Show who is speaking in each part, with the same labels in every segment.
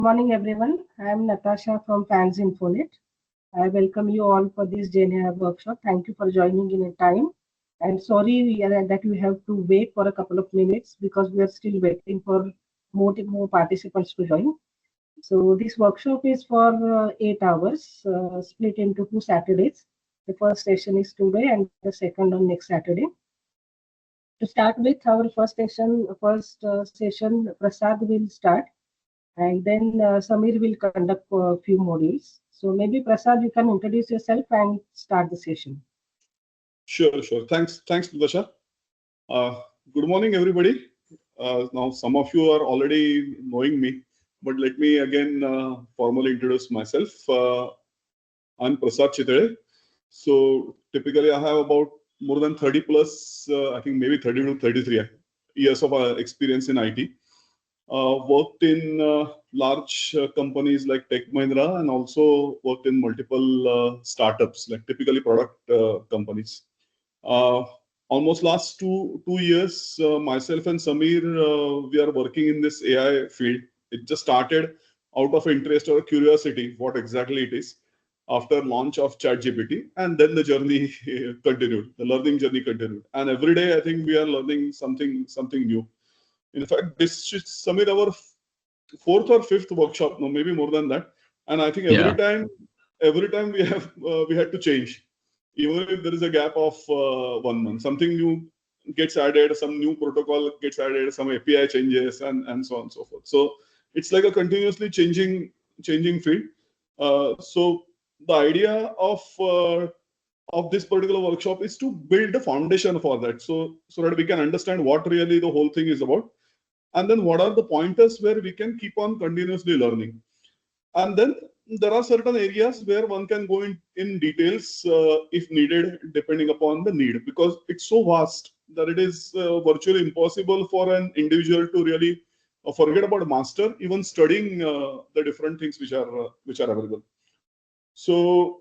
Speaker 1: Morning, everyone. I am Natasha from Fans Infonet. I welcome you all for this GenAI workshop. Thank you for joining in a time. And sorry that we have to wait for a couple of minutes because we are still waiting for more participants to join. So this workshop is for 8 hours, split into 2 Saturdays. The first session is today and the second on next Saturday. To start with, our first session, Prasad will start. And then Samir will conduct a few modules. So maybe Prasad, you can introduce yourself and start the session.
Speaker 2: Sure. Thanks, Natasha. Good morning, everybody. Now, some of you are already knowing me, but let me again formally introduce myself. I'm Prasad Chitale. So typically, I have about more than 30 plus, I think maybe 30 to 33 years of experience in IT. Worked in large companies like Tech Mahindra and also worked in multiple startups, like typically product companies. Almost last two years, myself and Samir, we are working in this AI field. It just started out of interest or curiosity, what exactly it is, after launch of ChatGPT, and then the journey continued. The learning journey continued, and every day I think we are learning something new. In fact, this is Samir our fourth or fifth workshop, no, maybe more than that. And I think every time we had to change, even if there is a gap of 1 month, something new gets added, some new protocol gets added, some API changes, and so on and so forth. So it's like a continuously changing field. So the idea of this particular workshop is to build a foundation for that, so that we can understand what really the whole thing is about. And then what are the pointers where we can keep on continuously learning. And then there are certain areas where one can go in details if needed, depending upon the need, because it's so vast that it is virtually impossible for an individual to really forget about master, even studying the different things which are available. So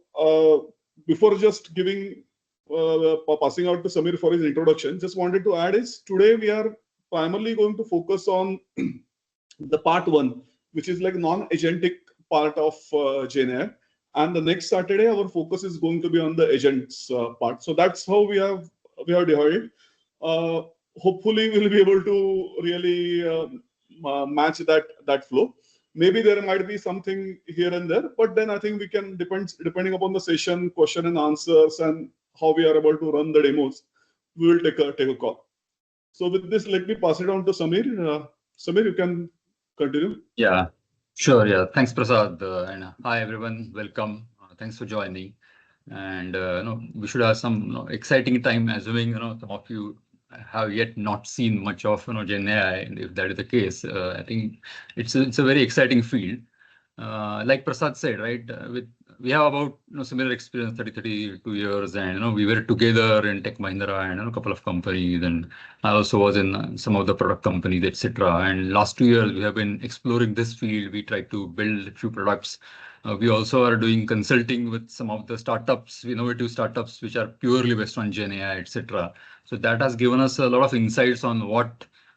Speaker 2: before just passing out to Samir for his introduction, just wanted to add is today we are primarily going to focus on the part 1, which is like non-agentic part of GenAI. And the next Saturday, our focus is going to be on the agents part. So that's how we have divided. Hopefully, we'll be able to really match that flow. Maybe there might be something here and there, but then I think we can depending upon the session, question and answers, and how we are able to run the demos, we will take a call. So with this, let me pass it on to Samir. Samir, you can continue.
Speaker 3: Yeah, sure. Yeah, thanks, Prasad. And hi, everyone. Welcome. Thanks for joining. And we should have some exciting time, assuming some of you have yet not seen much of GenAI. And if that is the case, I think it's a very exciting field. Like Prasad said, right? We have about similar experience, 32 years, and we were together in Tech Mahindra and a couple of companies, and I also was in some of the product companies, etc. And last 2 years we have been exploring this field. We tried to build a few products. We also are doing consulting with some of the startups, innovative startups, which are purely based on GenAI, etc. So that has given us a lot of insights on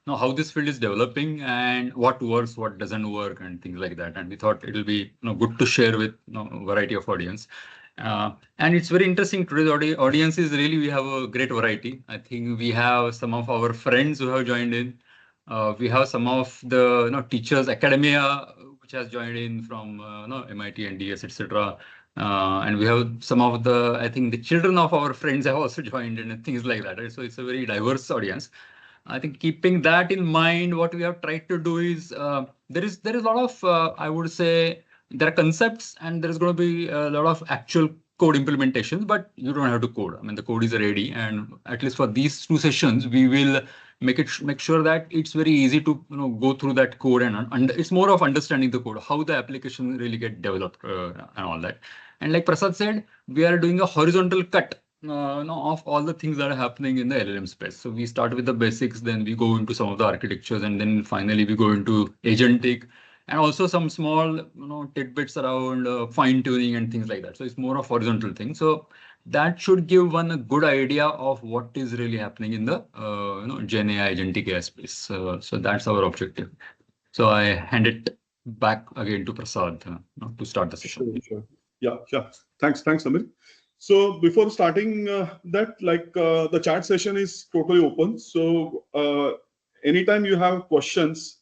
Speaker 3: how this field is developing and what works, what doesn't work, and things like that. And we thought it will be good to share with a variety of audience. And it's very interesting. Today's audience is really, we have a great variety. I think we have some of our friends who have joined in. We have some of the teachers, academia, which has joined in from MIT and DS, etc. And we have some of I think the children of our friends have also joined in and things like that. Right? So it's a very diverse audience. I think keeping that in mind, what we have tried to do is there is a lot of I would say there are concepts and there is going to be a lot of actual code implementations, but you don't have to code. I mean, the code is ready, and at least for these 2 sessions, we will make sure that it's very easy to go through that code, and it's more of understanding the code, how the application really get developed and all that. And like Prasad said, we are doing a horizontal cut of all the things that are happening in the LLM space. So we start with the basics, then we go into some of the architectures, and then finally we go into agentic, and also some small tidbits around fine tuning and things like that. So it's more of horizontal thing. So that should give one a good idea of what is really happening in the GenAI agentic AI space. So that's our objective. So I hand it back again to Prasad to start the session.
Speaker 2: Sure. Yeah. Thanks, Amir. So before starting that, the chat session is totally open. So anytime you have questions,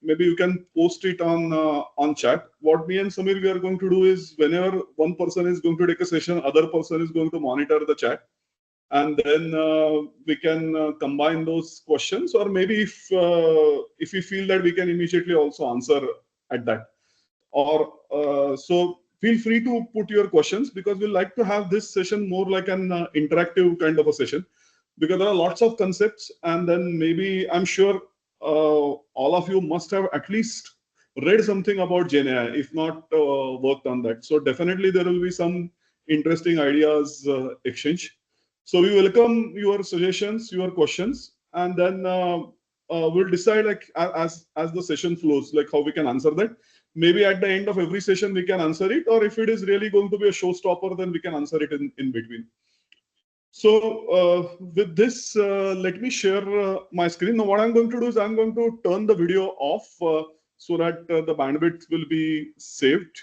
Speaker 2: maybe you can post it on chat. What me and Samir we are going to do is whenever one person is going to take a session, other person is going to monitor the chat, and then we can combine those questions, or maybe if we feel that we can immediately also answer at that. Or so feel free to put your questions, because we like to have this session more like an interactive kind of a session, because there are lots of concepts, and then maybe I'm sure all of you must have at least read something about GenAI, if not worked on that. So definitely there will be some interesting ideas exchange. So we welcome your suggestions, your questions, and then we'll decide as the session flows, like how we can answer that. Maybe at the end of every session we can answer it, or if it is really going to be a showstopper, then we can answer it in between. So with this, let me share my screen. Now what I'm going to do is I'm going to turn the video off so that the bandwidth will be saved,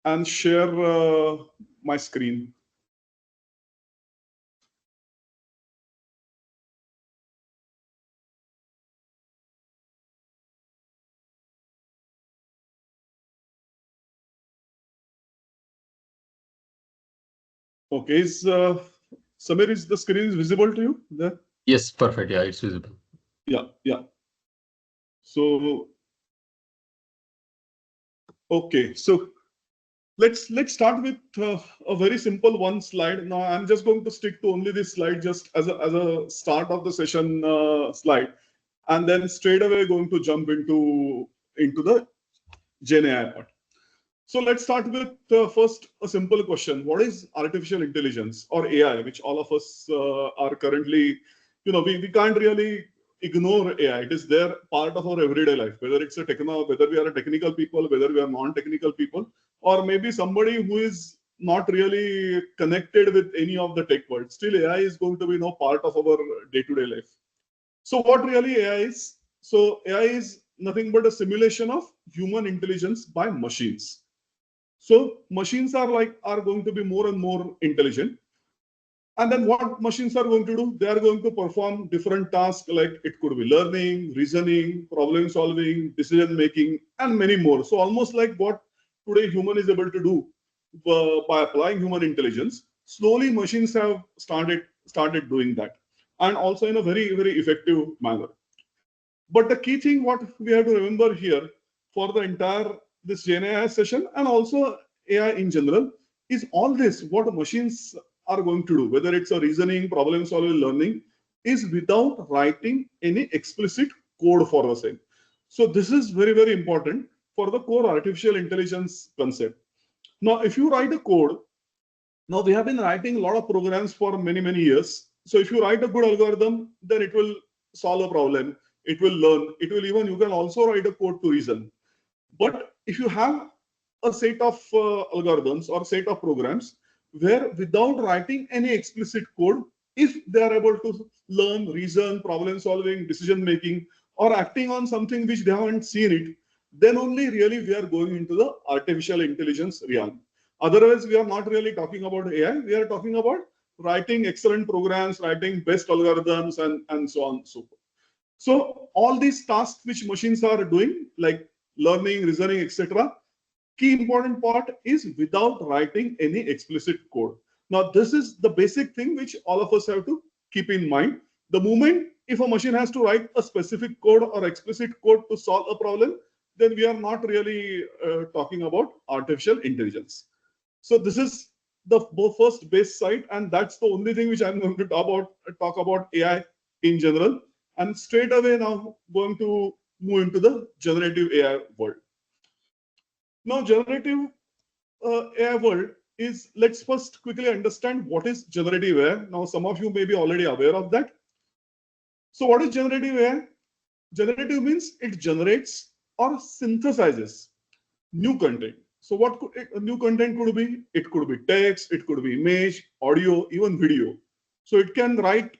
Speaker 2: and share my screen. Okay, Samir, is the screen visible to you there?
Speaker 3: Yes, perfect. Yeah, it's visible.
Speaker 2: Yeah. So, okay, so let's start with a very simple one slide. Now I'm just going to stick to only this slide just as a start of the session slide, and then straight away going to jump into the GenAI part. So let's start with first a simple question. What is artificial intelligence or AI, which all of us are currently, we can't really ignore AI. It is there, part of our everyday life, whether it's whether we are a technical people, whether we are non-technical people, or maybe somebody who is not really connected with any of the tech world. Still, AI is going to be part of our day-to-day life. So what really AI is? So AI is nothing but a simulation of human intelligence by machines. So machines are going to be more and more intelligent. And then what machines are going to do? They are going to perform different tasks, like it could be learning, reasoning, problem solving, decision making, and many more. So almost like what today human is able to do by applying human intelligence, slowly machines have started doing that, and also in a very, very effective manner. But the key thing what we have to remember here for the entire this GenAI session, and also AI in general, is all this what machines are going to do, whether it's a reasoning, problem solving, learning, is without writing any explicit code for the same. So this is very, very important for the core artificial intelligence concept. Now, if you write a code, now we have been writing a lot of programs for many, many years. So if you write a good algorithm, then it will solve a problem. It will learn. It will even, you can also write a code to reason. But if you have a set of algorithms or set of programs where without writing any explicit code, if they are able to learn, reason, problem solving, decision making, or acting on something which they haven't seen it, then only really we are going into the artificial intelligence realm. Otherwise, we are not really talking about AI. We are talking about writing excellent programs, writing best algorithms, and so on and so forth. So all these tasks which machines are doing, like learning, reasoning, etc., key important part is without writing any explicit code. Now, this is the basic thing which all of us have to keep in mind. The moment if a machine has to write a specific code or explicit code to solve a problem, then we are not really talking about artificial intelligence. So this is the first base side, and that's the only thing which I'm going to talk about AI in general. And straight away now going to move into the generative AI world. Now, generative AI world is, let's first quickly understand what is generative AI. Now, some of you may be already aware of that. So what is generative AI? Generative means it generates or synthesizes new content. So what new content could be? It could be text, it could be image, audio, even video. So it can write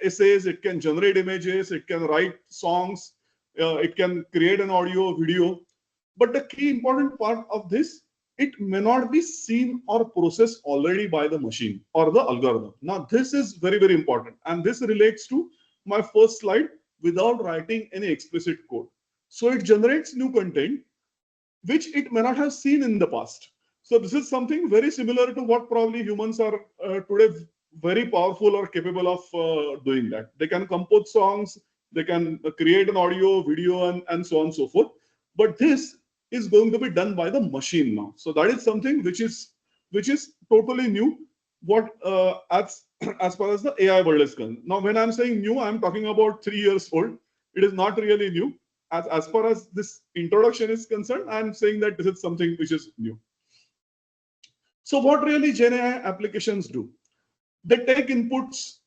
Speaker 2: essays, it can generate images, it can write songs, it can create an audio, video. But the key important part of this, it may not be seen or processed already by the machine or the algorithm. Now, this is very, very important. And this relates to my first slide without writing any explicit code. So it generates new content, which it may not have seen in the past. So this is something very similar to what probably humans are today very powerful or capable of doing that. They can compose songs, they can create an audio, video, and so on and so forth. But this is going to be done by the machine now. So that is something which is totally new. What as far as the AI world is concerned. Now, when I'm saying new, I'm talking about 3 years old. It is not really new. As far as this introduction is concerned, I'm saying that this is something which is new. So what really GenAI applications do? They take inputs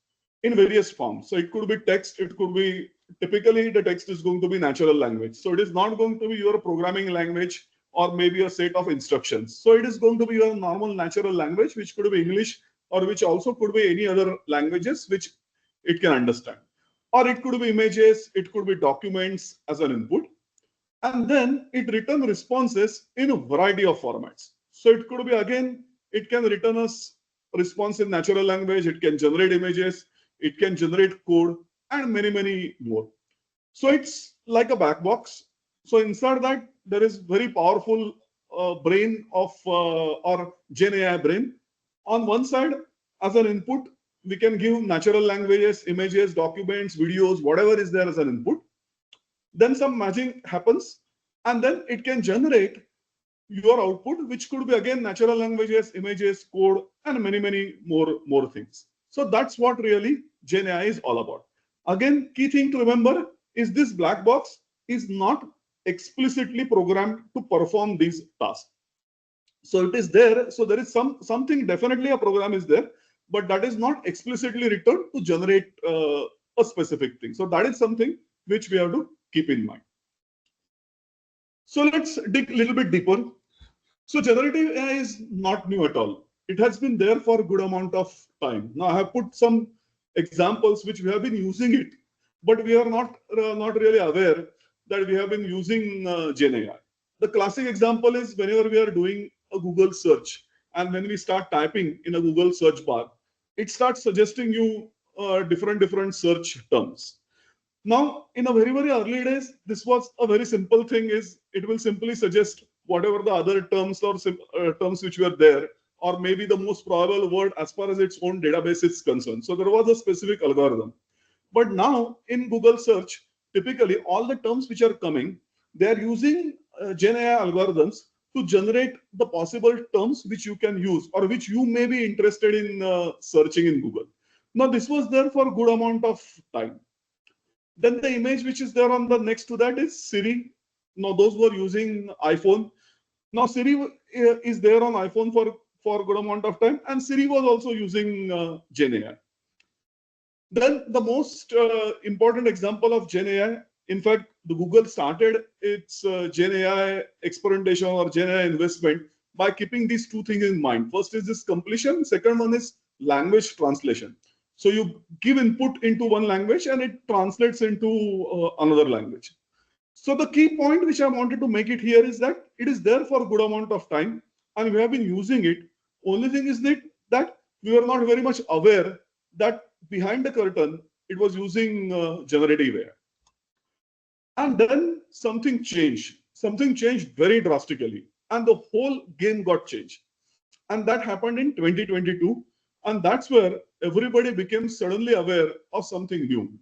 Speaker 2: in various forms. So it could be text, it could be, typically the text is going to be natural language. So it is not going to be your programming language or maybe a set of instructions. So it is going to be your normal natural language, which could be English or which also could be any other languages which it can understand. Or it could be images, it could be documents as an input. And then it returns responses in a variety of formats. So it could be, again, it can return us response in natural language, it can generate images, it can generate code, and many, many more. So it's like a black box. So inside that, there is very powerful brain of or GenAI brain. On one side, as an input, we can give natural languages, images, documents, videos, whatever is there as an input. Then some magic happens, and then it can generate your output, which could be again natural languages, images, code, and many, many more things. So that's what really GenAI is all about. Again, key thing to remember is this black box is not explicitly programmed to perform these tasks. So it is there. So there is something, definitely a program is there, but that is not explicitly written to generate a specific thing. So that is something which we have to keep in mind. So let's dig a little bit deeper. So generative AI is not new at all. It has been there for a good amount of time. Now I have put some examples which we have been using it, but we are not really aware that we have been using GenAI. The classic example is whenever we are doing a Google search, and when we start typing in a Google search bar, it starts suggesting you different search terms. Now, in a very, very early days, this was a very simple thing, is it will simply suggest whatever the other terms or terms which were there, or maybe the most probable word as far as its own database is concerned. So there was a specific algorithm. But now in Google search, typically all the terms which are coming, they are using GenAI algorithms to generate the possible terms which you can use or which you may be interested in searching in Google. Now, this was there for a good amount of time. Then the image which is there on the next to that is Siri. Now, those who are using iPhone. Now, Siri is there on iPhone for a good amount of time, and Siri was also using GenAI. Then the most important example of GenAI, in fact, the Google started its GenAI experimentation or GenAI investment by keeping these two things in mind. First is this completion. Second one is language translation. So you give input into one language and it translates into another language. So the key point which I wanted to make it here is that it is there for a good amount of time and we have been using it. Only thing is that we were not very much aware that behind the curtain, it was using generative AI. And then something changed. Something changed very drastically. And the whole game got changed. And that happened in 2022. And that's where everybody became suddenly aware of something new.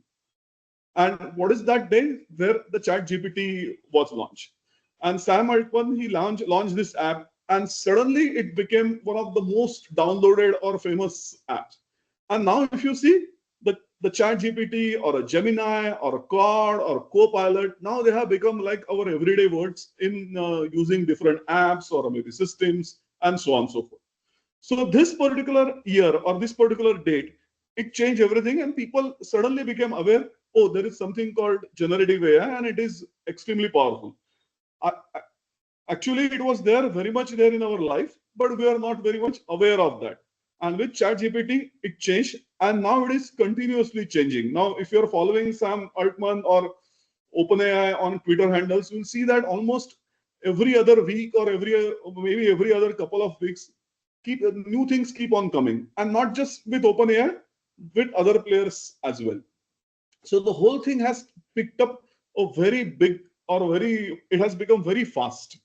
Speaker 2: And what is that day where the ChatGPT was launched? And Sam Altman, he launched this app, and suddenly it became one of the most downloaded or famous apps. And now if you see the ChatGPT or a Gemini or a Claude or a Copilot, now they have become like our everyday words in using different apps or maybe systems and so on and so forth. So this particular year or this particular date, it changed everything and people suddenly became aware, oh, there is something called generative AI and it is extremely powerful. Actually, it was there, very much there in our life, but we are not very much aware of that. And with ChatGPT, it changed and now it is continuously changing. Now, if you're following Sam Altman or OpenAI on Twitter handles, you'll see that almost every other week or maybe every other couple of weeks, new things keep on coming, and not just with OpenAI, with other players as well. So the whole thing has picked up a very big it has become very fast.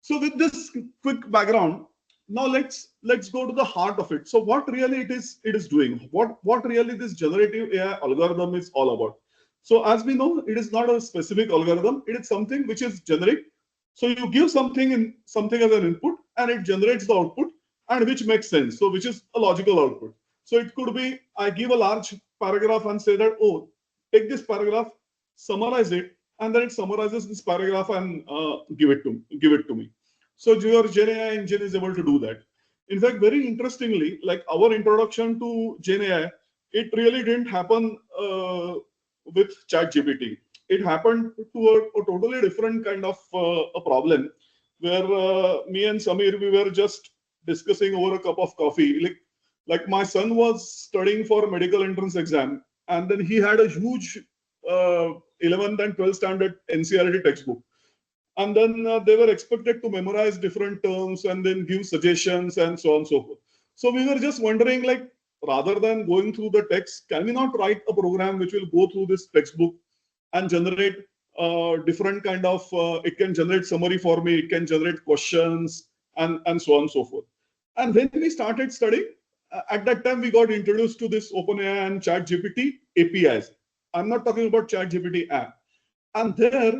Speaker 2: So with this quick background, now let's go to the heart of it. So what really it is doing? What really this generative AI algorithm is all about? So as we know, it is not a specific algorithm. It is something which is generic. So you give something as an input, and it generates the output, and which makes sense. So which is a logical output. So it could be I give a large paragraph and say that, oh, take this paragraph, summarize it, and then it summarizes this paragraph and give it to me. So your GenAI engine is able to do that. In fact, very interestingly, like our introduction to GenAI, it really didn't happen with ChatGPT. It happened to a totally different kind of a problem, where me and Samir, we were just discussing over a cup of coffee. Like my son was studying for medical entrance exam, and then he had a huge 11th and 12th standard NCERT textbook. And then they were expected to memorize different terms and then give suggestions and so on and so forth. So we were just wondering, like, rather than going through the text, can we not write a program which will go through this textbook and generate different kind of, it can generate summary for me, it can generate questions and so on and so forth. And when we started studying, at that time, we got introduced to this OpenAI and ChatGPT APIs. I'm not talking about ChatGPT app. And there,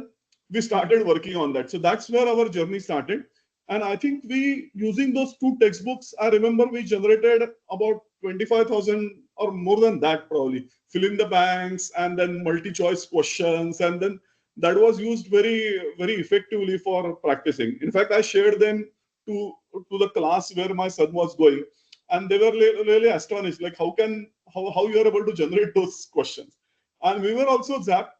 Speaker 2: we started working on that. So that's where our journey started. And I think we, using those two textbooks, I remember we generated about 25,000 or more than that probably, fill in the blanks and then multi-choice questions. And then that was used very, very effectively for practicing. In fact, I shared them to the class where my son was going. And they were really astonished, like how you are able to generate those questions. And we were also zapped.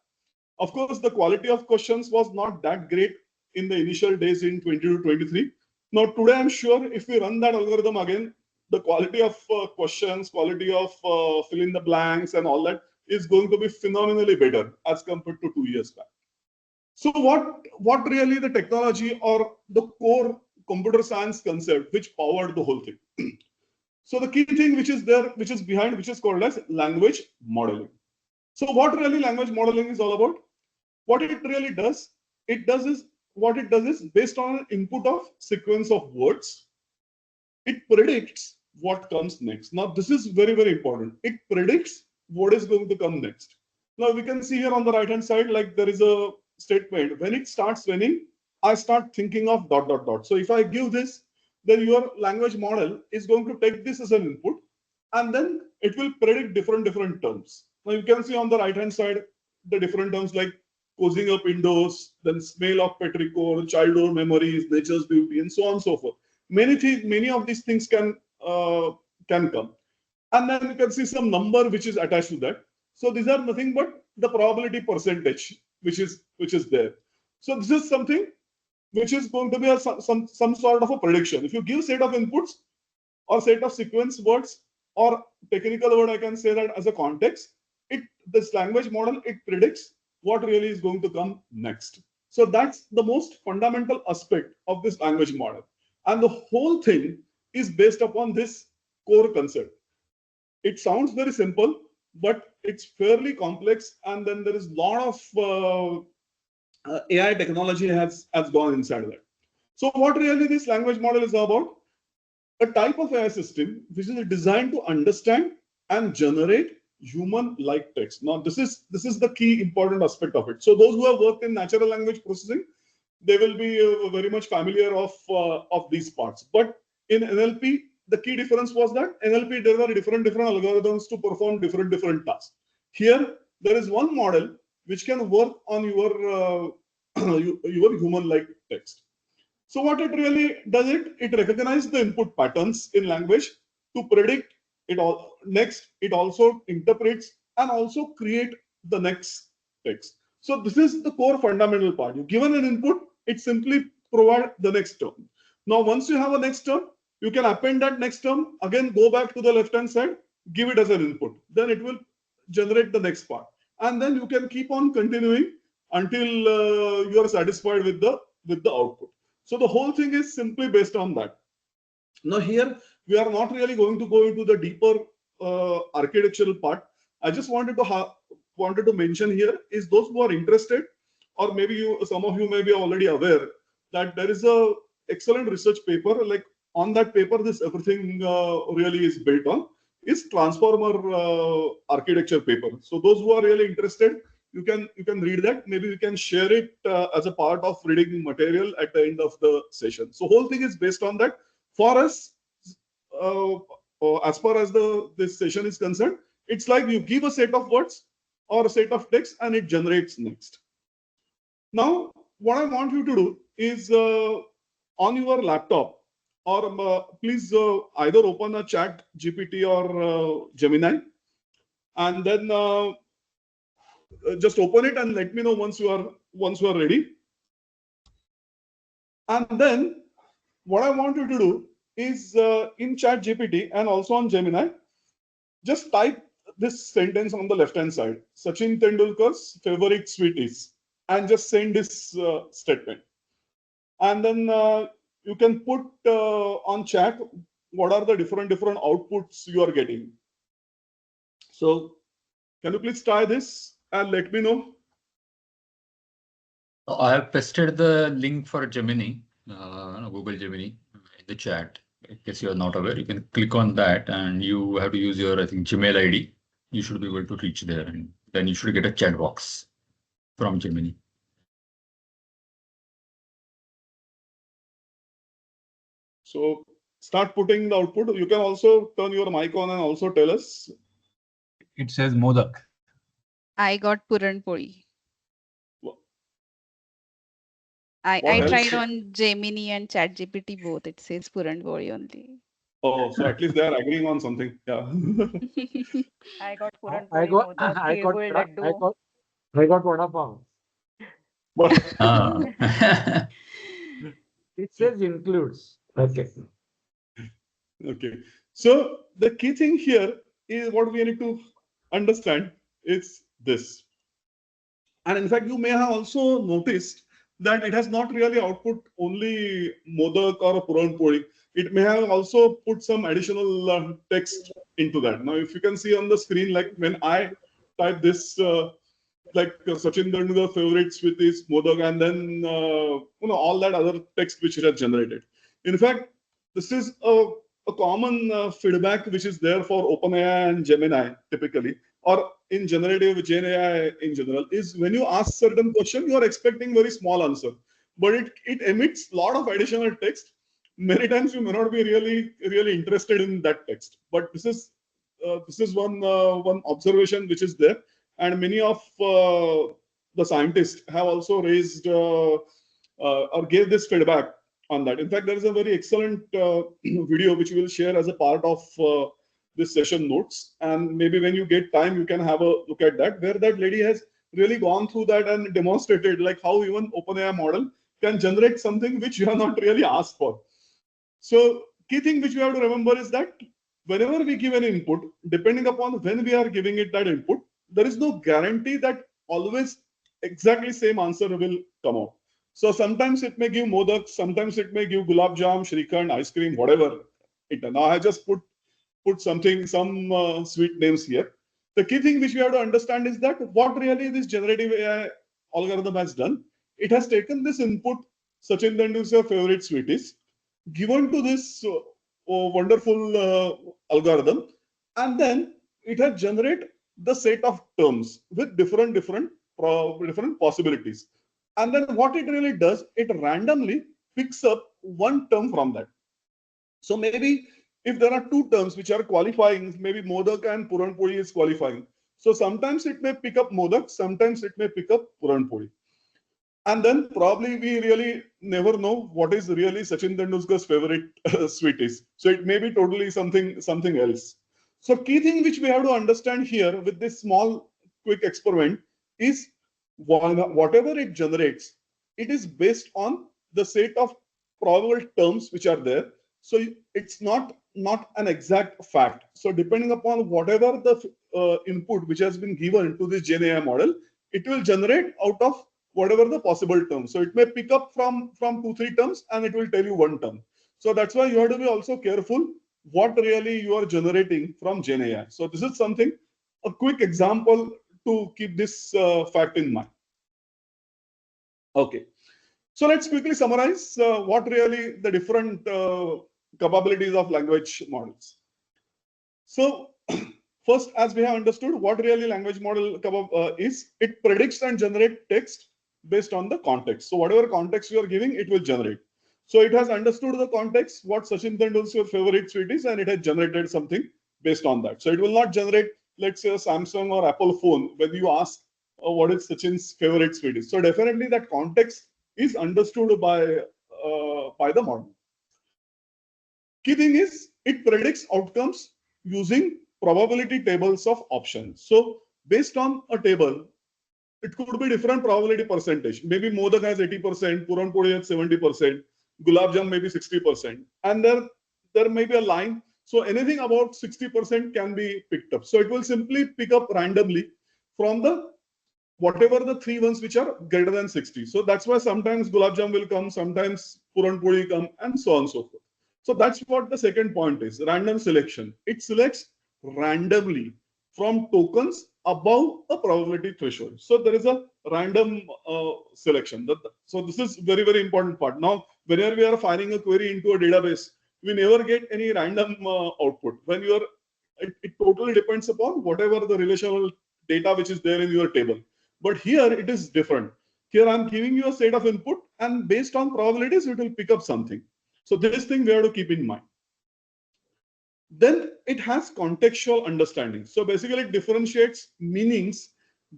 Speaker 2: Of course, the quality of questions was not that great in the initial days in 22-23. Now, today, I'm sure if we run that algorithm again, the quality of questions, quality of fill in the blanks and all that is going to be phenomenally better as compared to 2 years back. So what really the technology or the core computer science concept which powered the whole thing? So the key thing which is there, which is behind, which is called as language modeling. So what really language modeling is all about? What it really does, what it does is based on an input of sequence of words, it predicts what comes next. Now this is very, very important. It predicts what is going to come next. Now we can see here on the right hand side, like there is a statement. When it starts raining, I start thinking of ... So if I give this, then your language model is going to take this as an input, and then it will predict different terms. Now you can see on the right hand side the different terms like cozying up indoors, then smell of petrichor, childhood memories, nature's beauty, and so on and so forth. Many of these things can come, and then you can see some number which is attached to that. So these are nothing but the probability percentage which is there. So this is something which is going to be some sort of a prediction. If you give set of inputs or set of sequence words, or technical word, I can say that as a context, this language model, it predicts what really is going to come next. So that's the most fundamental aspect of this language model. And the whole thing is based upon this core concept. It sounds very simple, but it's fairly complex. And then there is a lot of AI technology has gone inside that. So what really this language model is about? A type of AI system which is designed to understand and generate human-like text. Now, this is the key important aspect of it. So those who have worked in natural language processing, they will be very much familiar of these parts. But in NLP, the key difference was that NLP, there were different algorithms to perform different tasks. Here, there is one model which can work on your human-like text. So what it really does, it recognizes the input patterns in language to predict it all. Next, it also interprets and also create the next text. So this is the core fundamental part. You've given an input, it simply provides the next term. Now, once you have a next term, you can append that next term, again go back to the left-hand side, give it as an input. Then it will generate the next part. And then you can keep on continuing until you are satisfied with the output. So the whole thing is simply based on that. Now here we are not really going to go into the deeper architectural part. I just wanted to mention here is those who are interested, or maybe some of you may be already aware that there is a excellent research paper. Like on that paper, this everything really is built on is transformer architecture paper. So those who are really interested, you can read that. Maybe we can share it as a part of reading material at the end of the session. So whole thing is based on that. For us, as far as this session is concerned, it's like you give a set of words or a set of text and it generates next. Now, what I want you to do is on your laptop, or please either open a chat GPT or Gemini, and then just open it and let me know once you are ready. And then what I want you to do is in chat GPT and also on Gemini, just type this sentence on the left hand side: Sachin Tendulkar's favorite sweet is, and just send this statement. And then you can put on chat what are the different outputs you are getting. So can you please try this and let me know?
Speaker 3: I have pasted the link for Gemini, Google Gemini, in the chat. In case you are not aware, you can click on that and you have to use your, I think, Gmail ID. You should be able to reach there, and then you should get a chat box from Gemini.
Speaker 2: So start putting the output. You can also turn your mic on and also tell us.
Speaker 4: It says Modak.
Speaker 5: I got Puran Puri.
Speaker 2: What
Speaker 5: I
Speaker 2: else?
Speaker 5: tried on Gemini and ChatGPT both. It says Puran Puri only.
Speaker 2: Oh, so at least they are agreeing on something. Yeah.
Speaker 6: I got Puran
Speaker 4: I
Speaker 6: Puri,
Speaker 4: got
Speaker 6: Modak,
Speaker 4: I got
Speaker 6: Tirgul,
Speaker 4: I
Speaker 6: Laddu.
Speaker 4: got I got Vada Pav.
Speaker 2: But
Speaker 4: It says includes. Okay.
Speaker 2: okay. So the key thing here is what we need to understand is this. And in fact, you may have also noticed that it has not really output only Modak or a Puran Puri. It may have also put some additional text into that. Now, if you can see on the screen, like when I type this, like Sachin Tendulkar's favorite sweet is Modak, and then all that other text which it has generated. In fact, this is a common feedback which is there for OpenAI and Gemini typically, or in generative GenAI in general, is when you ask certain question, you are expecting very small answer, but it emits a lot of additional text. Many times you may not be really interested in that text, but this is one observation which is there, and many of the scientists have also raised or gave this feedback on that. In fact, there is a very excellent video which we will share as a part of this session notes, and maybe when you get time, you can have a look at that, where that lady has really gone through that and demonstrated like how even OpenAI model can generate something which you are not really asked for. So key thing which we have to remember is that whenever we give an input, depending upon when we are giving it that input, there is no guarantee that always exactly same answer will come out. So sometimes it may give modak, sometimes it may give gulab jam, shrikhand, ice cream, whatever. Now I just put some sweet names here. The key thing which we have to understand is that what really this generative AI algorithm has done, it has taken this input, Sachin Tendulkar's favorite sweet is, given to this wonderful algorithm, and then it has generated the set of terms with different possibilities. And then what it really does, it randomly picks up one term from that. So maybe if there are two terms which are qualifying, maybe Modak and Puran Puri is qualifying. So sometimes it may pick up Modak, sometimes it may pick up Puran Puri. And then probably we really never know what is really Sachin Tendulkar's favorite sweet is. So it may be totally something else. So key thing which we have to understand here with this small quick experiment is whatever it generates, it is based on the set of probable terms which are there. So it's not an exact fact. So depending upon whatever the input which has been given to this GenAI model, it will generate out of whatever the possible terms. So it may pick up from 2-3 terms and it will tell you one term. So that's why you have to be also careful what really you are generating from GenAI. So this is something, a quick example to keep this fact in mind. Okay. So let's quickly summarize what really the different capabilities of language models. So first, as we have understood, what really language model is, it predicts and generates text based on the context. So whatever context you are giving, it will generate. So it has understood the context, what Sachin Tendulkar's favorite sweet is, and it has generated something based on that. So it will not generate, let's say, a Samsung or Apple phone when you ask what is Sachin's favorite sweet is. So definitely that context is understood by the model. Key thing is it predicts outcomes using probability tables of options. So based on a table, it could be different probability percentage. Maybe Modak has 80%, Puran Puri has 70%, Gulab Jam maybe 60%. And there may be a line. So anything about 60% can be picked up. So it will simply pick up randomly from the whatever the 3 ones which are greater than 60. So that's why sometimes Gulab Jam will come, sometimes Puran Puri come, and so on and so forth. So that's what the second point is, random selection. It selects randomly from tokens above a probability threshold. So there is a random selection. So this is very, very important part. Now, whenever we are firing a query into a database, we never get any random output. When you are, it totally depends upon whatever the relational data which is there in your table. But here it is different. Here I'm giving you a set of input, and based on probabilities, it will pick up something. So this thing we have to keep in mind. Then it has contextual understanding. So basically it differentiates meanings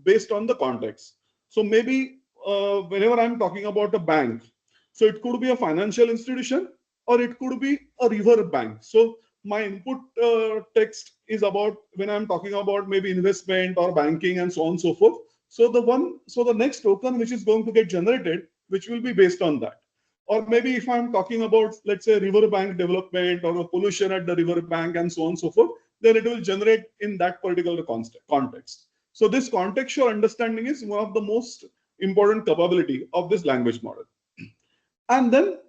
Speaker 2: based on the context. So maybe whenever I'm talking about a bank, so it could be a financial institution or it could be a river bank. So my input text is about when I'm talking about maybe investment or banking and so on and so forth. So the next token which is going to get generated, which will be based on that. Or maybe if I'm talking about, let's say, riverbank development or pollution at the riverbank and so on and so forth, then it will generate in that particular context. So this contextual understanding is one of the most important capability of this language model. And then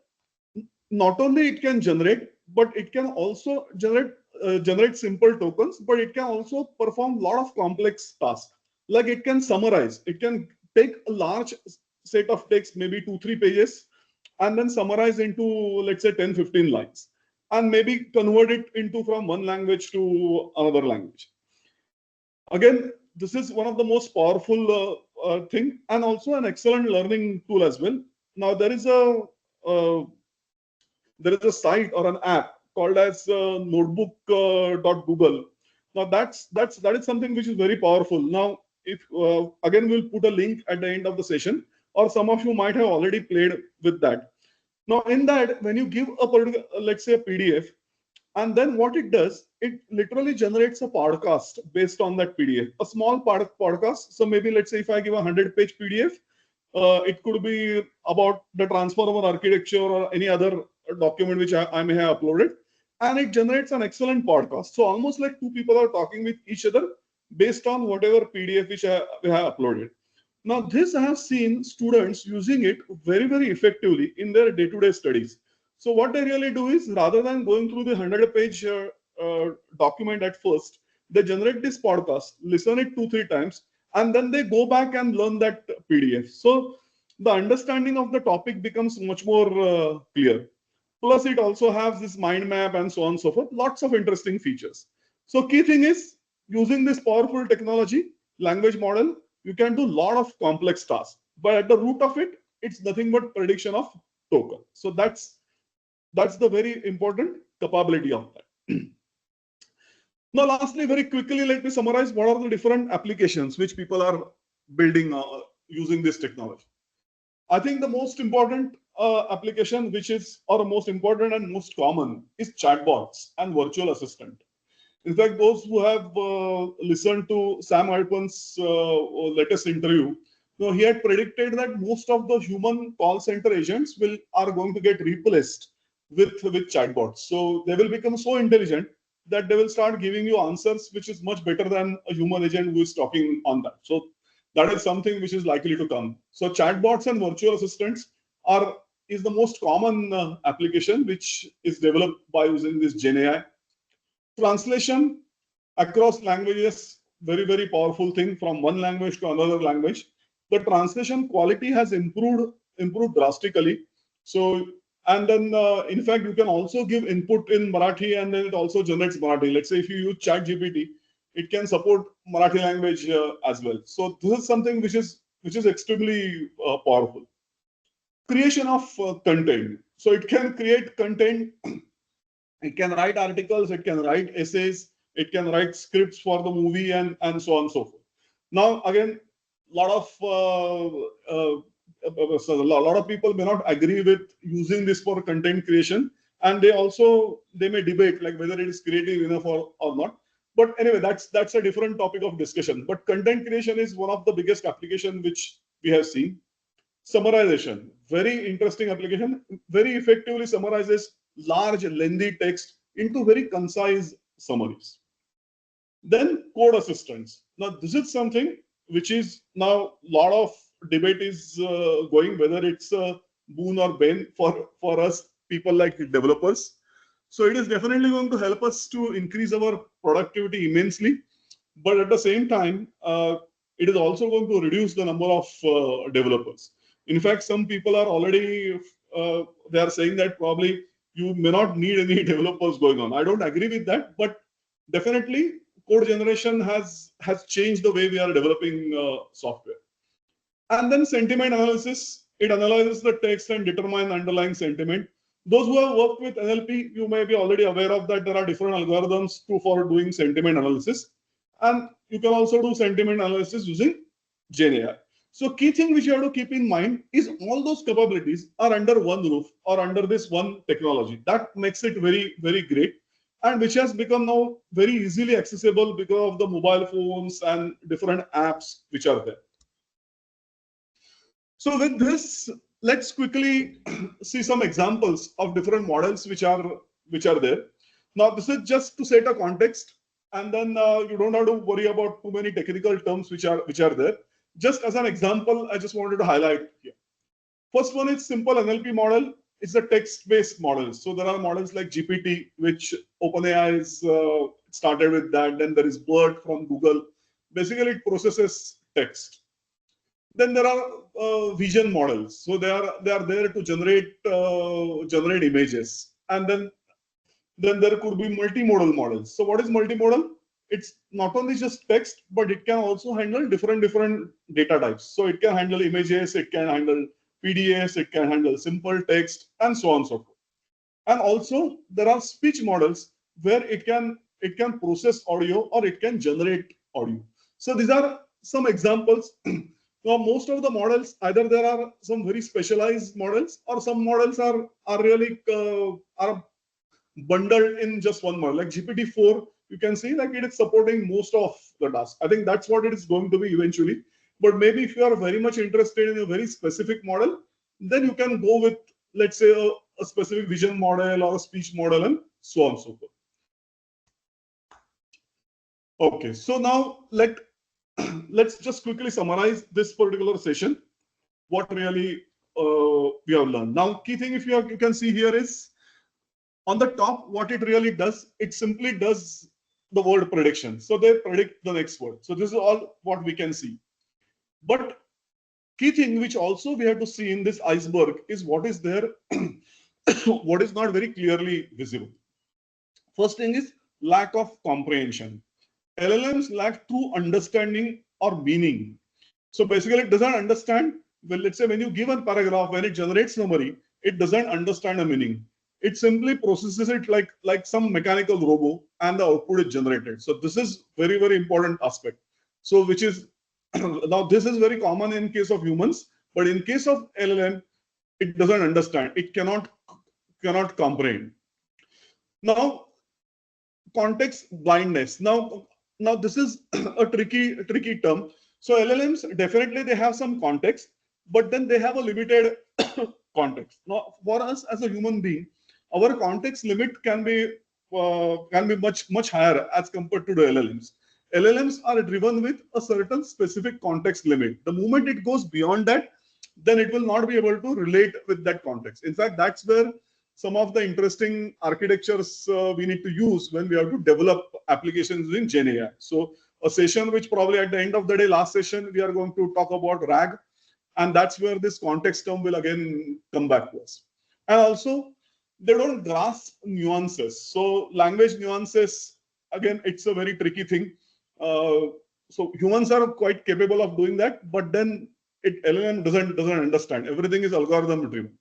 Speaker 2: not only it can generate, but it can also generate simple tokens, but it can also perform a lot of complex tasks. Like it can summarize, it can take a large set of text, maybe 2-3 pages, and then summarize into, let's say, 10-15 lines, and maybe convert it into from one language to another language. Again, this is one of the most powerful thing, and also an excellent learning tool as well. Now there is a site or an app called as notebook.google. Now that is something which is very powerful. Now, if again we'll put a link at the end of the session, or some of you might have already played with that. Now in that, when you give a particular, let's say, a PDF, and then what it does, it literally generates a podcast based on that PDF, a small podcast. So maybe let's say if I give a 100-page PDF, it could be about the transformer architecture or any other document which I may have uploaded, and it generates an excellent podcast. So almost like 2 people are talking with each other based on whatever PDF which we have uploaded. Now this I have seen students using it very, very effectively in their day-to-day studies. So what they really do is, rather than going through the 100-page document at first, they generate this podcast, listen it 2-3 times, and then they go back and learn that PDF. So the understanding of the topic becomes much more clear. Plus it also has this mind map and so on and so forth, lots of interesting features. So key thing is, using this powerful technology, language model, you can do a lot of complex tasks, but at the root of it, it's nothing but prediction of token. So that's the very important capability of that. Now, lastly, very quickly, let me summarize what are the different applications which people are building using this technology. I think the most important application, which is, or most important and most common, is chatbots and virtual assistant. In fact, those who have listened to Sam Altman's latest interview, he had predicted that most of the human call center agents are going to get replaced with chatbots. So they will become so intelligent that they will start giving you answers which is much better than a human agent who is talking on that. So That is something which is likely to come. So chatbots and virtual assistants is the most common application which is developed by using this GenAI. Translation across languages, very, very powerful thing from one language to another language. The translation quality has improved drastically. So, and then in fact, you can also give input in Marathi and then it also generates Marathi. Let's say if you use ChatGPT, it can support Marathi language as well. So this is something which is extremely powerful. Creation of content. So it can create content. It can write articles. It can write essays. It can write scripts for the movie and so on and so forth. Now again, so a lot of people may not agree with using this for content creation, and they may debate like whether it is creative enough or not. But anyway, that's a different topic of discussion. But content creation is one of the biggest application which we have seen. Summarization, very interesting application, very effectively summarizes large, lengthy text into very concise summaries. Then code assistants. Now, this is something which is now a lot of debate is going whether it's a boon or bane for us people like developers. So it is definitely going to help us to increase our productivity immensely. But at the same time, it is also going to reduce the number of developers. In fact, some people are already, they are saying that probably you may not need any developers going on. I don't agree with that, but definitely code generation has changed the way we are developing software. And then sentiment analysis, it analyzes the text and determines underlying sentiment. Those who have worked with NLP, you may be already aware of that there are different algorithms for doing sentiment analysis. And you can also do sentiment analysis using GenAI. So key thing which you have to keep in mind is all those capabilities are under one roof or under this one technology. That makes it very, very great, and which has become now very easily accessible because of the mobile phones and different apps which are there. So with this, let's quickly see some examples of different models which are there. Now, this is just to set a context, and then you don't have to worry about too many technical terms which are there. Just as an example, I just wanted to highlight here. First one is simple NLP model. It's a text-based model. So there are models like GPT, which OpenAI is started with that. Then there is BERT from Google. Basically, it processes text. Then there are vision models. So they are there to generate images. And then there could be multimodal models. So what is multimodal? It's not only just text, but it can also handle different data types. So it can handle images, it can handle PDFs, it can handle simple text, and so on and so forth. And also there are speech models where it can process audio or it can generate audio. So these are some examples. Now most of the models, either there are some very specialized models or some models are really are bundled in just one model. Like GPT-4, you can see like it is supporting most of the tasks. I think that's what it is going to be eventually. But maybe if you are very much interested in a very specific model, then you can go with, let's say, a specific vision model or a speech model and so on and so forth. Okay, so now let's just quickly summarize this particular session. What really we have learned. Now, key thing if you can see here is on the top, what it really does, it simply does the word prediction. So they predict the next word. So this is all what we can see. But key thing which also we have to see in this iceberg is what is there, what is not very clearly visible. First thing is lack of comprehension. LLMs lack true understanding or meaning. So basically it doesn't understand, well, let's say when you give a paragraph, when it generates summary, it doesn't understand a meaning. It simply processes it like some mechanical robot and the output is generated. So this is very, very important aspect. So which is, now this is very common in case of humans, but in case of LLM, it doesn't understand. It cannot comprehend. Now, context blindness. Now this is a tricky term. So LLMs, definitely they have some context, but then they have a limited context. Now, for us as a human being, our context limit can be much higher as compared to the LLMs. LLMs are driven with a certain specific context limit. The moment it goes beyond that, then it will not be able to relate with that context. In fact, that's where some of the interesting architectures we need to use when we have to develop applications in GenAI. So a session which probably at the end of the day, last session, we are going to talk about RAG. And that's where this context term will again come back to us. And also, they don't grasp nuances. So language nuances, again, it's a very tricky thing. So humans are quite capable of doing that, but then LLM doesn't understand. Everything is algorithm driven.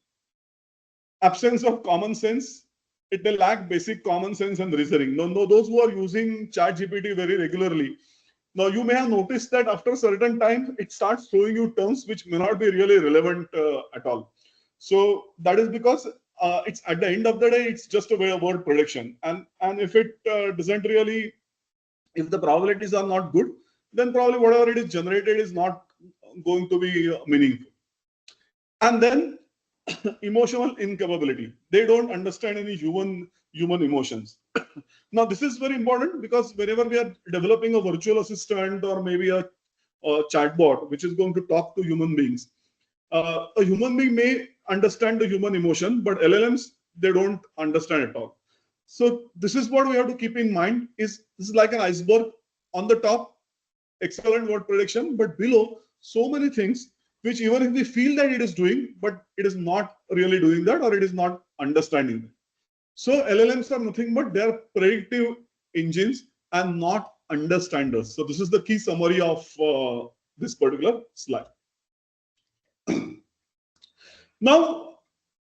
Speaker 2: Absence of common sense, it will lack basic common sense and reasoning. No, those who are using ChatGPT very regularly, now you may have noticed that after a certain time, it starts throwing you terms which may not be really relevant at all. So that is because it's at the end of the day, it's just a word prediction. And if it doesn't really, if the probabilities are not good, then probably whatever it is generated is not going to be meaningful. And then emotional incapability. They don't understand any human emotions. Now, this is very important because whenever we are developing a virtual assistant or maybe a chatbot which is going to talk to human beings, a human being may understand the human emotion, but LLMs, they don't understand at all. So this is what we have to keep in mind. This is like an iceberg. On the top, excellent word prediction, but below, so many things which even if we feel that it is doing, but it is not really doing that, or it is not understanding that. So LLMs are nothing but they are predictive engines and not understanders. So this is the key summary of this particular slide. Now,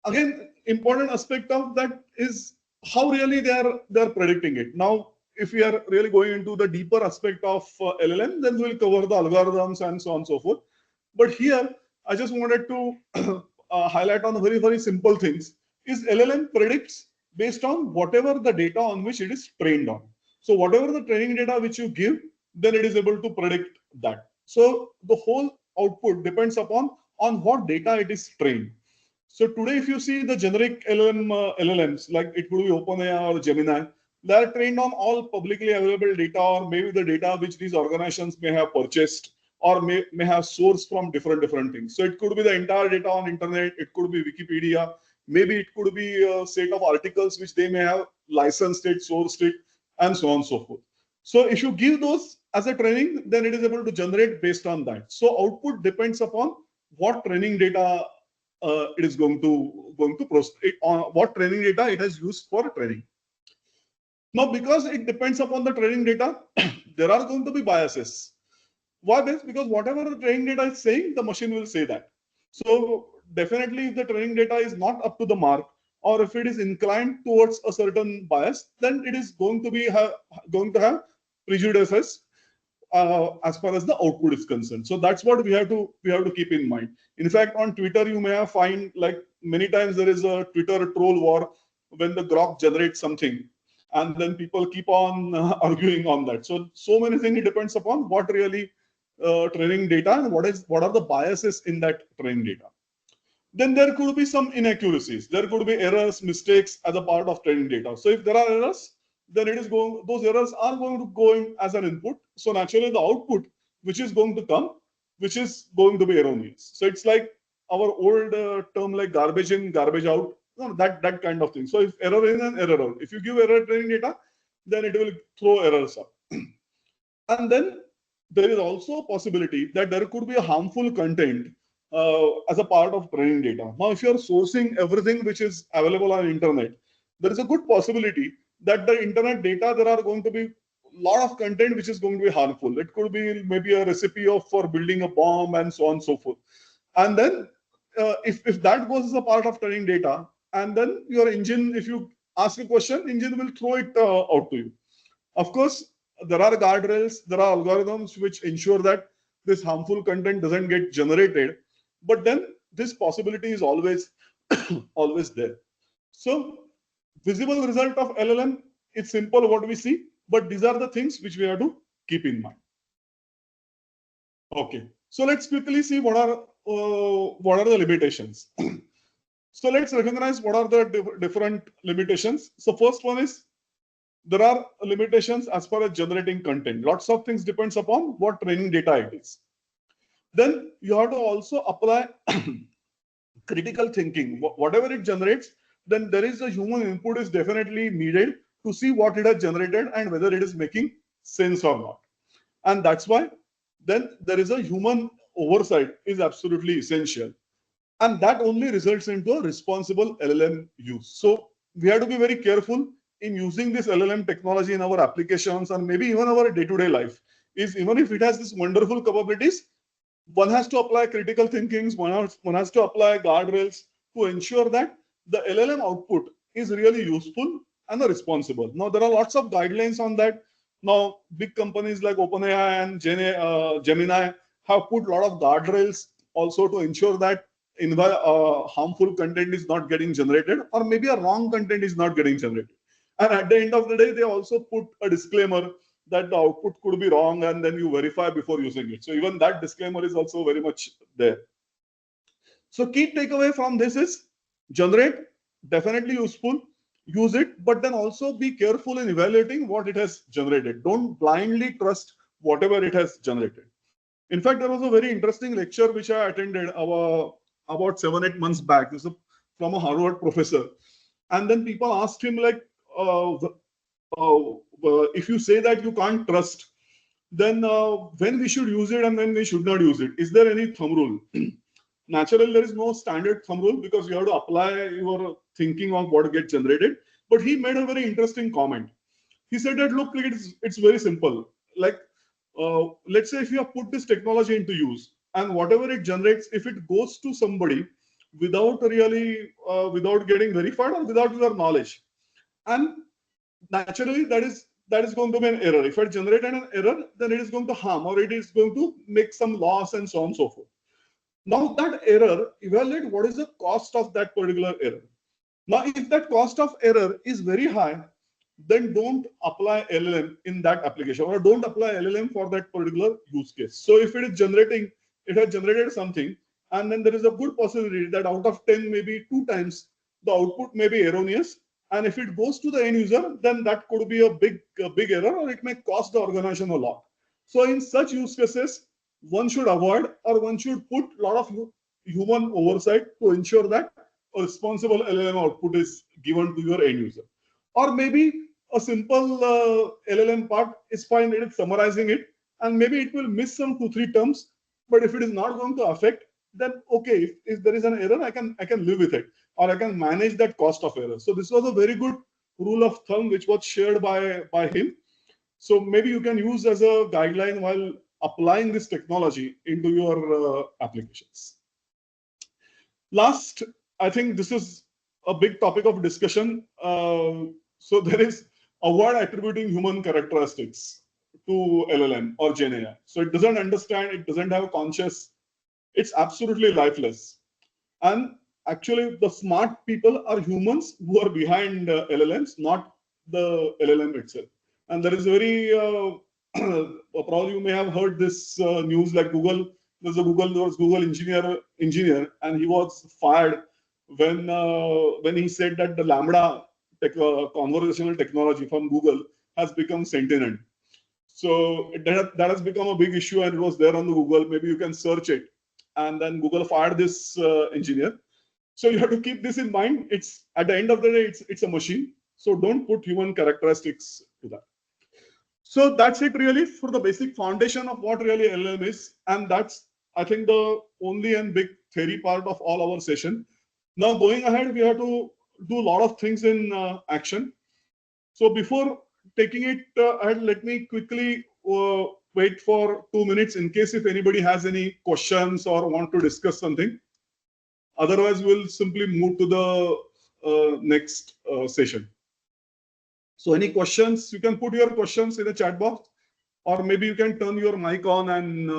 Speaker 2: again, important aspect of that is how really they are predicting it. Now, if we are really going into the deeper aspect of LLM, then we'll cover the algorithms and so on and so forth. But here, I just wanted to highlight on very, very simple things. Is LLM predicts based on whatever the data on which it is trained on. So whatever the training data which you give, then it is able to predict that. So the whole output depends upon on what data it is trained. So today, if you see the generic LLMs, like it could be OpenAI or Gemini, they are trained on all publicly available data, or maybe the data which these organizations may have purchased or may have sourced from different things. So it could be the entire data on internet, it could be Wikipedia, maybe it could be a set of articles which they may have licensed it, sourced it, and so on and so forth. So if you give those as a training, then it is able to generate based on that. So output depends upon what training data it is going to process, on what training data it has used for training. Now, because it depends upon the training data, there are going to be biases. Why this? Because whatever the training data is saying, the machine will say that. So definitely, if the training data is not up to the mark, or if it is inclined towards a certain bias, then it is going to have prejudices as far as the output is concerned. So that's what we have to keep in mind. In fact, on Twitter, you may have find like many times there is a Twitter troll war when the grok generates something, and then people keep on arguing on that. So many things, it depends upon what really training data and what are the biases in that training data. Then there could be some inaccuracies. There could be errors, mistakes as a part of training data. So if there are errors, then those errors are going to go in as an input. So naturally the output which is going to come, which is going to be erroneous. So it's like our old term like garbage in, garbage out, that kind of thing. So if error in and error out, if you give error training data, then it will throw errors up. And then there is also a possibility that there could be a harmful content as a part of training data. Now, if you are sourcing everything which is available on internet, there is a good possibility that the internet data, there are going to be a lot of content which is going to be harmful. It could be maybe a recipe for building a bomb and so on and so forth. And then if that goes as a part of training data, and then your engine, if you ask a question, engine will throw it out to you. Of course, there are guardrails, there are algorithms which ensure that this harmful content doesn't get generated, but then this possibility is always always there. So visible result of LLM, it's simple what we see, but these are the things which we have to keep in mind. Okay, so let's quickly see what are the limitations. So let's recognize what are the different limitations. So first one is there are limitations as far as generating content. Lots of things depends upon what training data it is. Then you have to also apply critical thinking. Whatever it generates, then there is a human input is definitely needed to see what it has generated and whether it is making sense or not. And that's why then there is a human oversight is absolutely essential. And that only results into a responsible LLM use. So we have to be very careful in using this LLM technology in our applications and maybe even our day-to-day life. Is even if it has these wonderful capabilities, one has to apply critical thinkings, one has to apply guardrails to ensure that the LLM output is really useful and responsible. Now, there are lots of guidelines on that. Now, big companies like OpenAI and Gemini have put a lot of guardrails also to ensure that harmful content is not getting generated, or maybe a wrong content is not getting generated. And at the end of the day, they also put a disclaimer that the output could be wrong, and then you verify before using it. So even that disclaimer is also very much there. So key takeaway from this is generate, definitely useful, use it, but then also be careful in evaluating what it has generated. Don't blindly trust whatever it has generated. In fact, there was a very interesting lecture which I attended about 7-8 months back. This is from a Harvard professor. And then people asked him like, if you say that you can't trust, then when we should use it and when we should not use it? Is there any thumb rule? Naturally, there is no standard thumb rule because you have to apply your thinking on what gets generated. But he made a very interesting comment. He said that, look, it's very simple. Like, let's say if you have put this technology into use and whatever it generates, if it goes to somebody without really, without getting verified or without your knowledge, and naturally that is going to be an error. If it generated an error, then it is going to harm or it is going to make some loss and so on and so forth. Now that error, evaluate what is the cost of that particular error. Now, if that cost of error is very high, then don't apply LLM in that application or don't apply LLM for that particular use case. So if it is generating, it has generated something, and then there is a good possibility that out of 10, maybe 2 times the output may be erroneous. And if it goes to the end user, then that could be a big error, or it may cost the organization a lot. So in such use cases, one should avoid, or one should put a lot of human oversight to ensure that a responsible LLM output is given to your end user. Or maybe a simple LLM part is fine, it is summarizing it, and maybe it will miss some 2-3 terms. But if it is not going to affect, then okay, if there is an error, I can live with it, or I can manage that cost of error. So this was a very good rule of thumb which was shared by him. So maybe you can use as a guideline while applying this technology into your applications. Last, I think this is a big topic of discussion. So there is avoid attributing human characteristics to LLM or GenAI. So it doesn't understand, it doesn't have a conscious, it's absolutely lifeless. And actually the smart people are humans who are behind LLMs, not the LLM itself. And there is a very, probably you may have heard this news like Google, there was Google engineer, and he was fired when he said that the Lambda conversational technology from Google has become sentient. So that has become a big issue, and it was there on the Google. Maybe you can search it. And then Google fired this engineer. So you have to keep this in mind. It's at the end of the day, it's a machine. So don't put human characteristics to that. So that's it really for the basic foundation of what really LLM is. And that's, I think, the only and big theory part of all our session. Now going ahead, we have to do a lot of things in action. So before taking it ahead, let me quickly wait for 2 minutes in case if anybody has any questions or want to discuss something. Otherwise, we'll simply move to the next session. So any questions, you can put your questions in the chat box, or maybe you can turn your mic on and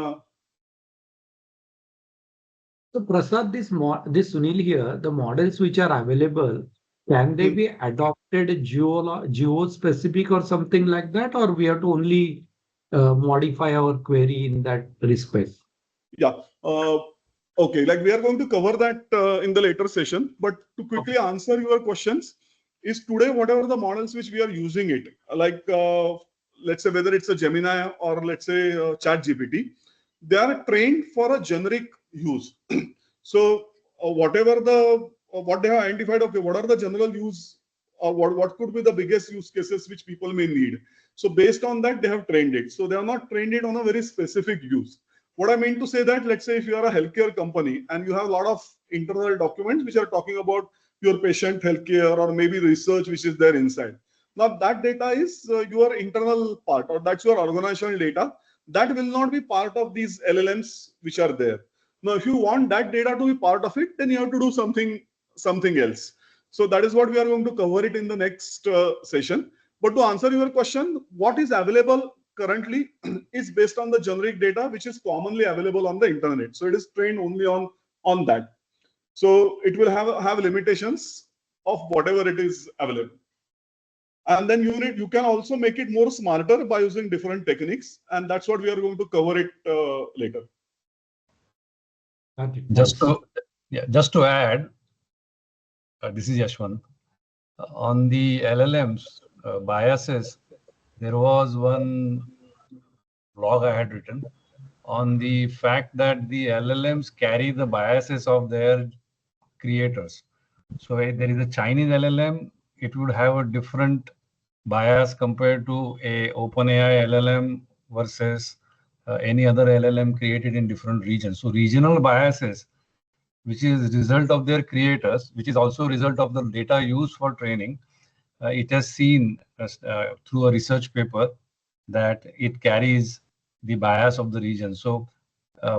Speaker 4: So Prasad, this Sunil here, the models which are available, can they be adopted geo-specific or something like that, or we have to only modify our query in that respect?
Speaker 2: Yeah. Okay. Like we are going to cover that in the later session. But to quickly answer your questions, is today whatever the models which we are using it, like let's say whether it's a Gemini or let's say ChatGPT, they are trained for a generic use. So whatever the what they have identified, okay, what are the general use or what could be the biggest use cases which people may need. So based on that, they have trained it. So they have not trained it on a very specific use. What I mean to say that, let's say if you are a healthcare company and you have a lot of internal documents which are talking about your patient healthcare or maybe research which is there inside. Now that data is your internal part, or that's your organizational data. That will not be part of these LLMs which are there. Now, if you want that data to be part of it, then you have to do something else. So that is what we are going to cover it in the next session. But to answer your question, what is available currently is based on the generic data which is commonly available on the internet. So it is trained only on that. So it will have limitations of whatever it is available. And then you can also make it more smarter by using different techniques, and that's what we are going to cover it later.
Speaker 7: Just to add, this is Yashwant. On the LLMs biases, there was one blog I had written on the fact that the LLMs carry the biases of their creators. So if there is a Chinese LLM, it would have a different bias compared to a OpenAI LLM versus any other LLM created in different regions. So regional biases, which is the result of their creators, which is also a result of the data used for training. It has seen through a research paper that it carries the bias of the region. So,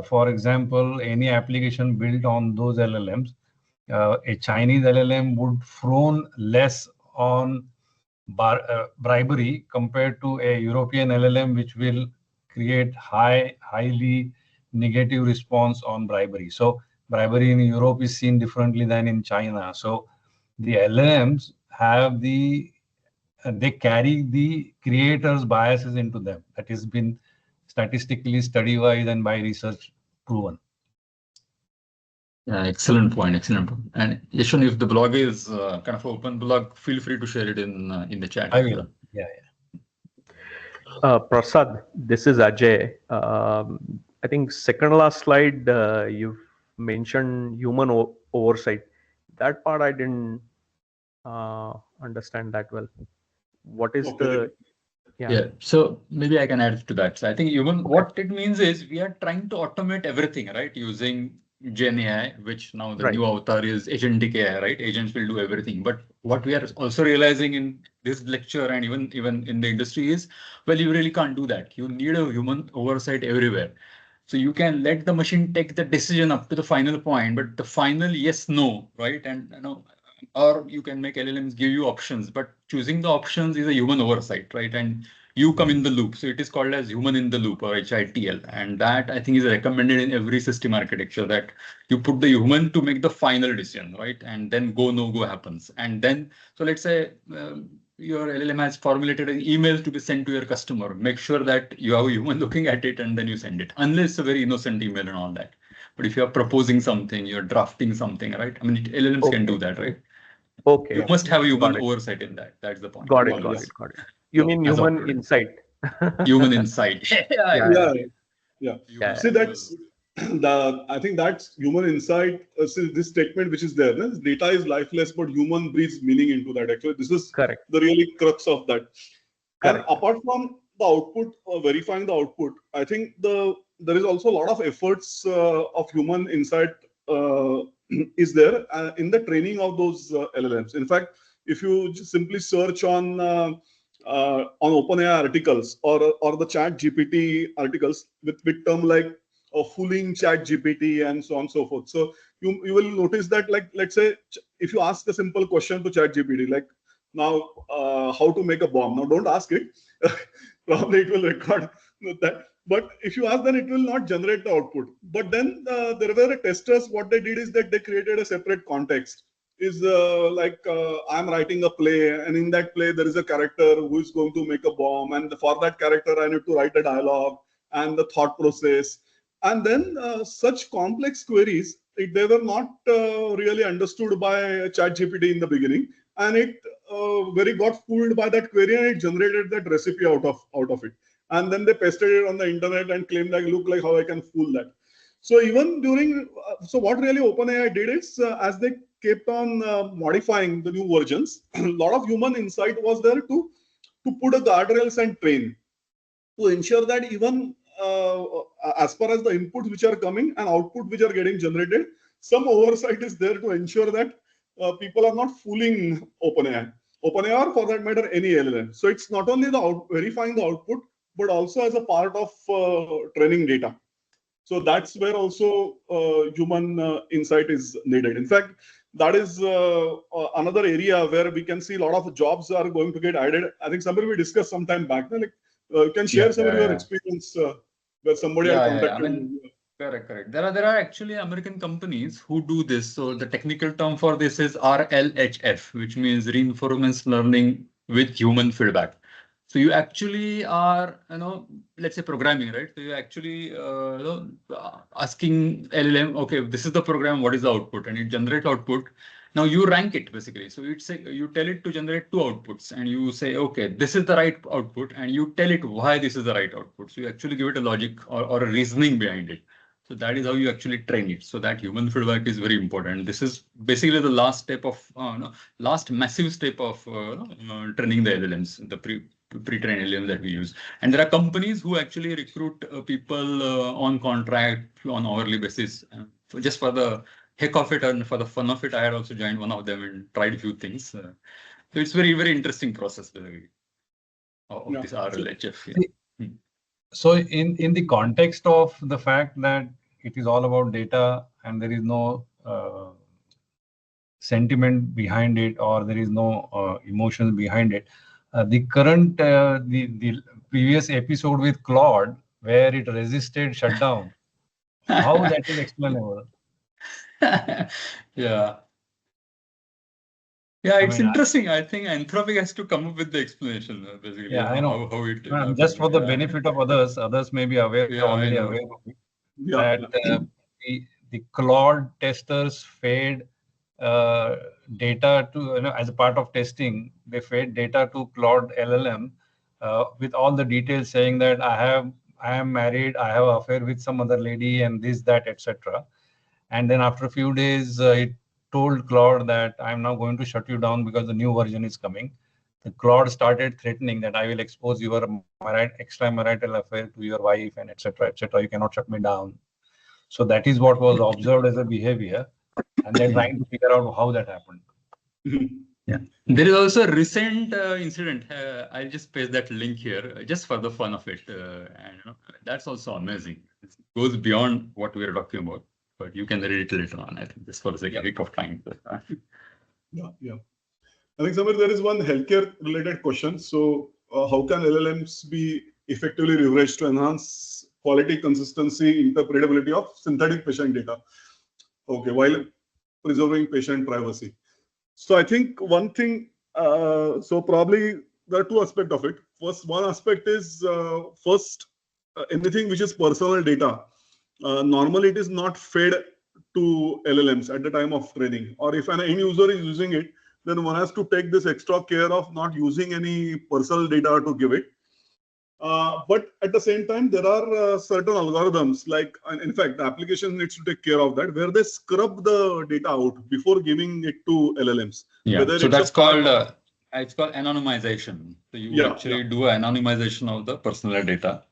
Speaker 7: for example, any application built on those LLMs, a Chinese LLM would frown less on bribery compared to a European LLM, which will create highly negative response on bribery. So bribery in Europe is seen differently than in China. So the LLMs have they carry the creators' biases into them. That has been statistically study-wise and by research proven.
Speaker 3: Yeah, excellent point. Excellent point. And Yashwant, if the blog is kind of open blog, feel free to share it in the chat.
Speaker 7: I will. Yeah.
Speaker 8: Prasad, this is Ajay. I think second last slide, you've mentioned human oversight. That part I didn't understand that well. What is the...
Speaker 3: Yeah, so maybe I can add to that. So I think what it means is we are trying to automate everything, right? Using GenAI, which now the new avatar is agentic AI, right? Agents will do everything. But what we are also realizing in this lecture and even in the industry is, well, you really can't do that. You need a human oversight everywhere. So you can let the machine take the decision up to the final point, but the final yes, no, right? And or you can make LLMs give you options, but choosing the options is a human oversight, right? And you come in the loop. So it is called as human in the loop or HITL. And that I think is recommended in every system architecture, that you put the human to make the final decision, right? And then go, no go happens. And then, so let's say your LLM has formulated an email to be sent to your customer. Make sure that you have a human looking at it and then you send it, unless it's a very innocent email and all that. But if you're proposing something, you're drafting something, right? I mean, LLMs can do that, right?
Speaker 8: Okay.
Speaker 3: You must have human oversight in that. That's the point.
Speaker 8: Got it. You mean human insight?
Speaker 3: Human insight.
Speaker 2: Yeah. See, that's I think that's human insight. See, this statement which is there, this data is lifeless, but human breathes meaning into that. Actually, this is
Speaker 8: correct.
Speaker 2: The really crux of that.
Speaker 8: Correct.
Speaker 2: And apart from the output, verifying the output, I think there is also a lot of efforts of human insight is there in the training of those LLMs. In fact, if you just simply search on OpenAI articles or the ChatGPT articles with term like fooling ChatGPT and so on and so forth. So you will notice that, like, let's say if you ask a simple question to ChatGPT, like now how to make a bomb. Now don't ask it. Probably it will record that. But if you ask, then it will not generate the output. But then there were testers. What they did is that they created a separate context. Is I'm writing a play, and in that play there is a character who is going to make a bomb, and for that character I need to write a dialogue and the thought process. And then such complex queries, they were not really understood by ChatGPT in the beginning, and it very got fooled by that query and it generated that recipe out of it. And then they pasted it on the internet and claimed like, look like how I can fool that. So even during, so what really OpenAI did is, as they kept on modifying the new versions, a lot of human insight was there to put a guardrails and train, to ensure that even as far as the inputs which are coming and output which are getting generated, some oversight is there to ensure that people are not fooling OpenAI or for that matter any LLM. So it's not only the verifying the output, but also as a part of training data. So that's where also human insight is needed. In fact, that is another area where we can see a lot of jobs are going to get added. I think somebody we discussed some time back. Like, you can share some of your experience where somebody had contacted you.
Speaker 3: Correct. There are actually American companies who do this. So the technical term for this is RLHF, which means reinforcement learning with human feedback. So you actually are, let's say programming, right? So you actually, asking LLM, okay, this is the program, what is the output? And it generates output. Now you rank it basically. So you tell it to generate 2 outputs and you say, okay, this is the right output, and you tell it why this is the right output. So you actually give it a logic or a reasoning behind it. So that is how you actually train it. So that human feedback is very important. This is basically the last step of, last massive step of training the LLMs, the pre-trained LLMs that we use. And there are companies who actually recruit people on contract on hourly basis, just for the heck of it and for the fun of it. I had also joined one of them and tried a few things. So it's very, very interesting process basically of this RLHF. Yeah.
Speaker 7: So in the context of the fact that it is all about data and there is no sentiment behind it, or there is no emotions behind it, the current the previous episode with Claude where it resisted shutdown, how that is explainable?
Speaker 3: Yeah, it's interesting. I think Anthropic has to come up with the explanation, basically.
Speaker 7: Yeah, I know.
Speaker 3: How it
Speaker 7: just for the benefit of others may be aware, already aware of it, that the Claude testers fed data to, as a part of testing, they fed data to Claude LLM with all the details saying that I am married, I have an affair with some other lady, and this, that, etc. And then after a few days, it told Claude that I'm now going to shut you down because the new version is coming. The Claude started threatening that I will expose your extramarital affair to your wife and etc. etc. You cannot shut me down. So that is what was observed as a behavior, and they're trying to figure out how that happened.
Speaker 3: Yeah, there is also a recent incident. I'll just paste that link here just for the fun of it, and that's also amazing. It goes beyond what we are talking about, but you can read it later on. I think just for the sake of time.
Speaker 2: Yeah. I think somewhere there is one healthcare related question. So how can LLMs be effectively leveraged to enhance quality, consistency, interpretability of synthetic patient data? Okay, while preserving patient privacy. So I think one thing, so probably there are 2 aspects of it. One aspect is anything which is personal data. Normally it is not fed to LLMs at the time of training, or if an end user is using it, then one has to take this extra care of not using any personal data to give it. But at the same time, there are certain algorithms, like, in fact, the application needs to take care of that, where they scrub the data out before giving it to LLMs.
Speaker 3: Yeah, so that's called it's called anonymization. So you actually do anonymization of the personal data.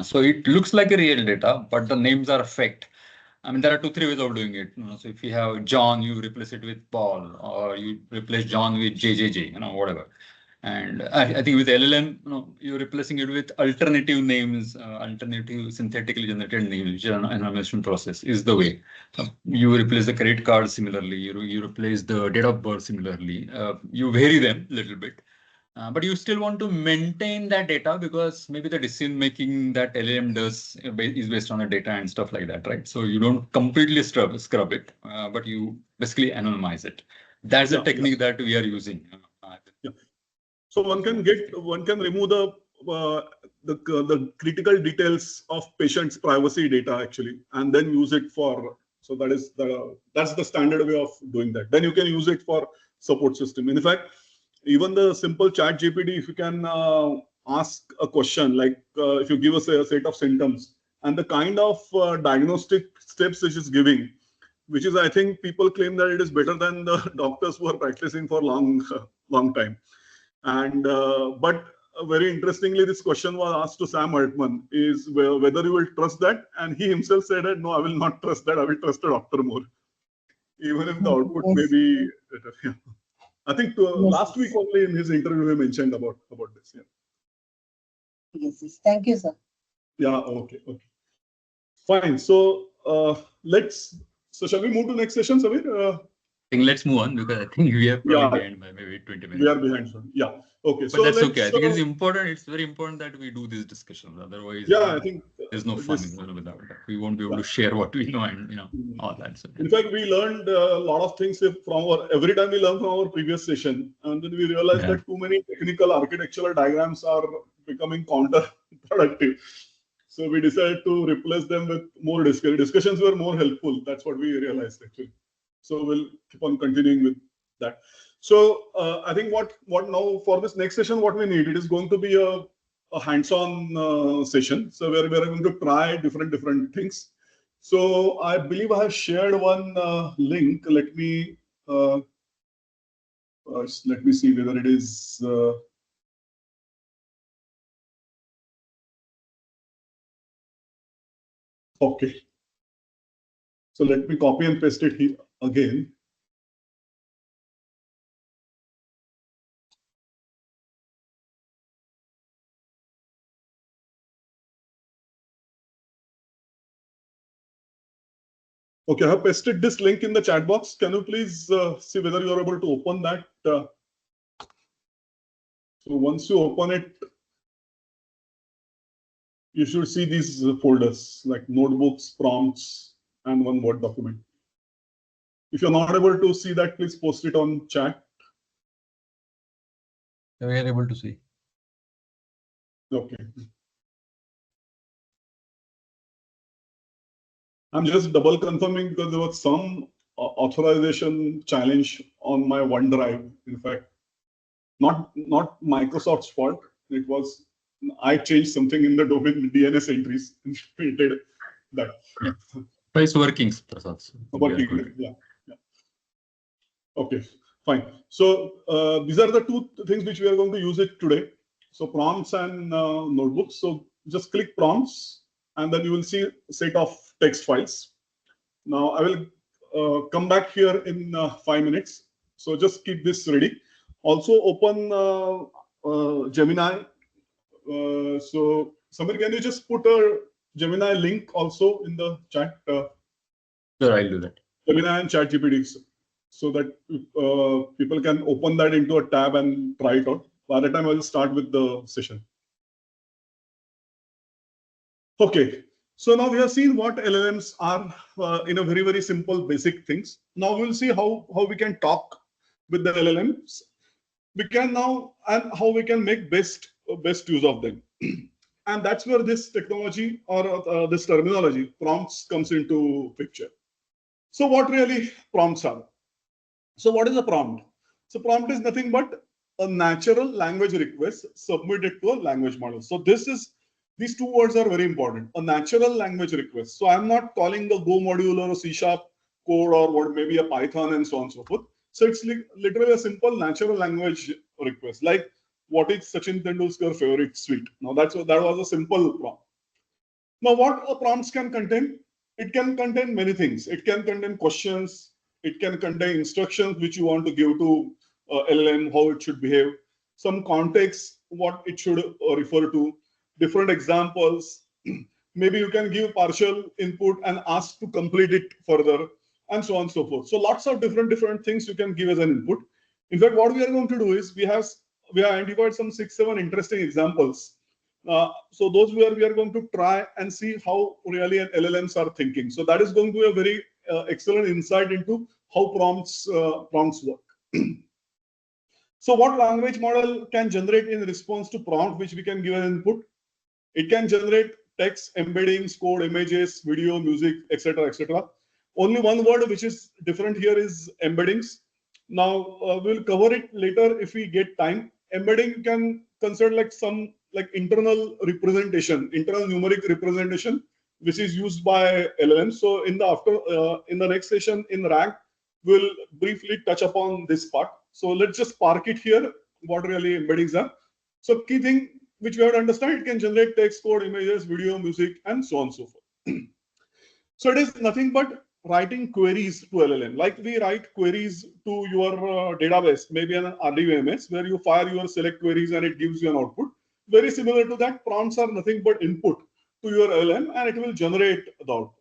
Speaker 3: So it looks like a real data, but the names are fake. I mean, there are 2-3 ways of doing it. So if you have John, you replace it with Paul, or you replace John with JJJ, whatever. And I think with LLM, you're replacing it with alternative names, alternative synthetically generated names, which is an anonymization process is the way. You replace the credit card similarly, you replace the date of birth similarly. You vary them a little bit. But you still want to maintain that data because maybe the decision making that LLM does is based on the data and stuff like that, right? So you don't completely scrub it, but you basically anonymize it. That's the technique that we are using.
Speaker 2: So one can remove the critical details of patients' privacy data actually, and then use it for. So that's the standard way of doing that. Then you can use it for support system. In fact, even the simple chat GPT, if you can ask a question, like if you give us a set of symptoms and the kind of diagnostic steps which is giving, which is, I think people claim that it is better than the doctors who are practicing for long time. And but very interestingly, this question was asked to Sam Altman, is whether you will trust that, and he himself said that no, I will not trust that. I will trust a doctor more, even if the output may be better. Yeah. I think last week only in his interview he mentioned about this. Yeah.
Speaker 9: Yes. Thank you, sir.
Speaker 2: Yeah. Okay. Fine. So so shall we move to next session, Samir?
Speaker 3: I think let's move on because I think we are probably behind by maybe 20 minutes.
Speaker 2: We are behind, sir. Yeah. Okay.
Speaker 3: But
Speaker 2: so
Speaker 3: that's okay. I think it's important. It's very important that we do these discussions. Otherwise,
Speaker 2: yeah, I think
Speaker 3: there's no fun without that. We won't be able to share what we know and all that. So,
Speaker 2: in fact, we learned a lot of things every time we learn from our previous session, and then we realized that too many technical architectural diagrams are becoming counterproductive. So we decided to replace them with more discussions. Discussions were more helpful. That's what we realized actually. So we'll keep on continuing with that. So I think what now for this next session, what we need, it is going to be a hands-on session. So we're going to try different things. So I believe I have shared one link. Let me see whether it is. Okay. So let me copy and paste it here again. Okay, I have pasted this link in the chat box. Can you please see whether you are able to open that? So once you open it, you should see these folders like notebooks, prompts, and one Word document. If you're not able to see that, please post it on chat.
Speaker 7: We are able to see.
Speaker 2: Okay. I'm just double confirming because there was some authorization challenge on my OneDrive. In fact, not Microsoft's fault. It was I changed something in the domain DNS entries and created that.
Speaker 3: Yeah. But it's working, Prasad.
Speaker 2: Working. Yeah. Okay. Fine. So these are the two things which we are going to use it today. So prompts and notebooks. So just click prompts, and then you will see a set of text files. Now I will come back here in 5 minutes. So just keep this ready. Also open Gemini. So Samir, can you just put a Gemini link also in the chat?
Speaker 3: Sure, I'll do that.
Speaker 2: Gemini and ChatGPT, so that people can open that into a tab and try it out. By the time I will start with the session. Okay. So now we have seen what LLMs are in a very simple basic things. Now we'll see how we can talk with the LLMs. We can now, and how we can make best use of them. And that's where this technology or this terminology prompts comes into picture. So what really prompts are? So what is a prompt? So prompt is nothing but a natural language request submitted to a language model. So these two words are very important. A natural language request. So I'm not calling the Go module or a C# code or what maybe a Python and so on and so forth. So it's literally a simple natural language request, like what is Sachin Tendulkar's favorite sweet? Now that was a simple prompt. Now what a prompts can contain? It can contain many things. It can contain questions. It can contain instructions which you want to give to LLM, how it should behave, some context, what it should refer to, different examples. Maybe you can give partial input and ask to complete it further, and so on and so forth. So lots of different things you can give as an input. In fact, what we are going to do is we have identified some 6-7 interesting examples. So those we are going to try and see how really LLMs are thinking. So that is going to be a very excellent insight into how prompts work. So what language model can generate in response to prompt which we can give an input? It can generate text, embeddings, code, images, video, music, etc., etc. Only one word which is different here is embeddings. Now we'll cover it later if we get time. Embedding can consider like some like internal representation, internal numeric representation, which is used by LLM. So in the next session in RAG, we'll briefly touch upon this part. So let's just park it here. What really embeddings are. So key thing which we have to understand, it can generate text, code, images, video, music, and so on and so forth. So it is nothing but writing queries to LLM. Like we write queries to your database, maybe an RDBMS, where you fire your select queries and it gives you an output. Very similar to that, prompts are nothing but input to your LLM and it will generate the output.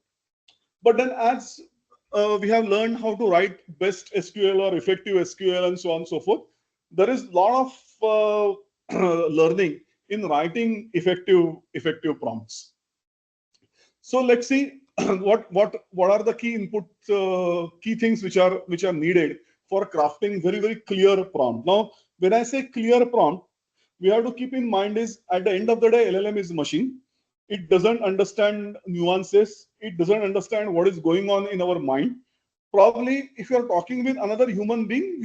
Speaker 2: But then as we have learned how to write best SQL or effective SQL and so on and so forth, there is a lot of learning in writing effective prompts. So let's see what are the key input key things which are needed for crafting very clear prompt. Now, when I say clear prompt, we have to keep in mind is at the end of the day, LLM is a machine. It doesn't understand nuances. It doesn't understand what is going on in our mind. Probably, if you are talking with another human being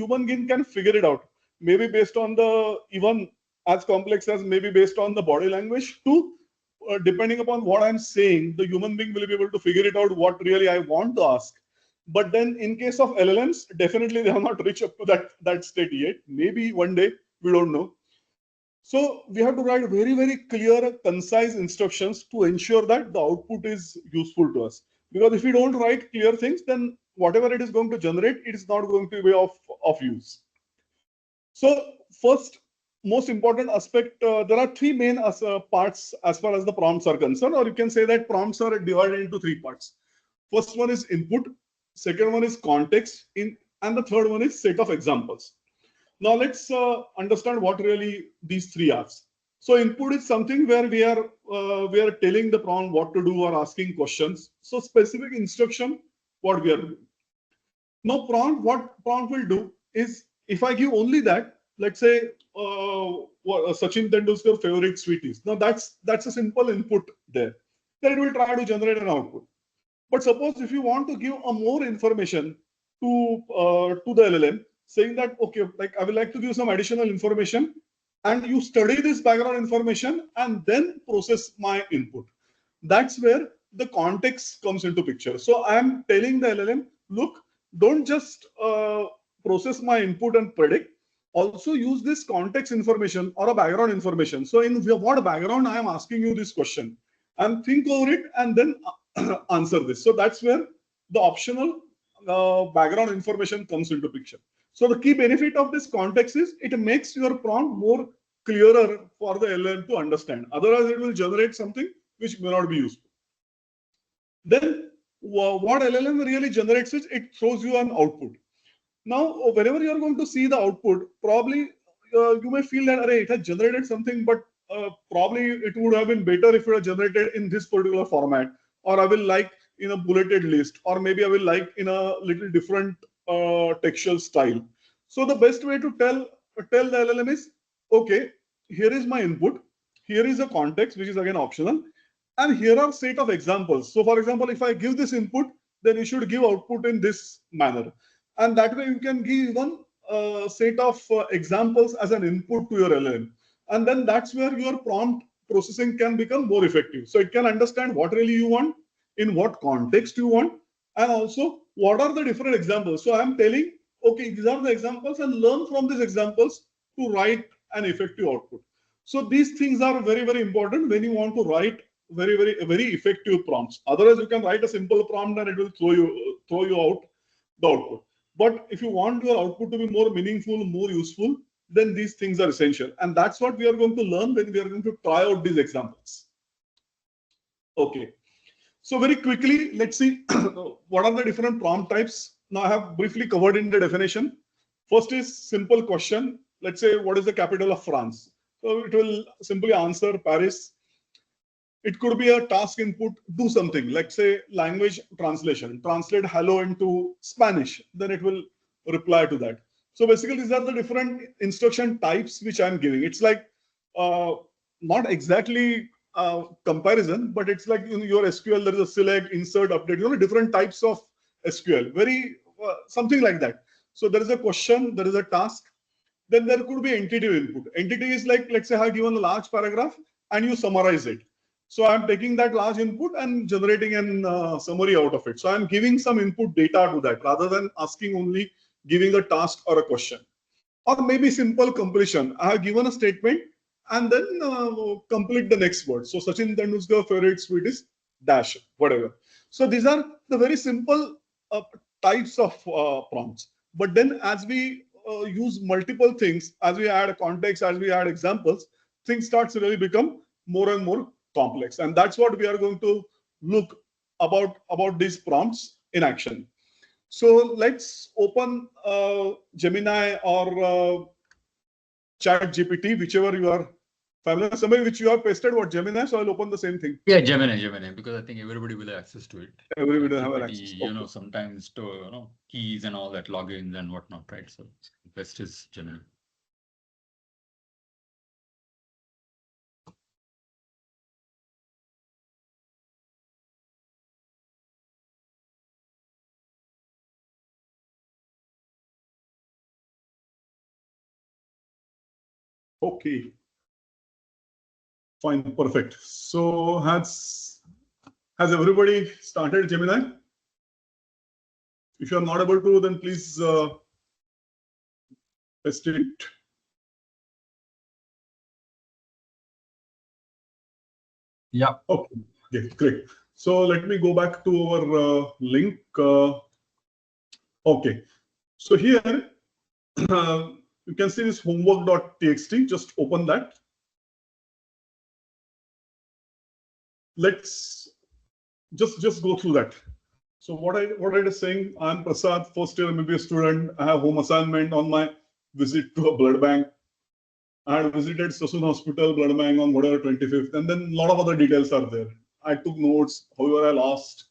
Speaker 2: can figure it out. Maybe based on the even as complex as maybe based on the body language too. Depending upon what I'm saying, the human being will be able to figure it out what really I want to ask. But then in case of LLMs, definitely they have not reached up to that state yet. Maybe one day, we don't know. So we have to write very clear, concise instructions to ensure that the output is useful to us. Because if we don't write clear things, then whatever it is going to generate, it is not going to be of use. So first, most important aspect, there are three main parts as far as the prompts are concerned, or you can say that prompts are divided into three parts. First one is input, second one is context, and the third one is set of examples. Now let's understand what really these three are. So input is something where we are telling the prompt what to do or asking questions. So specific instruction, what we are doing. Now what prompt will do is if I give only that, let's say Sachin Tendulkar's favorite sweet is. Now that's a simple input there. Then it will try to generate an output. But suppose if you want to give a more information to the LLM, saying that okay, like I would like to give some additional information, and you study this background information and then process my input. That's where the context comes into picture. So I am telling the LLM, look, don't just process my input and predict. Also use this context information or a background information. So in what background I am asking you this question, and think over it and then answer this. So that's where the optional background information comes into picture. So the key benefit of this context is it makes your prompt more clearer for the LLM to understand. Otherwise, it will generate something which may not be useful. Then what LLM really generates is it throws you an output. Now, whenever you are going to see the output, probably you may feel that it has generated something, but probably it would have been better if it was generated in this particular format, or I will like in a bulleted list, or maybe I will like in a little different textual style. So the best way to tell the LLM is, okay, here is my input, here is a context, which is again optional, and here are set of examples. So for example, if I give this input, then you should give output in this manner. And that way you can give one set of examples as an input to your LLM. And then that's where your prompt processing can become more effective. So it can understand what really you want, in what context you want, and also what are the different examples. So I'm telling, okay, these are the examples, and learn from these examples to write an effective output. So these things are very important when you want to write very effective prompts. Otherwise, you can write a simple prompt and it will throw you out the output. But if you want your output to be more meaningful, more useful, then these things are essential. And that's what we are going to learn when we are going to try out these examples. Okay. So very quickly, let's see what are the different prompt types. Now I have briefly covered in the definition. First is simple question. Let's say, what is the capital of France? So it will simply answer Paris. It could be a task input, do something, like say language translation, translate hello into Spanish, then it will reply to that. So basically, these are the different instruction types which I'm giving. It's like not exactly comparison, but it's like in your SQL, there is a select, insert, update, different types of SQL, very something like that. So there is a question, there is a task, then there could be entity input. Entity is like, let's say I have given a large paragraph and you summarize it. So I'm taking that large input and generating a summary out of it. So I'm giving some input data to that rather than asking only giving a task or a question. Or maybe simple completion. I have given a statement and then complete the next word. So Sachin Tendulkar's favorite sweet is dash, whatever. So these are the very simple types of prompts. But then as we use multiple things, as we add context, as we add examples, things start to really become more and more complex. And that's what we are going to look about these prompts in action. So let's open Gemini or ChatGPT, whichever you are familiar. Somebody which you have pasted, what, Gemini? So I'll open the same thing.
Speaker 3: Yeah, Gemini, because I think everybody will have access to it.
Speaker 2: Everybody will have
Speaker 3: GPT,
Speaker 2: access.
Speaker 3: You know, sometimes to keys and all that, logins and whatnot, right? So best is Gemini.
Speaker 2: Okay. Fine, perfect. So has everybody started Gemini? If you are not able to, then please test it.
Speaker 7: Yeah.
Speaker 2: Okay, great. So let me go back to our link. Okay, so here you can see this homework.txt. Just open that. Let's just go through that. So what I was saying, I'm Prasad, first year MBBS student. I have home assignment on my visit to a blood bank. I had visited Sasun Hospital, blood bank on whatever 25th, and then a lot of other details are there. I took notes, however I lost.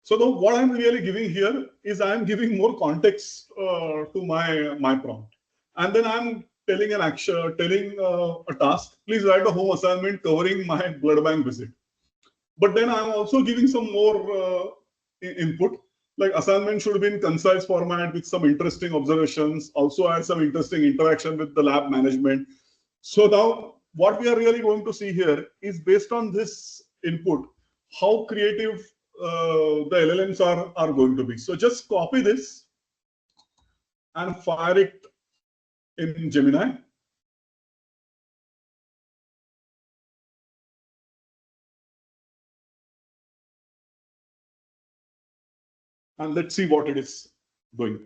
Speaker 2: So now what I'm really giving here is I'm giving more context to my prompt. And then I'm telling an action, telling a task, please write a home assignment covering my blood bank visit. But then I'm also giving some more input, like assignment should be in concise format with some interesting observations, also add some interesting interaction with the lab management. So now what we are really going to see here is based on this input, how creative the LLMs are going to be. So just copy this and fire it in Gemini. And let's see what it is doing.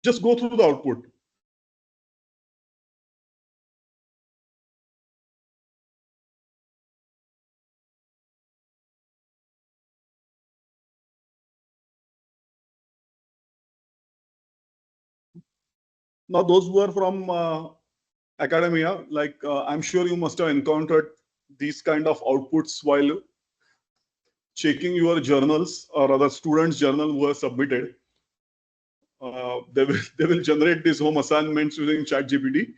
Speaker 2: Just go through the output. Now, those who are from academia, like I'm sure you must have encountered these kind of outputs while checking your journals or other students' journal who are submitted. They will generate these home assignments using ChatGPT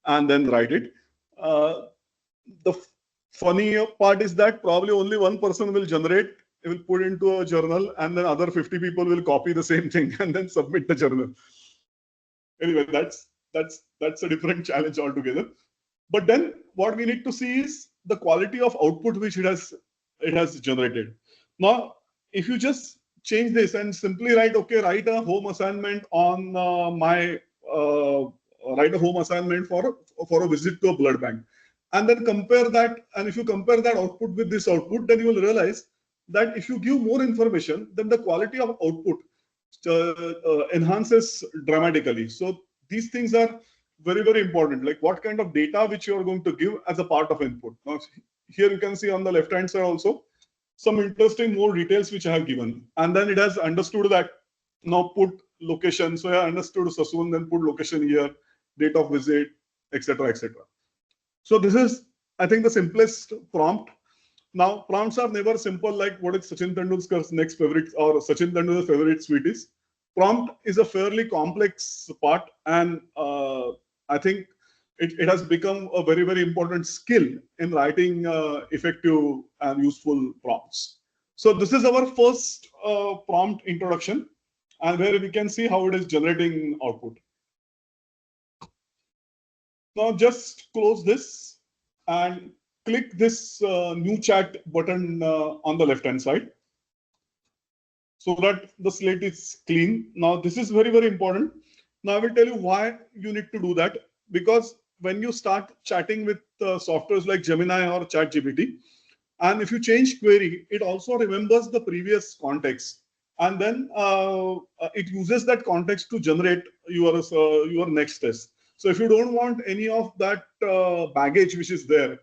Speaker 2: and then write it. The funny part is that probably only one person will generate, will put into a journal, and then other 50 people will copy the same thing and then submit the journal. Anyway, that's a different challenge altogether. But then what we need to see is the quality of output which it has generated. Now, if you just change this and simply write, okay, write a home assignment on write a home assignment for a visit to a blood bank, and then compare that, and if you compare that output with this output, then you will realize that if you give more information, then the quality of output enhances dramatically. So these things are very, very important, like what kind of data which you are going to give as a part of input. Now, here you can see on the left hand side also some interesting more details which I have given, and then it has understood that now put location. So I understood Sasun, then put location here, date of visit, etc., etc. So this is, I think, the simplest prompt. Now, prompts are never simple like what is Sachin Tendulkar's next favorite or Sachin Tendulkar's favorite sweet is. Prompt is a fairly complex part, and I think it has become a very, very important skill in writing effective and useful prompts. So this is our first prompt introduction, and where we can see how it is generating output. Now just close this and click this new chat button on the left hand side, so that the slate is clean. Now this is very, very important. Now I will tell you why you need to do that, because when you start chatting with softwares like Gemini or ChatGPT, and if you change query, it also remembers the previous context, and then it uses that context to generate your next test. So if you don't want any of that baggage which is there,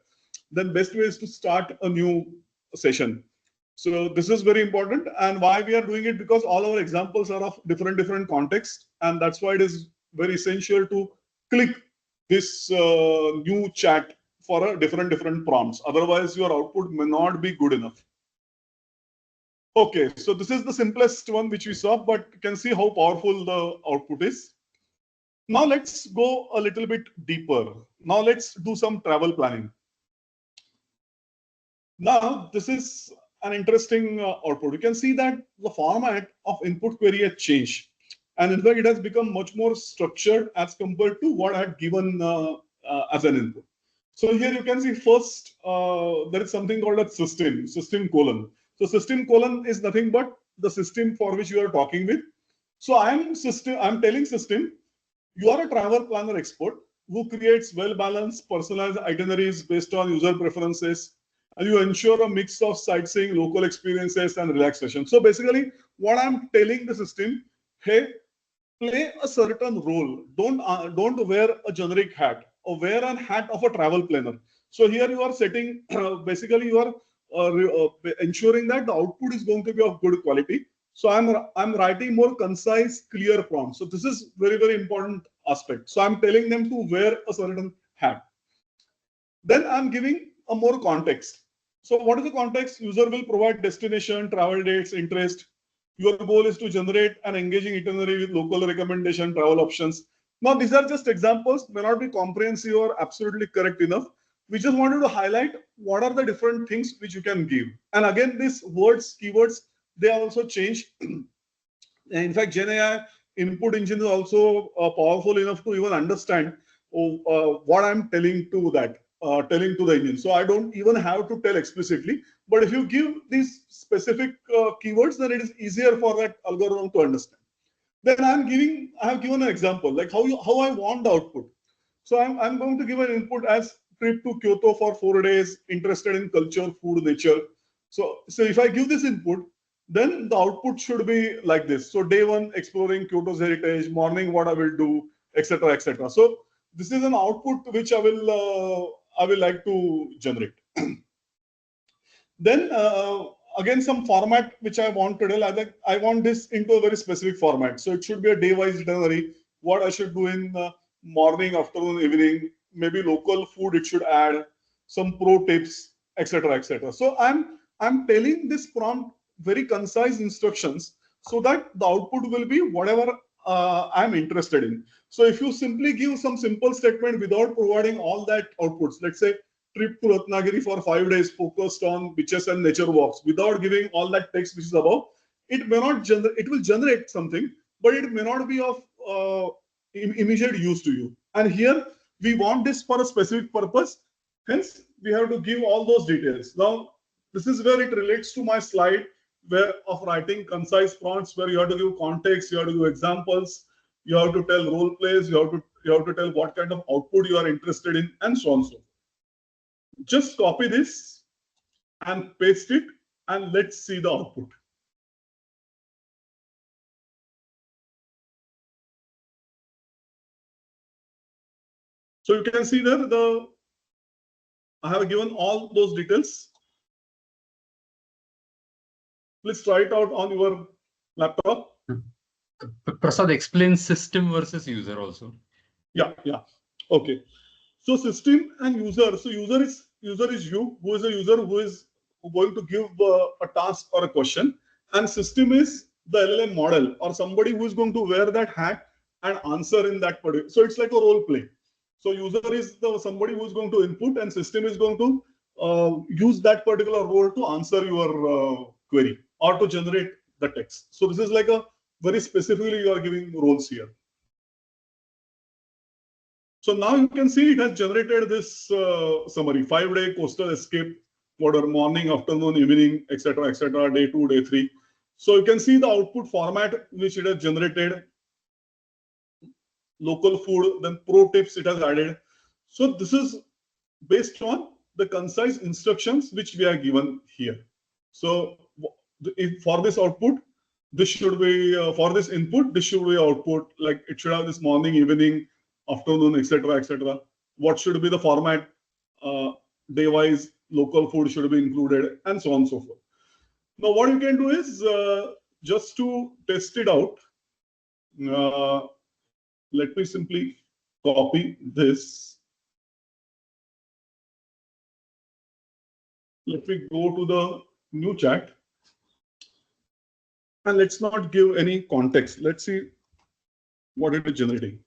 Speaker 2: then best way is to start a new session. So this is very important, and why we are doing it, because all our examples are of different contexts, and that's why it is very essential to click this new chat for a different prompts. Otherwise, your output may not be good enough. Okay, so this is the simplest one which we saw, but you can see how powerful the output is. Now let's go a little bit deeper. Now let's do some travel planning. Now this is an interesting output. You can see that the format of input query has changed, and in fact it has become much more structured as compared to what I had given as an input. So here you can see first there is something called a system colon. So system colon is nothing but the system for which you are talking with. So I'm telling system, you are a travel planner expert who creates well-balanced, personalized itineraries based on user preferences, and you ensure a mix of sightseeing, local experiences, and relaxation. So basically, what I'm telling the system, hey, play a certain role. Don't wear a generic hat, or wear a hat of a travel planner. So here you are setting, basically you are ensuring that the output is going to be of good quality. So I'm writing more concise, clear prompts. So this is very, very important aspect. So I'm telling them to wear a certain hat. Then I'm giving a more context. So what is the context? User will provide destination, travel dates, interest. Your goal is to generate an engaging itinerary with local recommendation, travel options. Now, these are just examples, may not be comprehensive or absolutely correct enough. We just wanted to highlight what are the different things which you can give. And again, these words, keywords, they also change. In fact, GenAI input engine is also powerful enough to even understand what I'm telling to that. Telling to the engine. So I don't even have to tell explicitly, but if you give these specific keywords, then it is easier for that algorithm to understand. Then I have given an example, like how I want the output. So I'm going to give an input as trip to Kyoto for 4 days, interested in culture, food, nature. So if I give this input, then the output should be like this. So day 1, exploring Kyoto's heritage, morning, what I will do, etc., etc. So this is an output which I will like to generate. Then again, some format which I want to tell. I want this into a very specific format. So it should be a day-wise itinerary. What I should do in morning, afternoon, evening. Maybe local food it should add, some pro tips, etc., etc. So I'm telling this prompt very concise instructions so that the output will be whatever I'm interested in. So if you simply give some simple statement without providing all that outputs, let's say trip to Ratnagiri for 5 days focused on beaches and nature walks, without giving all that text which is above, it may not generate, it will generate something, but it may not be of immediate use to you. And here we want this for a specific purpose. Hence, we have to give all those details. Now, this is where it relates to my slide of writing concise prompts, where you have to give context, you have to give examples, you have to tell role plays, you have to tell what kind of output you are interested in, and so on and so forth. Just copy this and paste it, and let's see the output. So you can see there I have given all those details. Please try it out on your laptop.
Speaker 3: Prasad, explain system versus user also.
Speaker 2: Yeah. Okay. So system and user. So user is you, who is a user who is going to give a task or a question, and system is the LLM model or somebody who is going to wear that hat and answer in that particular. So it's like a role play. So user is somebody who is going to input, and system is going to use that particular role to answer your query or to generate the text. So this is like a very specifically you are giving roles here. So now you can see it has generated this summary: 5-day coastal escape, whatever, morning, afternoon, evening, etc., day 2, day 3. So you can see the output format which it has generated, local food, then pro tips it has added. So this is based on the concise instructions which we are given here. So if for this output, this should be for this input, this should be output, like it should have this morning, evening, afternoon, etc., what should be the format, day wise, local food should be included, and so on and so forth. Now what you can do is just to test it out, let me simply copy this. Let me go to the new chat, and let's not give any context. Let's see what it is generating.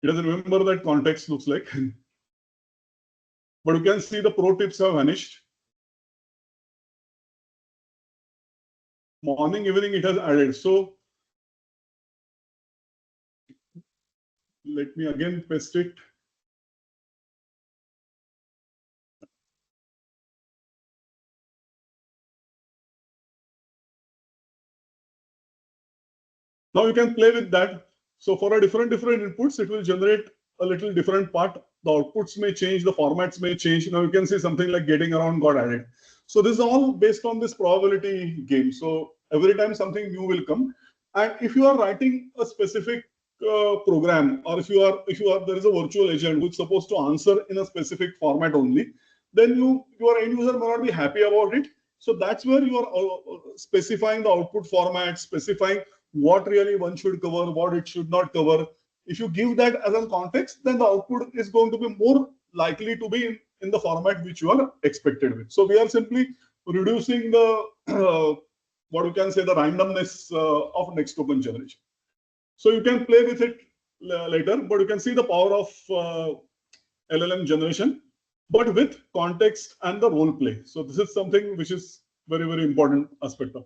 Speaker 2: It doesn't remember that context looks like. But you can see the pro tips have vanished. Morning, evening, it has added. So let me again paste it. Now you can play with that. So for a different inputs, it will generate a little different part. The outputs may change, the formats may change. Now you can see something like getting around got added. So this is all based on this probability game. So every time something new will come, and if you are writing a specific program, or if you are there is a virtual agent which is supposed to answer in a specific format only, then your end user may not be happy about it. So that's where you are specifying the output format, specifying what really one should cover, what it should not cover. If you give that as a context, then the output is going to be more likely to be in the format which you are expected with. So we are simply reducing the what you can say the randomness of next token generation. So you can play with it later, but you can see the power of LLM generation, but with context and the role play. So this is something which is very, very important aspect of.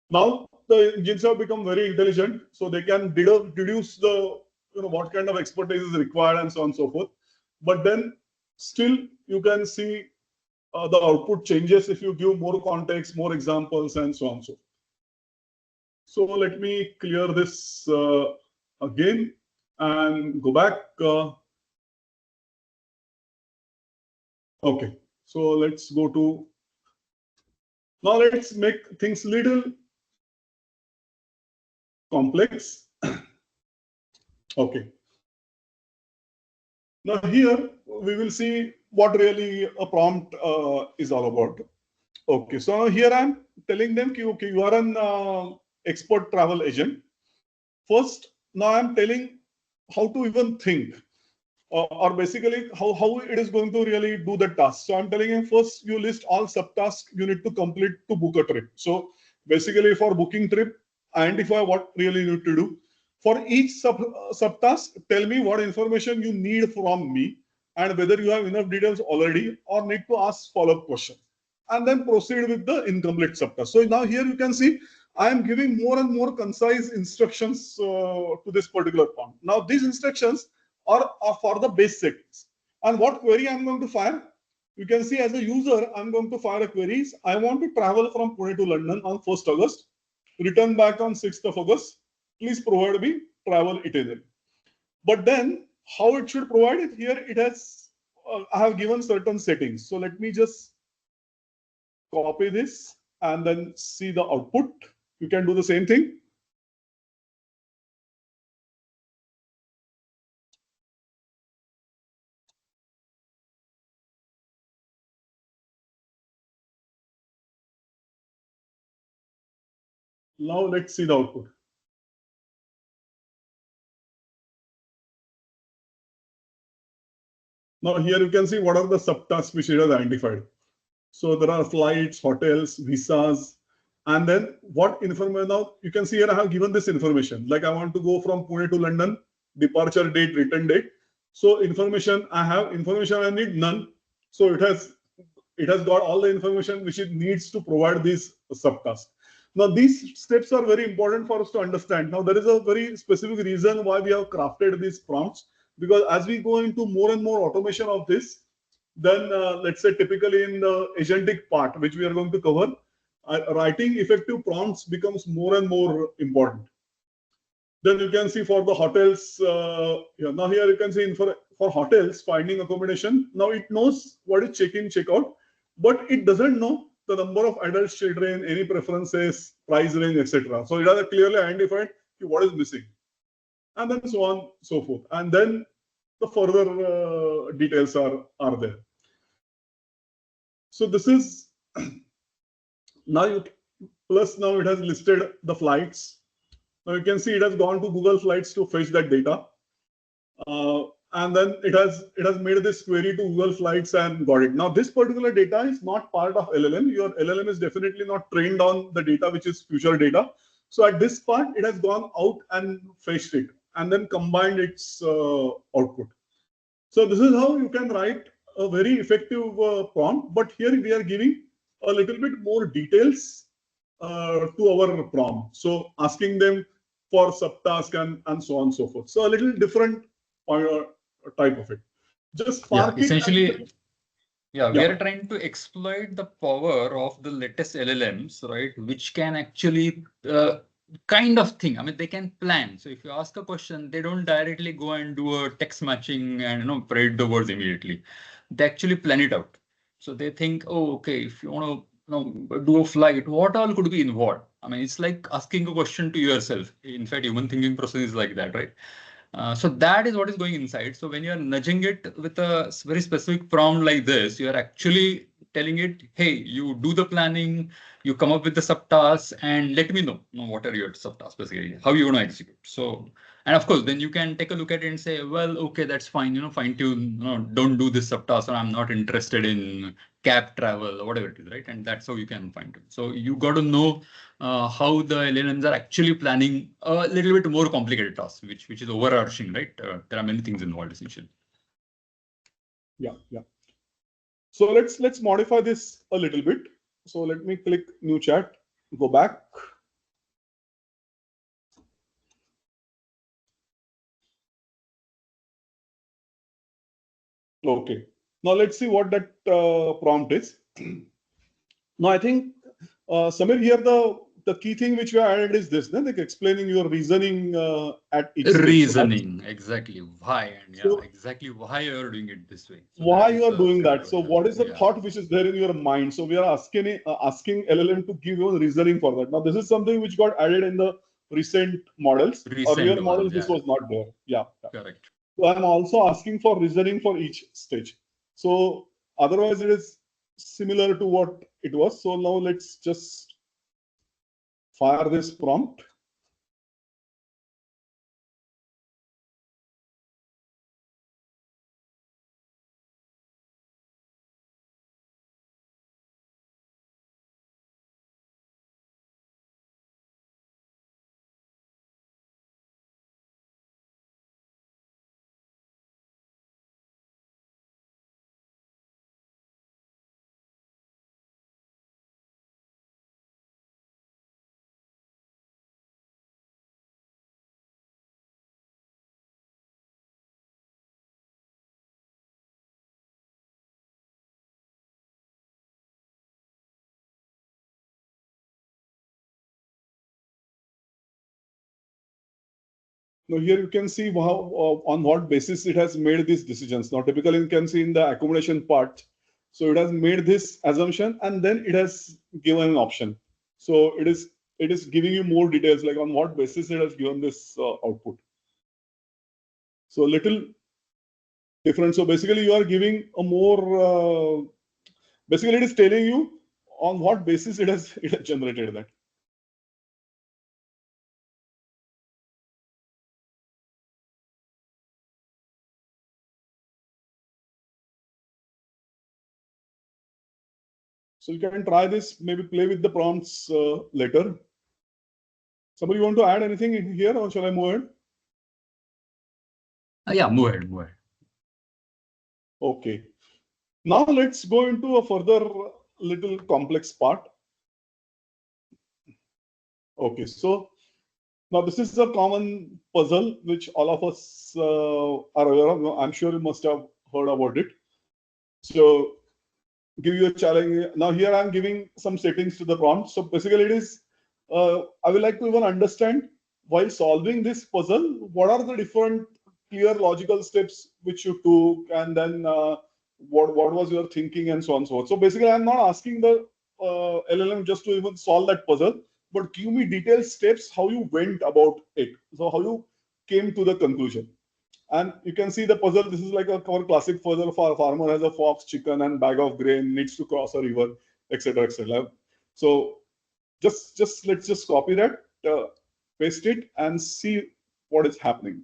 Speaker 2: Now the engines have become very intelligent, so they can deduce the what kind of expertise is required and so on and so forth. But then still you can see the output changes if you give more context, more examples, and so on and so forth. So let me clear this again and go back. Okay, so let's go to, now let's make things little complex. Okay. Now here we will see what really a prompt is all about. Okay, so here I'm telling them, okay, you are an expert travel agent. First, now I'm telling how to even think, or basically how it is going to really do the task. So I'm telling him first, you list all subtasks you need to complete to book a trip. So basically for booking trip, identify what really you need to do. For each subtask, tell me what information you need from me and whether you have enough details already or need to ask follow-up questions. And then proceed with the incomplete subtask. So now here you can see I am giving more and more concise instructions to this particular prompt. Now these instructions are for the base settings. And what query I'm going to fire? You can see as a user, I'm going to fire a queries. I want to travel from Pune to London on 1st August, return back on 6th of August. Please provide me travel itinerary. But then how it should provide it here, it has, I have given certain settings. So let me just copy this and then see the output. You can do the same thing. Now let's see the output. Now here you can see what are the subtasks which it has identified. So there are flights, hotels, visas, And then what information, now you can see here I have given this information, like I want to go from Pune to London, departure date, return date. So information I have, information I need none. So it has got all the information which it needs to provide these subtasks. Now these steps are very important for us to understand. Now there is a very specific reason why we have crafted these prompts, because as we go into more and more automation of this, then let's say typically in the agentic part, which we are going to cover, writing effective prompts becomes more and more important. Then you can see for the hotels, now here you can see for hotels, finding accommodation. Now it knows what is check-in, check-out, but it doesn't know the number of adults, children, any preferences, price range, etc. So it has clearly identified what is missing, and then so on, so forth. And then the further details are there. So this is now now it has listed the flights. Now you can see it has gone to Google Flights to fetch that data. And then it has made this query to Google Flights and got it. Now this particular data is not part of LLM. Your LLM is definitely not trained on the data which is future data. So at this part, it has gone out and fetched it and then combined its output. So this is how you can write a very effective prompt. But here we are giving a little bit more details to our prompt. So asking them for subtask and so on and so forth. So a little different type of it. Just park it.
Speaker 3: Essentially, we
Speaker 2: Yeah.
Speaker 3: are trying to exploit the power of the latest LLMs, right? Which can actually kind of thing. I mean, they can plan. So if you ask a question, they don't directly go and do a text matching and parade the words immediately. They actually plan it out. So they think, oh, okay, if you want to do a flight, what all could be involved? I mean, it's like asking a question to yourself. In fact, human thinking process is like that, right? So that is what is going inside. So when you are nudging it with a very specific prompt like this, you are actually telling it, hey, you do the planning, you come up with the subtasks, and let me know what are your subtasks, basically, how you want to execute. So, and of course, then you can take a look at it and say, well, okay, that's fine, fine tune, don't do this subtask, or I'm not interested in cab travel, or whatever it is, right? And that's how you can fine tune. So you got to know how the LLMs are actually planning a little bit more complicated tasks, which is overarching, right? There are many things involved, essentially.
Speaker 2: Yeah. So let's modify this a little bit. So let me click new chat, go back. Okay. Now let's see what that prompt is. Now I think Samir, here the key thing which we added is this, like explaining your reasoning at each stage.
Speaker 3: Reasoning, exactly. Why? And
Speaker 2: So,
Speaker 3: exactly why you are doing it this way. So
Speaker 2: why
Speaker 3: that is
Speaker 2: you are
Speaker 3: the
Speaker 2: doing that?
Speaker 3: critical
Speaker 2: So
Speaker 3: one.
Speaker 2: what is the thought which is there in your mind? So we are asking LLM to give you reasoning for that. Now this is something which got added in the recent models. Earlier models, this was not there. Yeah.
Speaker 3: Correct.
Speaker 2: So I'm also asking for reasoning for each stage. So otherwise it is similar to what it was. So now let's just fire this prompt. Now here you can see how on what basis it has made these decisions. Now typically you can see in the accommodation part. So it has made this assumption and then it has given an option. So it is giving you more details, like on what basis it has given this output. So a little different. So basically you are giving a more, basically it is telling you on what basis it has generated that. So you can try this, maybe play with the prompts later. Somebody want to add anything in here, or shall I move ahead?
Speaker 3: Yeah, move ahead, move ahead.
Speaker 2: Okay. Now let's go into a further little complex part. Okay, so now this is a common puzzle which all of us are aware of. I'm sure you must have heard about it. So give you a challenge. Now here I'm giving some settings to the prompt. So basically it is, I would like to even understand while solving this puzzle, what are the different clear logical steps which you took, and then what was your thinking, and so on and so forth. So basically I'm not asking the LLM just to even solve that puzzle, but give me detailed steps how you went about it. So how you came to the conclusion. And you can see the puzzle. This is like our classic puzzle. For farmer has a fox, chicken, and bag of grain, needs to cross a river, etc., etc. So let's just copy that, paste it, and see what is happening.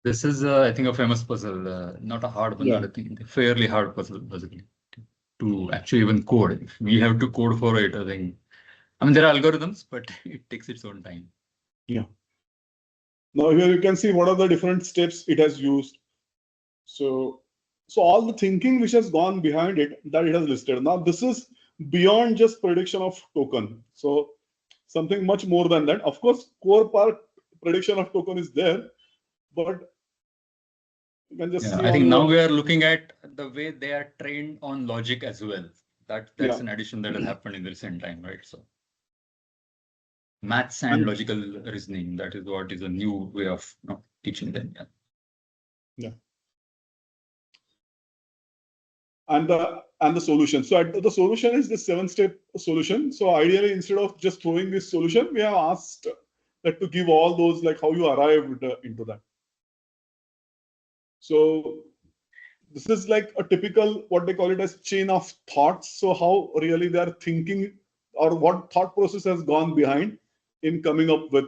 Speaker 3: This is, I think, a famous puzzle, not a hard one,
Speaker 2: Yeah.
Speaker 3: but I think a fairly hard puzzle, basically, to actually even code. We have to code for it, I think. I mean, there are algorithms, but it takes its own time.
Speaker 2: Yeah. Now here you can see what are the different steps it has used. So all the thinking which has gone behind it, that it has listed. Now this is beyond just prediction of token. So something much more than that. Of course, core part prediction of token is there, but you can just see.
Speaker 3: I think now we are looking at the way they are trained on logic as well. That's an addition that has happened in the recent time, right? So maths and logical reasoning, that is what is a new way of teaching them.
Speaker 2: Yeah. And the solution. So the solution is the 7-step solution. So ideally, instead of just throwing this solution, we have asked that to give all those, like how you arrived into that. So this is like a typical, what they call it as chain of thoughts. So how really they are thinking, or what thought process has gone behind in coming up with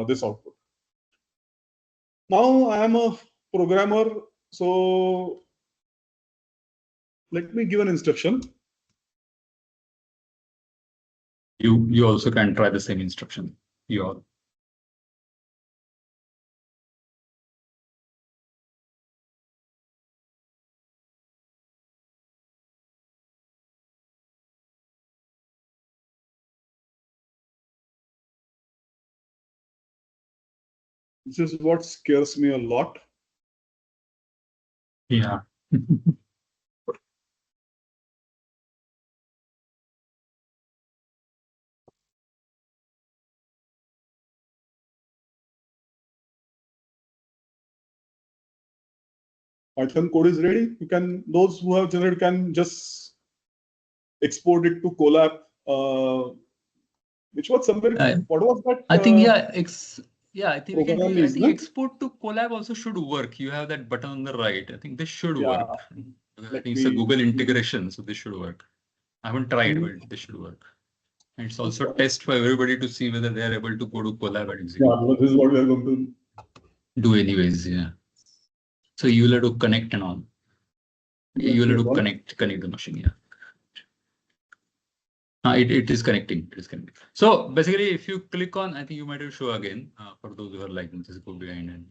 Speaker 2: this output. Now I am a programmer, so let me give an instruction.
Speaker 3: You also can try the same instruction. You all.
Speaker 2: This is what scares me a lot.
Speaker 3: Yeah.
Speaker 2: Python code is ready. You can, those who have generated can just export it to Colab. Which was somewhere, what was that?
Speaker 3: I think, I think we can do, I think
Speaker 2: no?
Speaker 3: export to Colab also should work. You have that button on the right. I think this should work. I think it's a Google integration, so this should work. I haven't tried, but this should work. And it's also test for everybody to see whether they are able to go to Colab and execute.
Speaker 2: Yeah, this is what we are going to
Speaker 3: do anyways. Yeah. So you will have to connect and all. You will have to connect the machine. Yeah. It is connecting. It is connecting. So basically, if you click on, I think you might have show again for those who are like, just go behind and.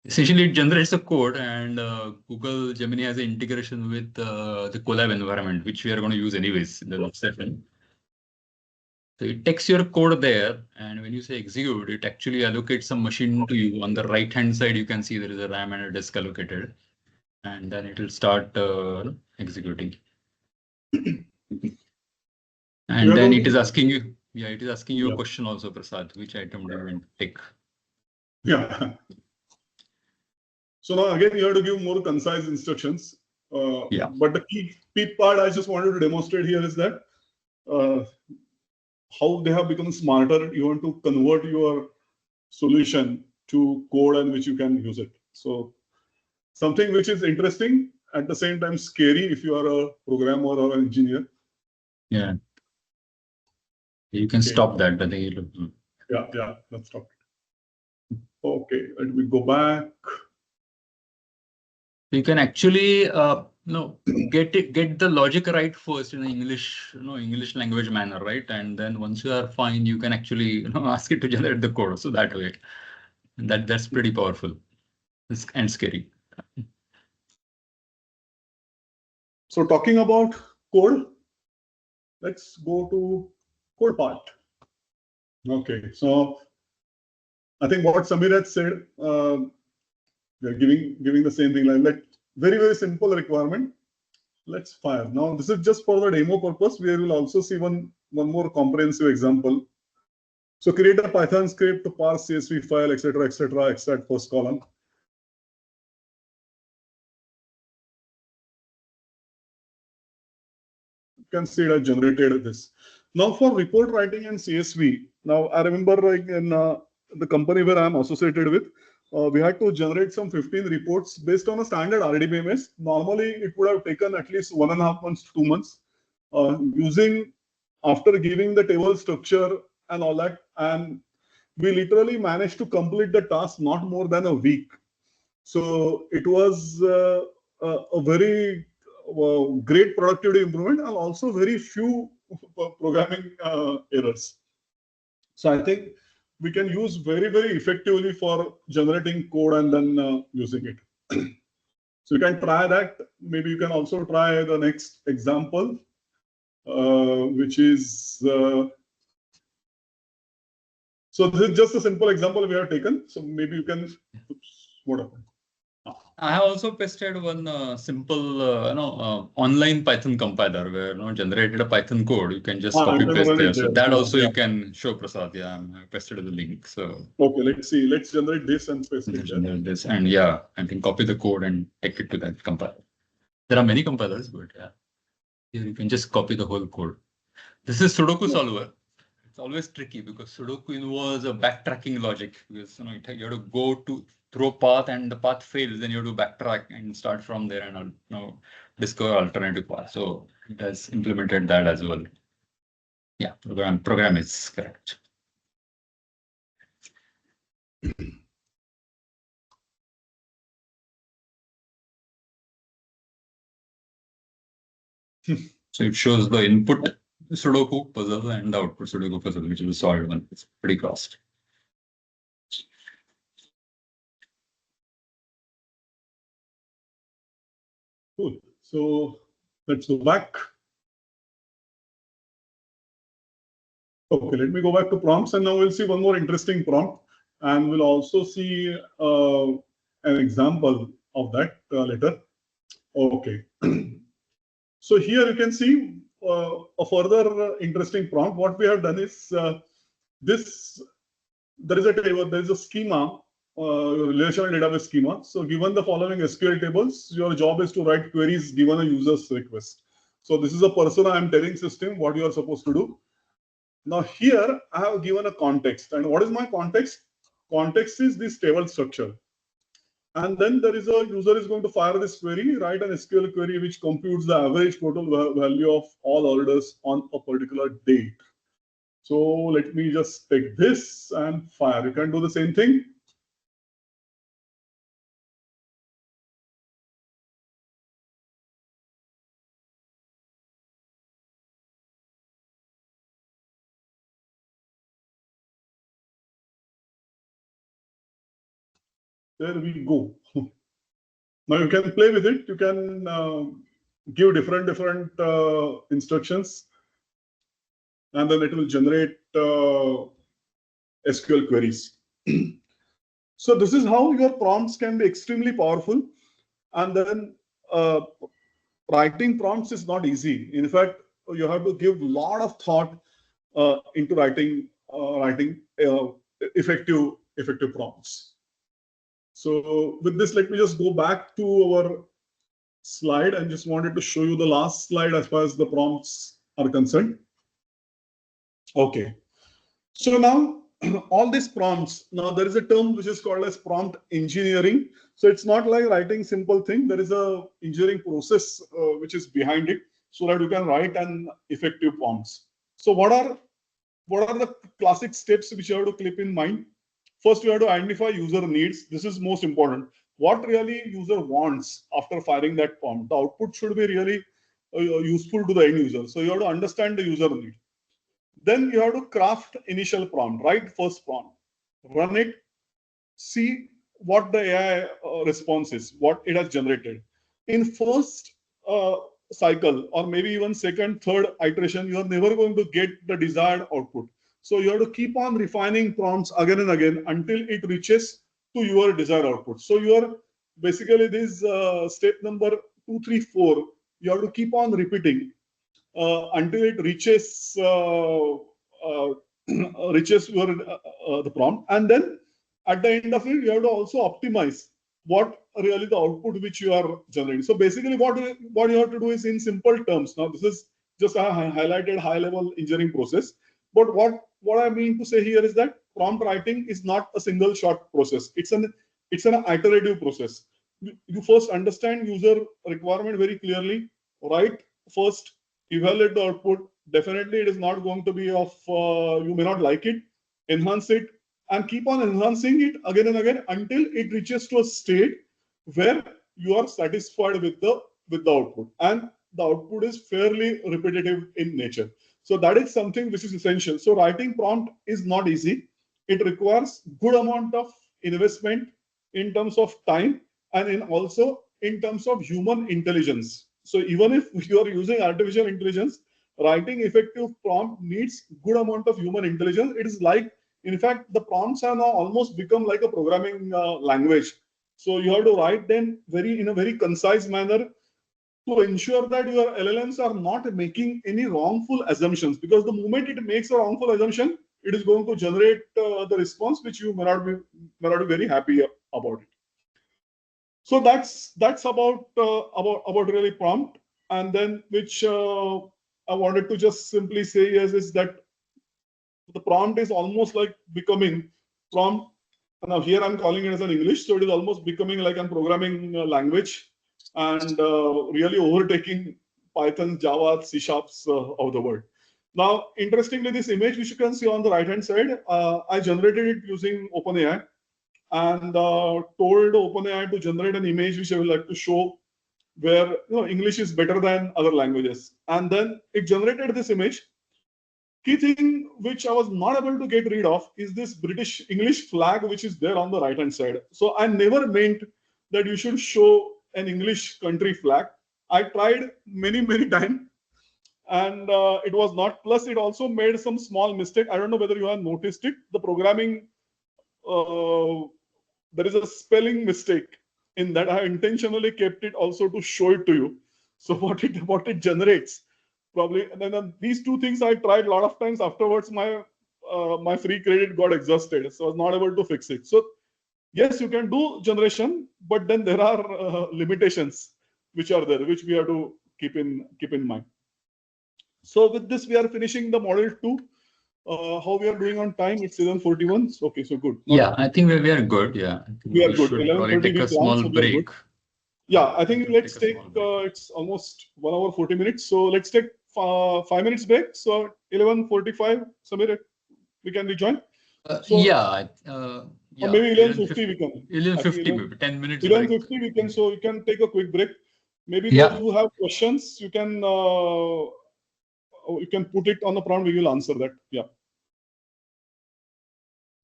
Speaker 3: Essentially, it generates a code, and Google Gemini has an integration with the Colab environment, which we are going to use anyways in the next session. So it takes your code there, and when you say execute, it actually allocates some machine to you. On the right-hand side, you can see there is a RAM and a disk allocated, and then it will start executing. And then it is asking you, it is asking you a question also, Prasad, which item do you want to take?
Speaker 2: Yeah. So now again, you have to give more concise instructions. But the key part I just wanted to demonstrate here is that how they have become smarter. You want to convert your solution to code and which you can use it. So something which is interesting at the same time scary if you are a programmer or an engineer.
Speaker 3: Yeah. You can stop that, but
Speaker 2: Yeah, let's stop it. Okay, let me go back.
Speaker 3: you can actually get the logic right first in English, English language manner, right? And then once you are fine, you can actually ask it to generate the code. So that way, that's pretty powerful and scary.
Speaker 2: So talking about code, let's go to code part. Okay, so I think what Samir had said, we're giving the same thing, like very simple requirement. Let's fire. Now this is just for the demo purpose. We will also see one more comprehensive example. So create a Python script to parse CSV file, etc., extract first column. You can see it has generated this. Now for report writing and CSV, now I remember like in the company where I'm associated with, we had to generate some 15 reports based on a standard RDBMS. Normally, it would have taken at least 1.5 months to 2 months. After giving the table structure and all that, and we literally managed to complete the task not more than a week. So it was a very great productivity improvement and also very few programming errors. So I think we can use very effectively for generating code and then using it. So you can try that. Maybe you can also try the next example, which is so this is just a simple example we have taken. So maybe you can. Oops, what happened?
Speaker 3: I have also pasted one simple, online Python compiler where generated a Python code. You can just copy paste there. So that also you can show Prasad. Yeah, I pasted the link. So
Speaker 2: okay, let's see. Let's generate this and paste it.
Speaker 3: Generate this, and yeah, I can copy the code and take it to that compiler. There are many compilers, but yeah, here you can just copy the whole code. This is Sudoku solver. It's always tricky because Sudoku involves a backtracking logic because you have to go through a path and the path fails, then you have to backtrack and start from there and discover alternative path. So it has implemented that as well. Yeah, program is correct. So it shows the input Sudoku puzzle and the output Sudoku puzzle, which is solved one. It's pretty fast.
Speaker 2: Cool. So let's go back. Okay, let me go back to prompts, and now we'll see one more interesting prompt, and we'll also see an example of that later. Okay. So here you can see a further interesting prompt. What we have done is there is a table, there is a schema, relational database schema. So given the following SQL tables, your job is to write queries given a user's request. So this is a persona I'm telling system what you are supposed to do. Now here I have given a context, and what is my context? Context is this table structure. And then there is a user is going to fire this query, write an SQL query which computes the average total value of all orders on a particular date. So let me just take this and fire. You can do the same thing. There we go. Now you can play with it. You can give different instructions, and then it will generate SQL queries. So this is how your prompts can be extremely powerful. And then writing prompts is not easy. In fact, you have to give a lot of thought into writing effective prompts. So with this, let me just go back to our slide and just wanted to show you the last slide as far as the prompts are concerned. Okay. So now all these prompts, now there is a term which is called as prompt engineering. So it's not like writing simple thing. There is a engineering process which is behind it so that you can write an effective prompts. So what are the classic steps which you have to keep in mind? First, you have to identify user needs. This is most important. What really user wants after firing that prompt? The output should be really useful to the end user. So you have to understand the user need. Then you have to craft initial prompt, write first prompt, run it, see what the AI response is, what it has generated. In first cycle, or maybe even second, third iteration, you are never going to get the desired output. So you have to keep on refining prompts again and again until it reaches to your desired output. So you are basically this step number 2, 3, 4. You have to keep on repeating until it reaches reaches your the prompt, and then at the end of it, you have to also optimize what really the output which you are generating. So basically, what you have to do is in simple terms. Now, this is just a highlighted high-level engineering process. But what I mean to say here is that prompt writing is not a single shot process. It's an iterative process. You first understand user requirement very clearly, write first, evaluate the output. Definitely, it is not going to be of you may not like it. Enhance it and keep on enhancing it again and again until it reaches to a state where you are satisfied with the output, and the output is fairly repetitive in nature. So that is something which is essential. So writing prompt is not easy. It requires good amount of investment in terms of time and also in terms of human intelligence. So even if you are using artificial intelligence, writing effective prompt needs good amount of human intelligence. It is like, in fact, the prompts have now almost become like a programming language. So you have to write them in a very concise manner to ensure that your LLMs are not making any wrongful assumptions. Because the moment it makes a wrongful assumption, it is going to generate the response which you may not be very happy about it. So that's about really prompt. And then which I wanted to just simply say is that the prompt is almost like becoming prompt. Now here I'm calling it as an English, so it is almost becoming like a programming language and really overtaking Python, Java, C# of the world. Now, interestingly, this image which you can see on the right-hand side, I generated it using OpenAI and told OpenAI to generate an image which I would like to show where English is better than other languages. And then it generated this image. Key thing which I was not able to get rid of is this British English flag which is there on the right hand side. So I never meant that you should show an English country flag. I tried many times and it was not. Plus it also made some small mistake. I don't know whether you have noticed it. The programming, there is a spelling mistake in that. I intentionally kept it also to show it to you. So what it generates probably, and then these two things I tried a lot of times. Afterwards, my free credit got exhausted, so I was not able to fix it. So yes, you can do generation, but then there are limitations which are there, which we have to keep in mind. So with this, we are finishing the model 2. How we are doing on time? It's 11:41. Okay, so good.
Speaker 3: Yeah, I think we are good. Yeah, I think
Speaker 2: we are good.
Speaker 3: should probably take a small break.
Speaker 2: Yeah, I think let's take, it's almost 1 hour 40 minutes. So let's take 5 minutes break. So 11:45, Samir, we can rejoin.
Speaker 3: Yeah,
Speaker 2: or maybe 11:50 we can.
Speaker 3: 11:50, maybe 10 minutes.
Speaker 2: 11:50 we can. So we can take a quick break. Maybe those who have questions, you can put it on the prompt. We will answer that. Yeah.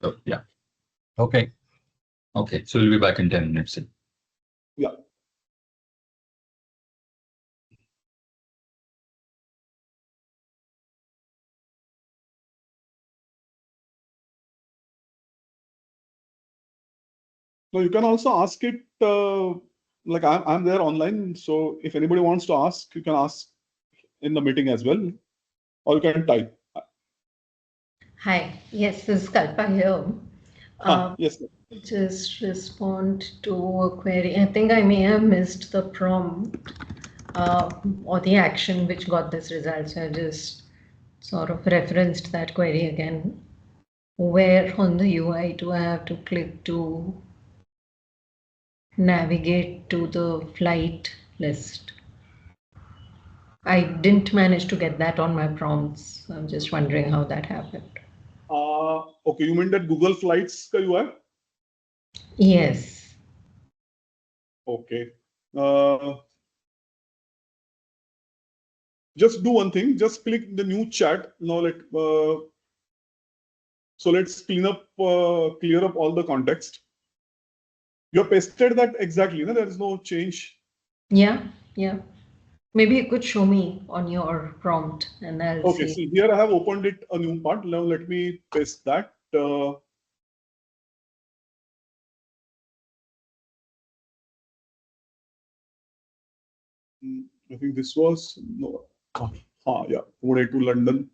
Speaker 3: Oh, yeah.
Speaker 7: Okay.
Speaker 3: Okay. So we'll be back in 10 minutes.
Speaker 2: Yeah. So you can also ask it, like I'm there online. So if anybody wants to ask, you can ask in the meeting as well, or you can type.
Speaker 10: Hi, yes, this is Kalpa here.
Speaker 2: Yes.
Speaker 10: Just respond to a query. I think I may have missed the prompt or the action which got this result. So I just sort of referenced that query again. where on the UI do I have to click to navigate to the flight list? I didn't manage to get that on my prompts. I'm just wondering how that happened.
Speaker 2: Okay, you mean that Google Flights ka UI?
Speaker 10: Yes.
Speaker 2: Okay. Just do one thing. Just click the new chat. Now so let's clear up all the context. You have pasted that exactly. No? There is no change.
Speaker 10: Yeah. Maybe you could show me on your prompt and I'll
Speaker 2: Okay,
Speaker 10: see.
Speaker 2: so here I have opened it a new part. Now let me paste that. I think this was no. Yeah, Pune to London.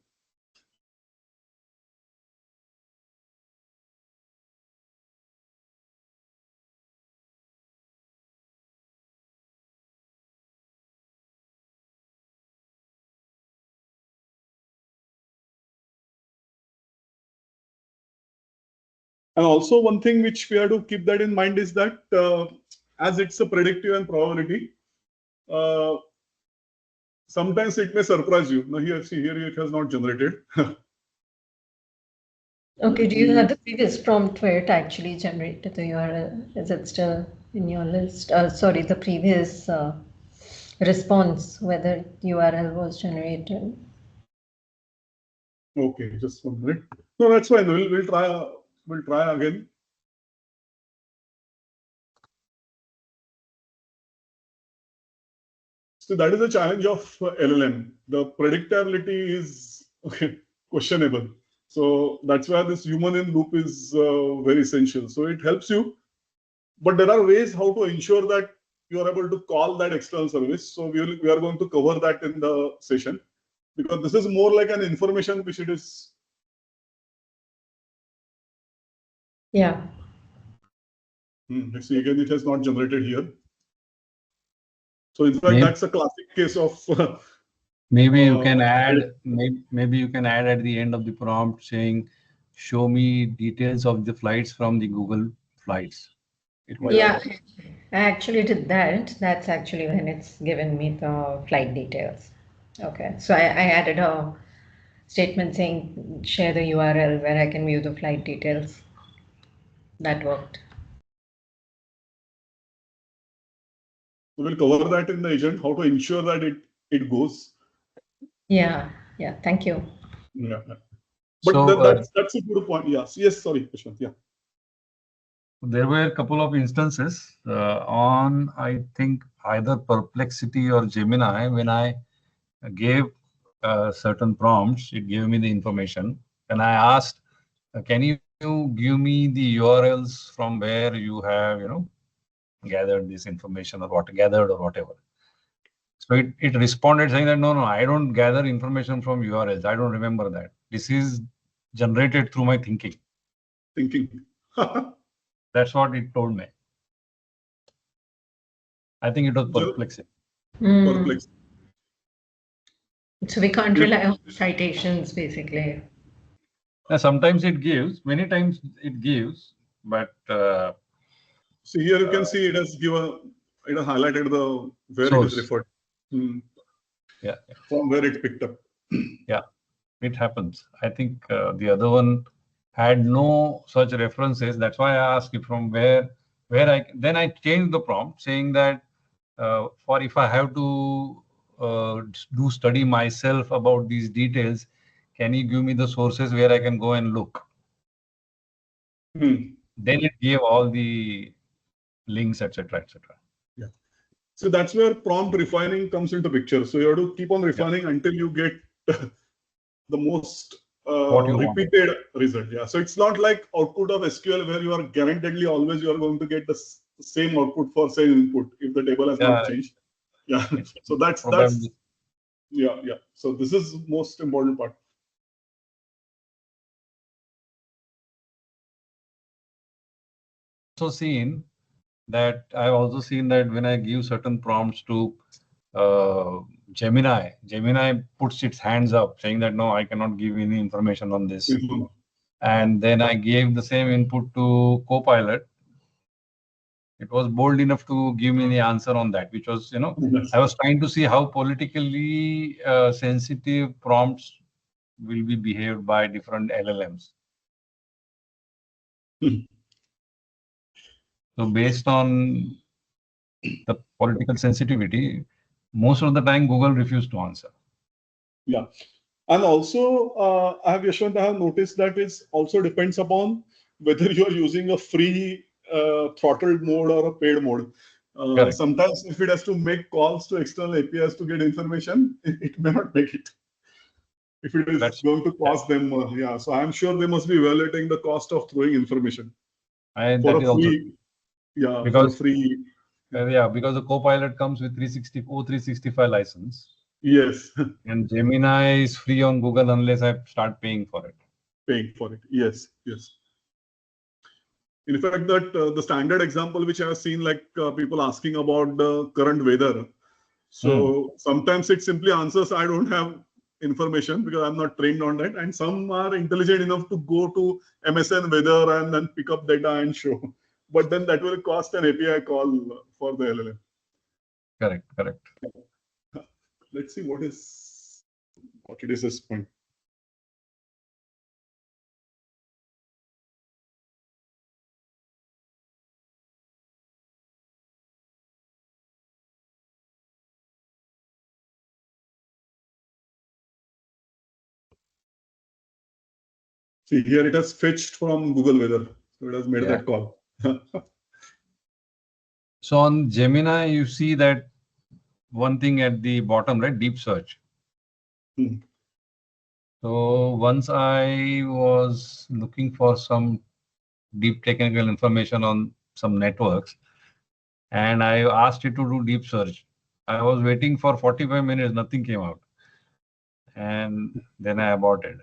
Speaker 2: And also one thing which we have to keep that in mind is that as it's a predictive and probability, sometimes it may surprise you. Now here, see here it has not generated.
Speaker 10: Okay, do you have the previous prompt where it actually generated the URL? Is it still in your list? Sorry, the previous response, whether URL was generated.
Speaker 2: Okay, just 1 minute. No, that's fine. We'll try again. So that is the challenge of LLM. The predictability is questionable. So that's why this human in loop is very essential. So it helps you, but there are ways how to ensure that you are able to call that external service. So we are going to cover that in the session, because this is more like an information which it is.
Speaker 10: Yeah.
Speaker 2: See again, it has not generated here. So in fact, that's a classic case of.
Speaker 7: Maybe you can add. Maybe you can add at the end of the prompt saying, "Show me details of the flights from the Google Flights."
Speaker 10: Yeah, I actually did that. That's actually when it's given me the flight details. Okay, so I added a statement saying share the URL where I can view the flight details. That worked.
Speaker 2: We'll cover that in the agent, how to ensure that it goes.
Speaker 10: Yeah, thank you.
Speaker 2: Yeah. But so, that's a good point. Yes, sorry, Prashant. Yeah.
Speaker 7: There were a couple of instances on, I think, either Perplexity or Gemini. When I gave certain prompts, it gave me the information. And I asked, can you give me the URLs from where you have, gathered this information or whatever. So it responded saying that, no, I don't gather information from URLs. I don't remember that. This is generated through my thinking. That's what it told me. I think it was Perplexity.
Speaker 2: Perplexity.
Speaker 10: So we can't rely on citations, basically.
Speaker 7: Sometimes it gives, many times it gives, but
Speaker 2: see here you can see it has highlighted the where source. It is referred.
Speaker 7: Yeah.
Speaker 2: From where it picked up.
Speaker 7: Yeah, it happens. I think the other one had no such references. That's why I asked it from where then I changed the prompt saying that for if I have to do study myself about these details, can you give me the sources where I can go and look? Then it gave all the links, etc., etc.
Speaker 2: Yeah. So that's where prompt refining comes into picture. So you have to keep on refining until you get the most repeated result. Yeah. So it's not like output of SQL where you are guaranteedly always you are going to get the same output for same input if the table has not changed. Yeah. So that's yeah. So this is most important part.
Speaker 7: I've seen that when I give certain prompts to Gemini puts its hands up saying that no, I cannot give any information on this. and then I gave the same input to Copilot. It was bold enough to give me the answer on that, which was, I was trying to see how politically sensitive prompts will be behaved by different LLMs. So based on the political sensitivity, most of the time Google refused to answer.
Speaker 2: Yeah. And also, I have noticed that it also depends upon whether you are using a free throttled mode or a paid mode. Sometimes if it has to make calls to external APIs to get information, it may not make it. If it is going to cost them, yeah. So I'm sure they must be evaluating the cost of throwing information for a free, for a free.
Speaker 7: Because the Copilot comes with 365 license.
Speaker 2: Yes.
Speaker 7: And Gemini is free on Google unless I start paying for it.
Speaker 2: Yes, yes. In fact, that the standard example which I have seen, like people asking about the current weather. So sometimes it simply answers, I don't have information because I'm not trained on that. And some are intelligent enough to go to MSN weather and then pick up data and show. But then that will cost an API call for the LLM.
Speaker 7: Correct.
Speaker 2: Let's see what it is this point. See, here it has fetched from Google Weather. So it has made that call.
Speaker 7: So on Gemini, you see that one thing at the bottom, right? Deep search. So once I was looking for some deep technical information on some networks, and I asked it to do deep search. I was waiting for 45 minutes, nothing came out. And then I aborted.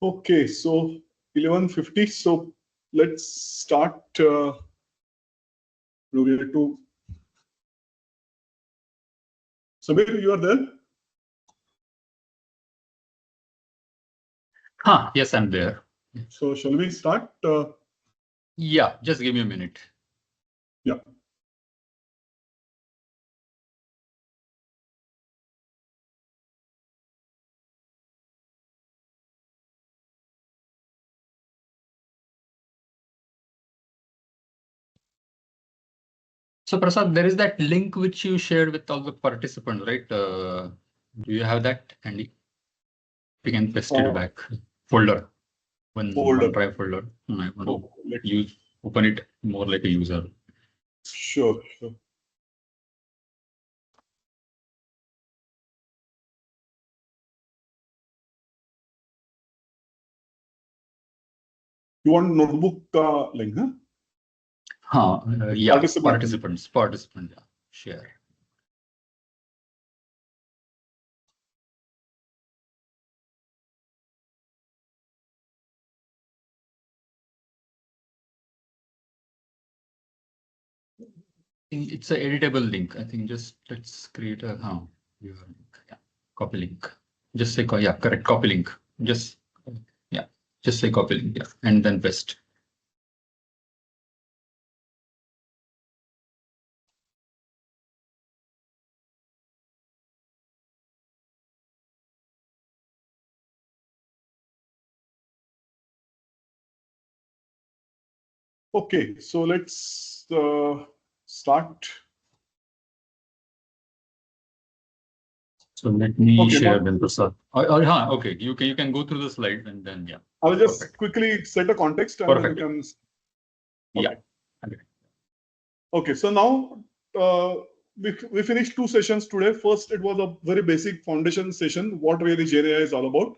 Speaker 2: Okay, so 11:50. So let's start. Samir, you are there?
Speaker 3: Yes, I'm there.
Speaker 2: So shall we start?
Speaker 3: Yeah, just give me a minute.
Speaker 2: Yeah.
Speaker 3: So Prasad, there is that link which you shared with all the participants, right? Do you have that handy? We can paste it back. Folder. OneDrive folder. I want to open it more like a user.
Speaker 2: Sure. You want notebook link, huh?
Speaker 3: Yeah, participants, yeah, share. It's an editable link. I think just let's create a your link. Yeah, copy link. Just say correct. Copy link. Just say copy link. Yeah, and then paste.
Speaker 2: Okay, so let's start.
Speaker 3: So let me share then, Prasad. Okay, you can go through the slide and then
Speaker 2: I'll just quickly set a context and then you can.
Speaker 3: Okay.
Speaker 2: Okay, so now we finished 2 sessions today. First, it was a very basic foundation session, what really GenAI is all about.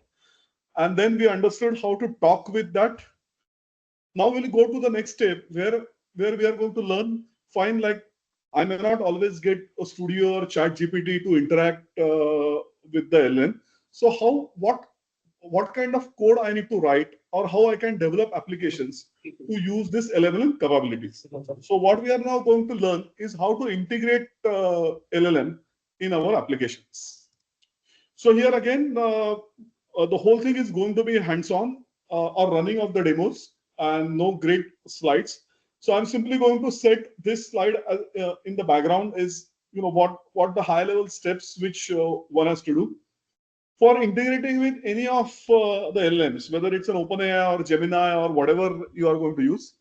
Speaker 2: And then we understood how to talk with that. Now we'll go to the next step where we are going to learn, like I may not always get a studio or ChatGPT to interact with the LLM. So what kind of code I need to write or how I can develop applications to use this LLM capabilities. So what we are now going to learn is how to integrate LLM in our applications. So here again, the whole thing is going to be hands-on or running of the demos and no great slides. So I'm simply going to set this slide in the background is what the high-level steps which one has to do for integrating with any of the LLMs, whether it's an OpenAI or Gemini or whatever you are going to use.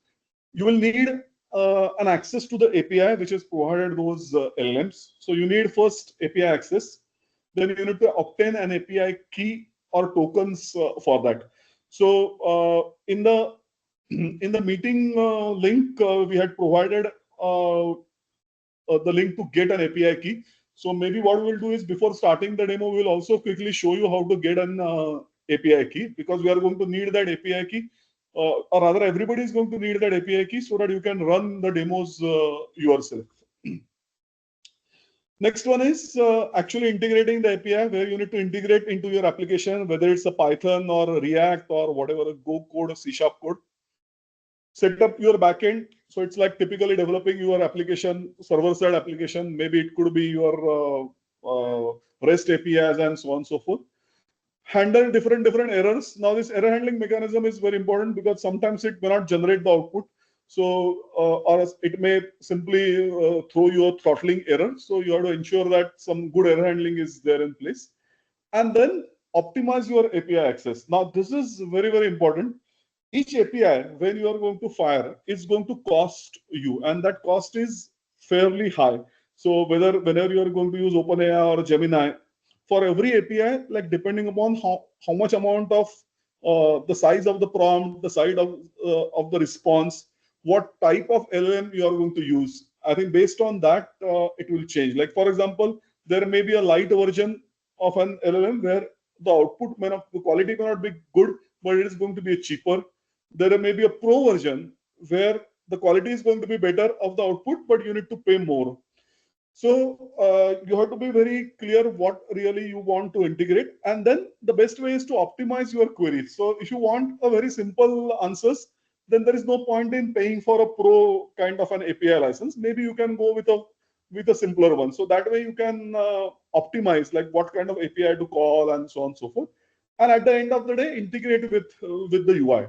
Speaker 2: You will need an access to the API which is provided those LLMs. So you need first API access, then you need to obtain an API key or tokens for that. So in the meeting link, we had provided the link to get an API key. So maybe what we'll do is before starting the demo, we'll also quickly show you how to get an API key, because we are going to need that API key, or rather everybody is going to need that API key so that you can run the demos yourself. Next one is actually integrating the API, where you need to integrate into your application, whether it's a Python or a React or whatever, a Go code or C# code. Set up your backend. So it's like typically developing your application, server-side application. Maybe it could be your REST APIs and so on and so forth. Handle different errors. Now this error handling mechanism is very important because sometimes it may not generate the output. So or it may simply throw you a throttling error. So you have to ensure that some good error handling is there in place. And then optimize your API access. Now this is very important. Each API, when you are going to fire, is going to cost you, and that cost is fairly high. So whenever you are going to use OpenAI or Gemini, for every API, like depending upon how much amount of the size of the prompt, the size of the response, what type of LLM you are going to use, I think based on that, it will change. Like for example, there may be a light version of an LLM where the output the quality may not be good, but it is going to be cheaper. There may be a pro version where the quality is going to be better of the output, but you need to pay more. So you have to be very clear what really you want to integrate. And then the best way is to optimize your queries. So if you want a very simple answers, then there is no point in paying for a pro kind of an API license. Maybe you can go with a simpler one. So that way you can optimize like what kind of API to call and so on and so forth. And at the end of the day, integrate with the UI.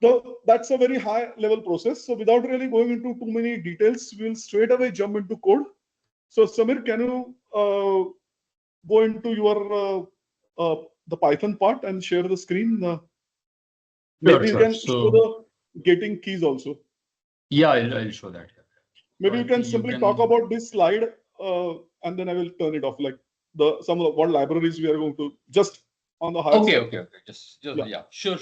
Speaker 2: So that's a very high level process. So without really going into too many details, we'll straight away jump into code. So Samir, can you go into your the Python part and share the screen? Maybe you can show the getting keys also.
Speaker 3: Yeah, I'll show that.
Speaker 2: Maybe you can simply talk about this slide, and then I will turn it off. Like some of what libraries we are going to just on the high side.
Speaker 3: Okay. Just yeah. Sure.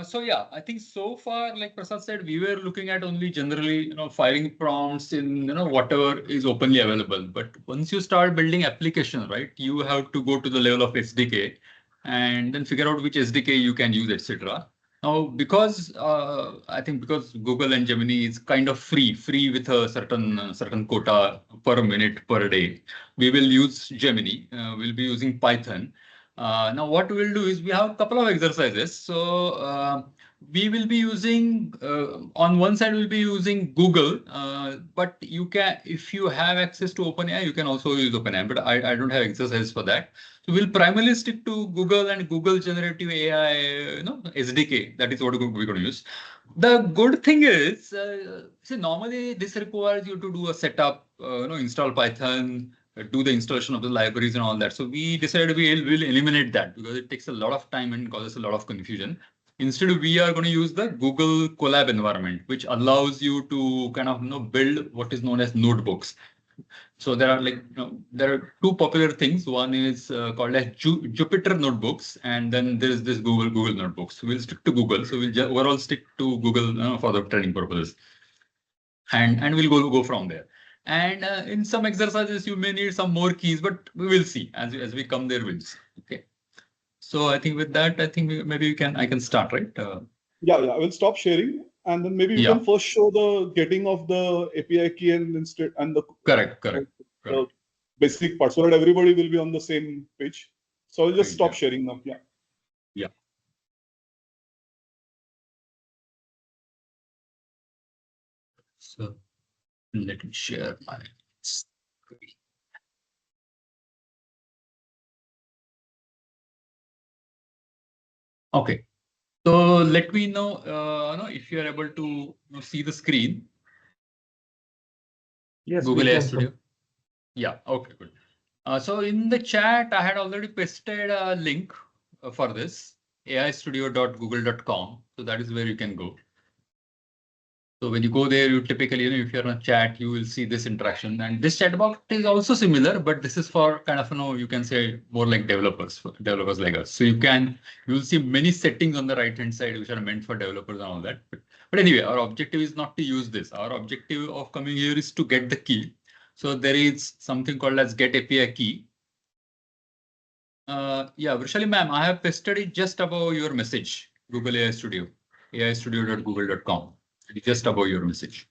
Speaker 3: So yeah, I think so far, like Prasad said, we were looking at only generally, firing prompts in, whatever is openly available. But once you start building applications, right, you have to go to the level of SDK and then figure out which SDK you can use, etc. Now, because I think because Google and Gemini is kind of free with a certain quota per minute per day, we will use Gemini. We'll be using Python. Now, what we'll do is we have a couple of exercises. So we will be using, on one side, we'll be using Google, but you can, if you have access to OpenAI, you can also use OpenAI, but I don't have exercises for that. So we'll primarily stick to Google and Google Generative AI, SDK. That is what we're going to use. The good thing is, see, normally this requires you to do a setup, install Python, do the installation of the libraries and all that. So we decided we'll eliminate that because it takes a lot of time and causes a lot of confusion. Instead, we are going to use the Google Colab environment, which allows you to kind of build what is known as notebooks. So there are there are two popular things. One is called as Jupyter notebooks, and then there is this Google notebooks. So we'll stick to Google. So we'll overall stick to Google for the training purposes, and we'll go from there. And in some exercises, you may need some more keys, but we will see as we come there. We'll see. Okay. So I think with that, I think I can start, right?
Speaker 2: Yeah. I will stop sharing, and then maybe you can first show the getting of the API key and the
Speaker 3: correct.
Speaker 2: The basic part, so that everybody will be on the same page. So I'll just stop sharing now.
Speaker 3: Yeah. So let me share my screen. Okay. So let me know, if you are able to see the screen.
Speaker 4: Yes,
Speaker 3: Google
Speaker 4: we
Speaker 3: AI
Speaker 4: can.
Speaker 3: Studio. Yeah. Okay. Good. So in the chat, I had already pasted a link for this aistudio.google.com. So that is where you can go. So when you go there, you typically, if you're on a chat, you will see this interaction. And this chat box is also similar, but this is for kind of, you can say more like developers like us. So you will see many settings on the right-hand side, which are meant for developers and all that. But anyway, our objective is not to use this. Our objective of coming here is to get the key. So there is something called as get API key. Yeah, Vrishali ma'am, I have pasted it just above your message, Google AI Studio, aistudio.google.com. It is just above your message.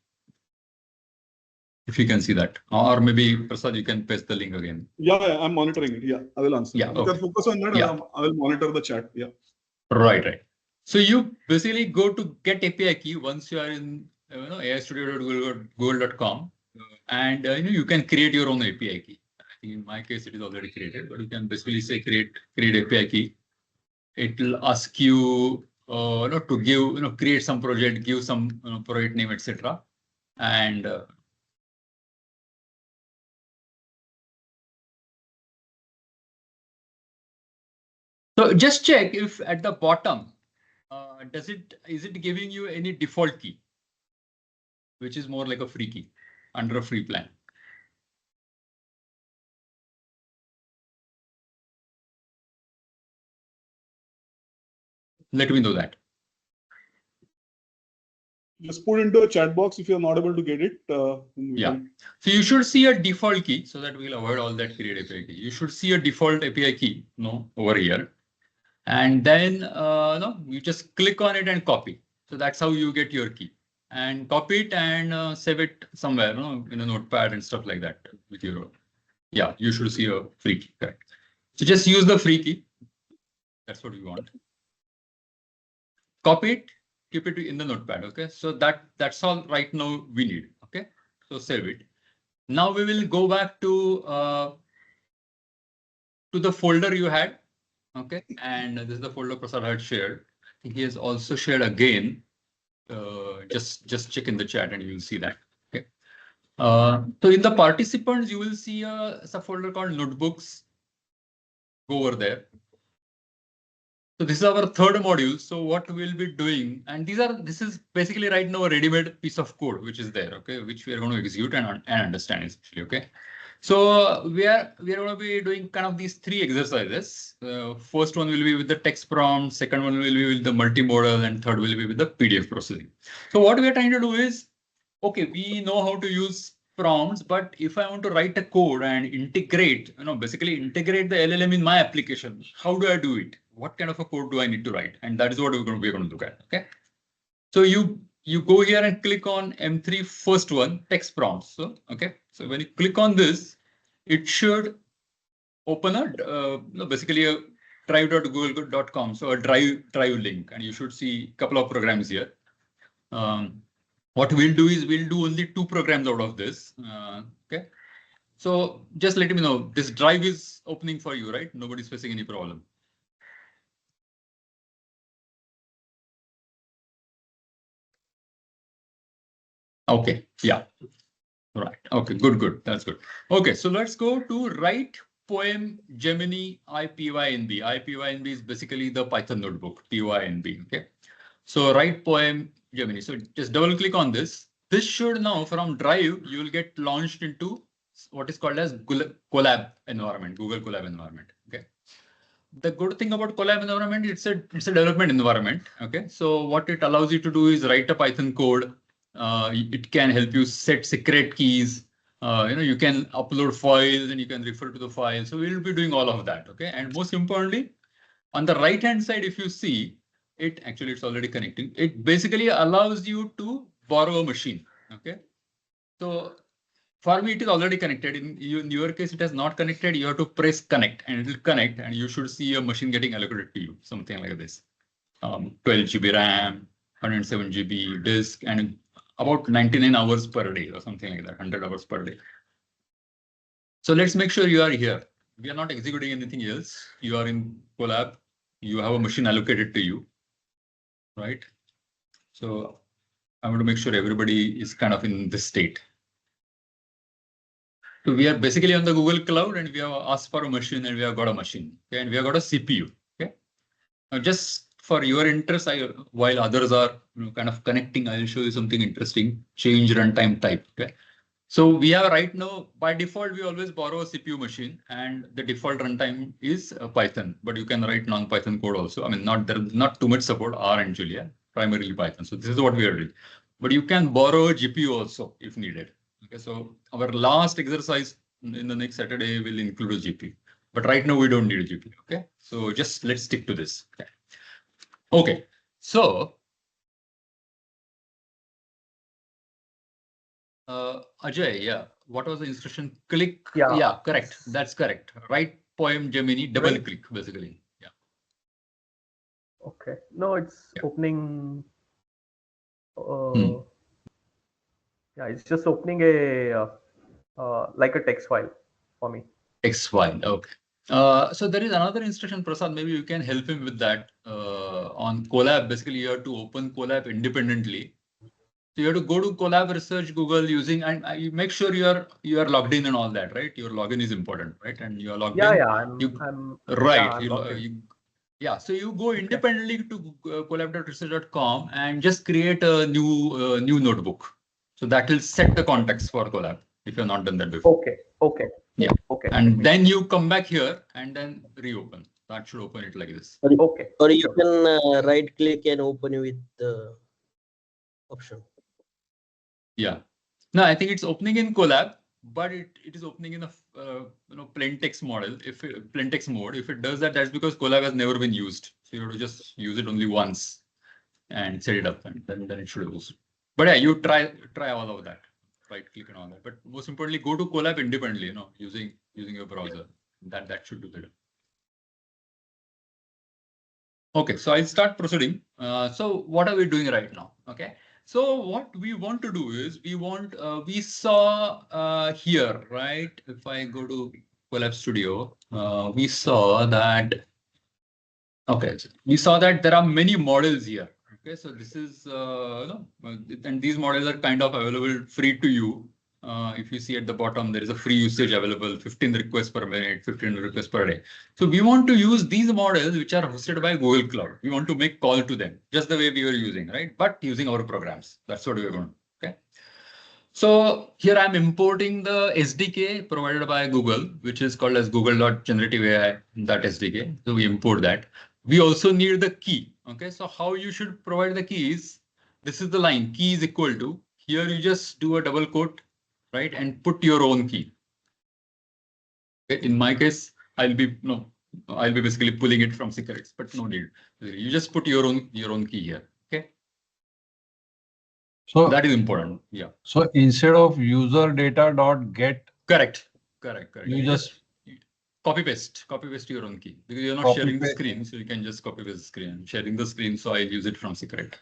Speaker 3: If you can see that, or maybe Prasad, you can paste the link again.
Speaker 2: Yeah, I'm monitoring it. Yeah, I will answer.
Speaker 3: Yeah,
Speaker 2: You can focus on that.
Speaker 3: Yeah.
Speaker 2: I will monitor the chat. Yeah.
Speaker 3: Right. So you basically go to get API key once you are in aistudio.google.com, and you can create your own API key. I think in my case it is already created, but you can basically say create API key. It will ask you to give create some project, give some project name, etc. And so just check if at the bottom, is it giving you any default key, which is more like a free key under a free plan? Let me know that.
Speaker 2: Just put into a chat box if you're not able to get it.
Speaker 3: Yeah. So you should see a default key so that we'll avoid all that create API key. You should see a default API key, over here. And then, you just click on it and copy. So that's how you get your key. And copy it and save it somewhere, in a notepad and stuff like that with your own. Yeah, you should see a free key, correct. So just use the free key. That's what we want. Copy it, keep it in the notepad. Okay, so that's all right now we need. Okay, so save it. Now we will go back to the folder you had. Okay, and this is the folder Prasad had shared. He has also shared again. Just check in the chat and you will see that. Okay. So in the participants, you will see a subfolder called notebooks. Go over there. So this is our third module. So what we'll be doing, and this is basically right now a ready-made piece of code which is there, okay, which we are going to execute and understand essentially, okay. So we are going to be doing kind of these three exercises. First one will be with the text prompt, second one will be with the multimodal, and third will be with the PDF processing. So what we are trying to do is, okay, we know how to use prompts, but if I want to write a code and integrate, basically integrate the LLM in my application, how do I do it? What kind of a code do I need to write? And that is what we're going to look at. Okay. So you go here and click on M3 first one, text prompts. So, okay. So when you click on this, it should open basically a drive.google.com. So a drive link, and you should see a couple of programs here. What we'll do is we'll do only 2 programs out of this. Okay. So just let me know, this drive is opening for you, right? Nobody's facing any problem. Okay. Yeah. Right. Okay. Good. That's good. Okay. So let's go to write poem Gemini IPYNB. IPYNB is basically the Python notebook, PYNB. Okay. So write poem Gemini. So just double click on this. This should now from Drive, you will get launched into what is called as Colab environment, Google Colab environment. Okay. The good thing about Colab environment, it's a development environment. Okay. So what it allows you to do is write a Python code. It can help you set secret keys. You can upload files and you can refer to the file. So we'll be doing all of that. Okay. And most importantly, on the right hand side, if you see, it's already connecting. It basically allows you to borrow a machine. Okay. So for me, it is already connected. In your case, it has not connected. You have to press connect and it will connect and you should see a machine getting allocated to you, something like this. 12 GB RAM, 107 GB disk, and about 99 hours per day or something like that, 100 hours per day. So let's make sure you are here. We are not executing anything else. You are in Colab. you have a machine allocated to you, right? So I want to make sure everybody is kind of in this state. So we are basically on the Google Cloud and we have asked for a machine and we have got a machine. Okay? And we have got a CPU. Okay. Now just for your interest, while others are kind of connecting, I'll show you something interesting. Change runtime type. Okay. So we have right now, by default, we always borrow a CPU machine and the default runtime is Python, but you can write non-Python code also. I mean, there's not too much support R and Julia, primarily Python. So this is what we are doing. But you can borrow a GPU also if needed. Okay, so our last exercise in the next Saturday will include a GPU. But right now we don't need a GPU. Okay, so just let's stick to this. Okay, so Ajay, yeah. What was the instruction? Click. Yeah, correct. That's correct. Write poem Gemini, double click, basically. Yeah.
Speaker 8: Okay. No, it's opening. Yeah, it's just opening a like a text file for me.
Speaker 3: Text file. Okay. So there is another instruction, Prasad. Maybe you can help him with that. On Colab, basically, you have to open Colab independently. So you have to go to Colab, research Google using, and you make sure you are logged in and all that, right? Your login is important, right? And you are logged in.
Speaker 8: Yeah, I'm
Speaker 3: right.
Speaker 8: Yeah,
Speaker 3: Yeah, so you go independently to colab.research.com and just create a new notebook. So that will set the context for Colab if you have not done that before.
Speaker 8: Okay.
Speaker 3: Yeah.
Speaker 8: Okay.
Speaker 3: And then you come back here and then reopen. That should open it like this.
Speaker 8: Okay.
Speaker 11: Or you can right click and open with the option.
Speaker 3: Yeah. No, I think it's opening in Colab, but it is opening in a plain text model. Plain text mode, if it does that, that's because Colab has never been used. So you have to just use it only once and set it up, and then it should use. But yeah, you try all of that. Right click and all that. But most importantly, go to Colab independently, using your browser. That should do the job. Okay, so I'll start proceeding. So what are we doing right now? Okay. So what we want to do is we saw here, right? If I go to Colab Studio, we saw that. Okay, we saw that there are many models here. Okay, so this is and these models are kind of available free to you. If you see at the bottom, there is a free usage available, 15 requests per minute, 15 requests per day. So we want to use these models which are hosted by Google Cloud. We want to make call to them just the way we were using, right? But using our programs. That's what we're going to do. Okay. So here I'm importing the SDK provided by Google, which is called as google.generative.ai, that SDK. So we import that. We also need the key. Okay, so how you should provide the key is, this is the line, key is equal to, here you just do a double quote, right, and put your own key. Okay, in my case, I'll be basically pulling it from secrets, but no need. You just put your own key here. Okay. So that is important. Yeah.
Speaker 7: So instead of user data dot get.
Speaker 3: Correct.
Speaker 7: You just
Speaker 3: copy paste your own key, because you're not sharing the screen, so you can just copy paste the screen. I'm sharing the screen, so I'll use it from secret.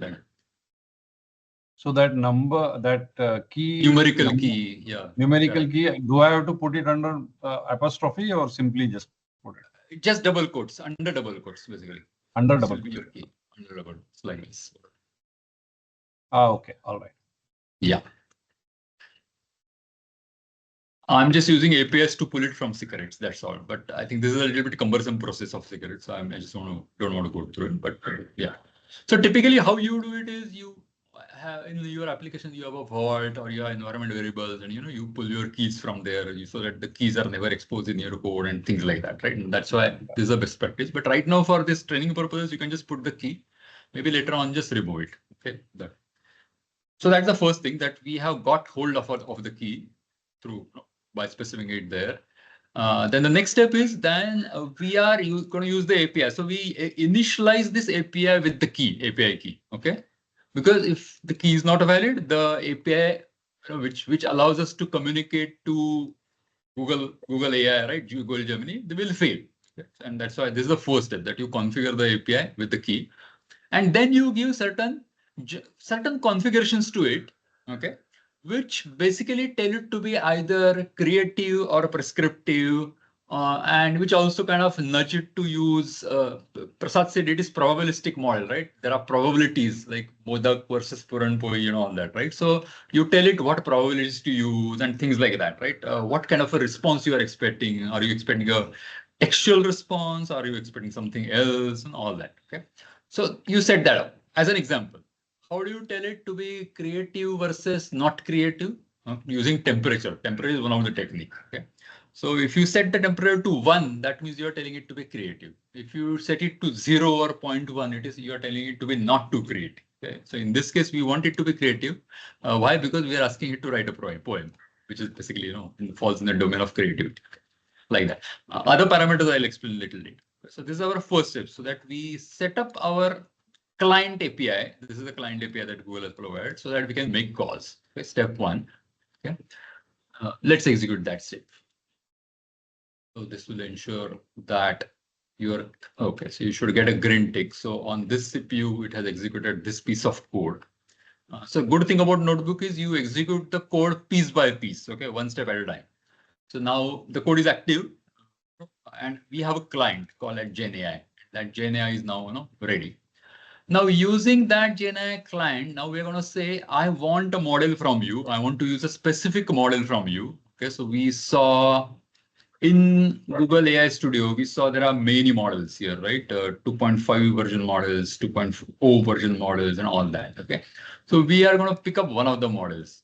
Speaker 7: So that number, that key,
Speaker 3: numerical key, yeah.
Speaker 7: Numerical key. Do I have to put it under apostrophe or simply just put it?
Speaker 3: Just double quotes, under double quotes, basically.
Speaker 7: Under double
Speaker 3: quotes. Your key, under double quotes, like this.
Speaker 7: Okay, all right.
Speaker 3: Yeah. I'm just using APIs to pull it from secrets. That's all. But I think this is a little bit cumbersome process of secrets. So I just don't want to go through it. But yeah. So typically, how you do it is you have in your application you have a vault or your environment variables, and you pull your keys from there, so that the keys are never exposed in your code and things like that, right? And that's why this is a best practice. But right now, for this training purposes, you can just put the key. Maybe later on, just remove it. Okay. So that's the first thing, that we have got hold of the key through by specifying it there. Then the next step is we are going to use the API. So we initialize this API with the API key. Okay, because if the key is not valid, the API which allows us to communicate to Google AI, right? Google Gemini, they will fail. And that's why this is the first step, that you configure the API with the key, and then you give certain configurations to it. Okay. Which basically tell it to be either creative or prescriptive and which also kind of nudge it to use, Prasad said it is probabilistic model, right? There are probabilities like Modak versus Puran Poi and all that, right? So you tell it what probabilities to use and things like that, right? What kind of a response you are expecting? Are you expecting a textual response? Are you expecting something else and all that, okay? So you set that up as an example. How do you tell it to be creative versus not creative? Using temperature. Temperature is one of the techniques, okay? So if you set the temperature to 1, that means you're telling it to be creative. If you set it to 0 or 0.1, it is you're telling it to be not too creative. Okay? So in this case, we want it to be creative. Why? Because we are asking it to write a poem, which is basically, falls in the domain of creativity. Like that. Other parameters I'll explain a little later. So this is our first step, so that we set up our client API. This is the client API that Google has provided, so that we can make calls. Okay? Step 1. Okay. Let's execute that step. So this will ensure that you're okay. So you should get a green tick. So on this CPU, it has executed this piece of code. So good thing about Notebook is you execute the code piece by piece. Okay, one step at a time. So now the code is active, and we have a client called at GenAI. That GenAI is now ready. Now using that GenAI client, now we're going to say, I want a model from you. I want to use a specific model from you. Okay, so we saw in Google AI Studio, we saw there are many models here, right? 2.5 version models, 2.0 version models, and all that. Okay, so we are going to pick up one of the models.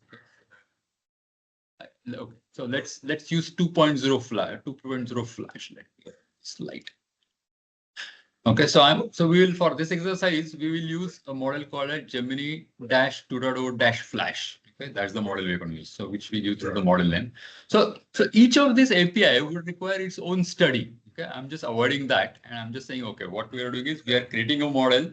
Speaker 3: Okay, so let's use 2.0 flash. 2.0 flash. Let me slide. Okay, so we will, for this exercise, we will use a model called a Gemini-2.0-Flash. Okay, that's the model we're going to use. So which we use through the model name. So each of these API would require its own study. Okay, I'm just avoiding that, and I'm just saying, okay, what we are doing is we are creating a model.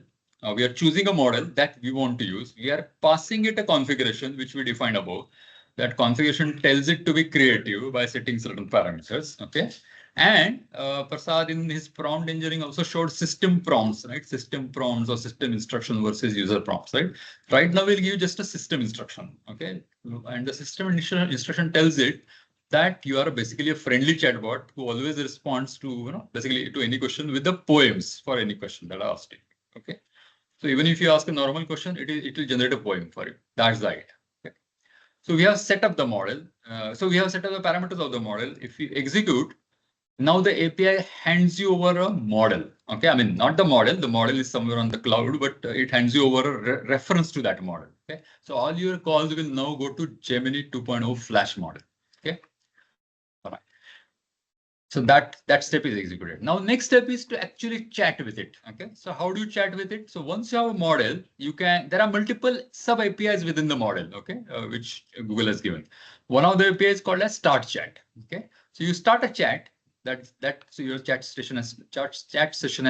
Speaker 3: We are choosing a model that we want to use. We are passing it a configuration which we defined above. That configuration tells it to be creative by setting certain parameters. Okay. And Prasad in his prompt engineering also showed system prompts, right? System prompts or system instruction versus user prompts, right? Right now we'll give you just a system instruction, okay? And the system instruction tells it that you are basically a friendly chatbot who always responds to, basically to any question with the poems for any question that I asked you, okay? So even if you ask a normal question, it will generate a poem for you. That's the idea. Okay? So we have set up the model. So we have set up the parameters of the model. If you execute, now the API hands you over a model. Okay, I mean, not the model is somewhere on the cloud, but it hands you over a reference to that model. Okay, so all your calls will now go to Gemini 2.0 Flash model. Okay, all right. So that step is executed. Now, next step is to actually chat with it. Okay, so how do you chat with it? So once you have a model, there are multiple sub APIs within the model. Okay, which Google has given. One of the APIs is called as start chat. Okay, so you start a chat. So your chat session has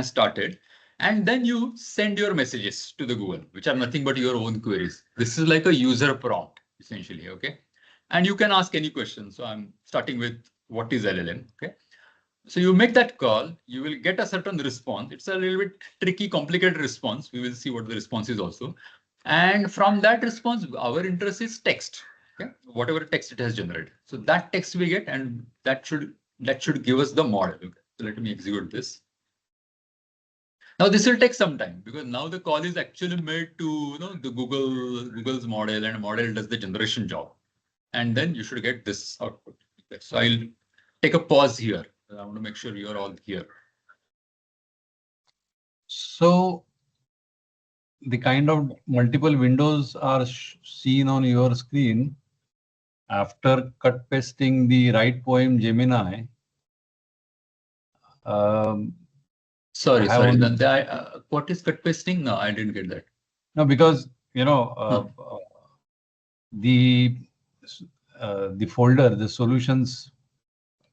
Speaker 3: started, and then you send your messages to the Google, which are nothing but your own queries. This is like a user prompt essentially, okay? And you can ask any question. So I'm starting with what is LLM, okay? So you make that call, you will get a certain response. It's a little bit tricky, complicated response. We will see what the response is also. And from that response, our interest is text, okay? Whatever text it has generated. So that text we get, and that should give us the model. Okay? So let me execute this. Now this will take some time because now the call is actually made to the Google's model, and model does the generation job. And then you should get this output. Okay? So I'll take a pause here. I want to make sure you're all here.
Speaker 7: So the kind of multiple windows are seen on your screen after cut pasting the right poem Gemini.
Speaker 3: Sorry. What is cut pasting? No, I didn't get that.
Speaker 7: No, because the folder, the solutions,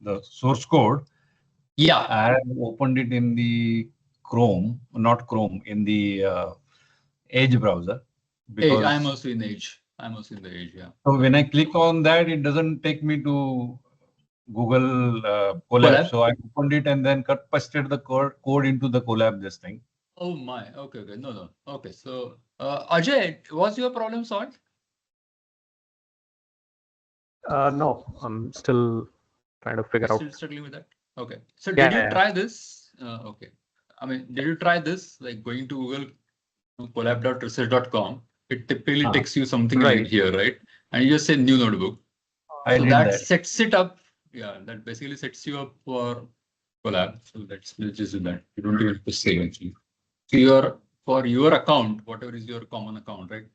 Speaker 7: the source code. Yeah, I have opened it in the Chrome, not Chrome, in the Edge browser.
Speaker 3: Because I'm also in Edge. Yeah.
Speaker 7: So when I click on that, it doesn't take me to Google Colab. So I opened it and then cut pasted the code into the Colab, this thing.
Speaker 3: Oh my, okay. No. Okay, so Ajay, was your problem solved?
Speaker 8: No, I'm still trying to figure out.
Speaker 3: Still struggling with that? Okay. So
Speaker 8: Yeah,
Speaker 3: did you
Speaker 8: yeah.
Speaker 3: try this? Okay. I mean, did you try this? Like going to Google collab.research.com, it typically takes you something
Speaker 8: Right.
Speaker 3: here, right? And you just say new notebook.
Speaker 7: I
Speaker 3: So
Speaker 7: did
Speaker 3: that
Speaker 7: that.
Speaker 3: sets it up. Yeah, that basically sets you up for collab. So let's just do that. You don't even have to save actually. So for your account, whatever is your common account, right?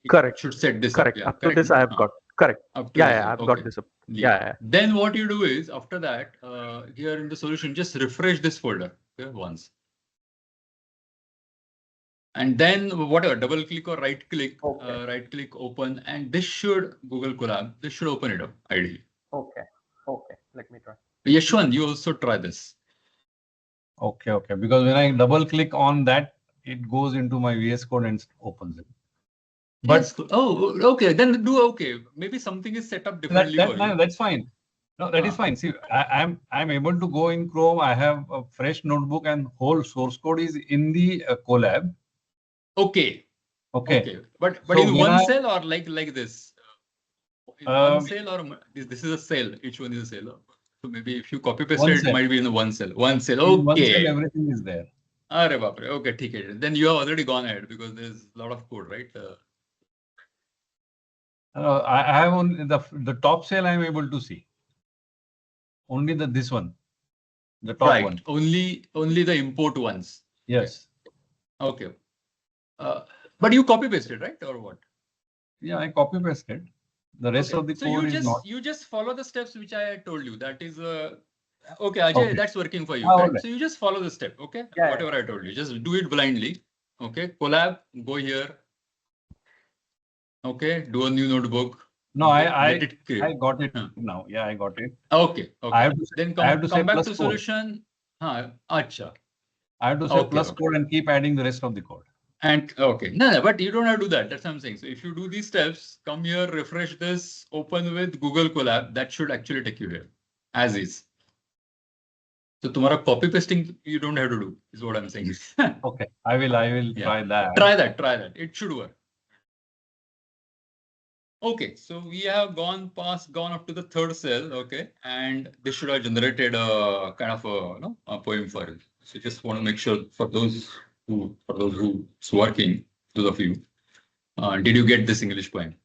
Speaker 3: It
Speaker 8: Correct.
Speaker 3: should set this
Speaker 8: Correct.
Speaker 3: up. Yeah,
Speaker 8: Up to this, I have got. Correct.
Speaker 3: Up to
Speaker 8: Yeah,
Speaker 3: this.
Speaker 8: yeah, I've
Speaker 3: Okay.
Speaker 8: got this up. Yeah.
Speaker 3: Then what you do is after that, here in the solution, just refresh this folder once. And then whatever, double click or right click, open, and this should Google Colab. This should open it up ideally.
Speaker 8: Okay. Let me try.
Speaker 3: Yashwant, you also try this.
Speaker 7: Okay. Because when I double click on that, it goes into my VS Code and opens it. But
Speaker 3: okay, then do okay. Maybe something is set up differently for you.
Speaker 7: That's fine. No, that is fine. See, I'm able to go in Chrome. I have a fresh notebook and whole source code is in the Colab.
Speaker 3: Okay. But
Speaker 7: So
Speaker 3: in one cell or like this? In one
Speaker 7: Um,
Speaker 3: cell or this is a cell? Each one is a cell. So maybe if you copy paste
Speaker 7: One
Speaker 3: it, it
Speaker 7: cell.
Speaker 3: might be in the one cell. One cell.
Speaker 7: in one
Speaker 3: Okay.
Speaker 7: cell, everything is there.
Speaker 3: Arre baapre. Okay, okay. Then you have already gone ahead because there's a lot of code, right?
Speaker 7: I have only the top cell I'm able to see. Only this one, the top one.
Speaker 3: Only the import ones.
Speaker 7: Yes.
Speaker 3: Okay. But you copy pasted, right? Or what?
Speaker 7: Yeah, I copy pasted. The rest of the code is not.
Speaker 3: You just follow the steps which I told you. That is okay, Ajay, that's working for you. Right?
Speaker 7: Right.
Speaker 3: So you just follow the step, okay?
Speaker 8: Yeah,
Speaker 3: Whatever I told you, just do it blindly. Okay, collab, go here. Okay, do a new notebook.
Speaker 7: No,
Speaker 3: okay,
Speaker 7: I got it now. Yeah, I got it.
Speaker 3: Okay.
Speaker 7: I have to,
Speaker 3: Then
Speaker 7: I have to say
Speaker 3: come back
Speaker 7: plus
Speaker 3: to
Speaker 7: code.
Speaker 3: solution. Acha.
Speaker 7: I have to say plus code and keep adding the rest of the code.
Speaker 3: And okay, no, but you don't have to do that. That's what I'm saying. So if you do these steps, come here, refresh this, open with Google Colab, that should actually take you here as is. So tomorrow copy pasting you don't have to do is what I'm saying.
Speaker 7: Okay, I will try that.
Speaker 3: Try that. It should work. Okay, so we have gone up to the third cell. Okay, and this should have generated a kind of a poem for it. So just want to make sure for those who's working, those of you, did you get this English poem?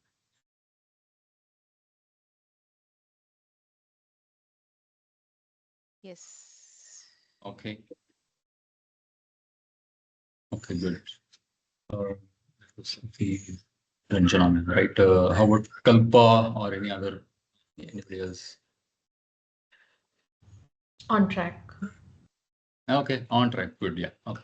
Speaker 5: Yes.
Speaker 3: Okay. Okay, good. Ranjana, right? How about Kalpa or anybody else?
Speaker 10: On track.
Speaker 3: Okay, on track. Good, yeah. Okay.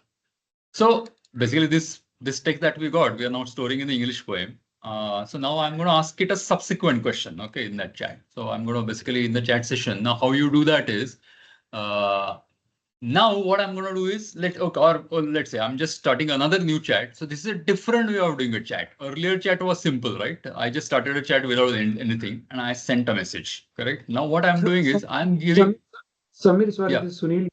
Speaker 3: So basically, this text that we got, we are now storing in the English poem. So now I'm going to ask it a subsequent question, okay, in that chat. So I'm going to basically in the chat session. Now, how you do that is, now what I'm going to do is let's say I'm just starting another new chat. So this is a different way of doing a chat. Earlier chat was simple, right? I just started a chat without anything and I sent a message, correct? Now what I'm doing is I'm giving.
Speaker 4: Samir, sorry, this is Sunil.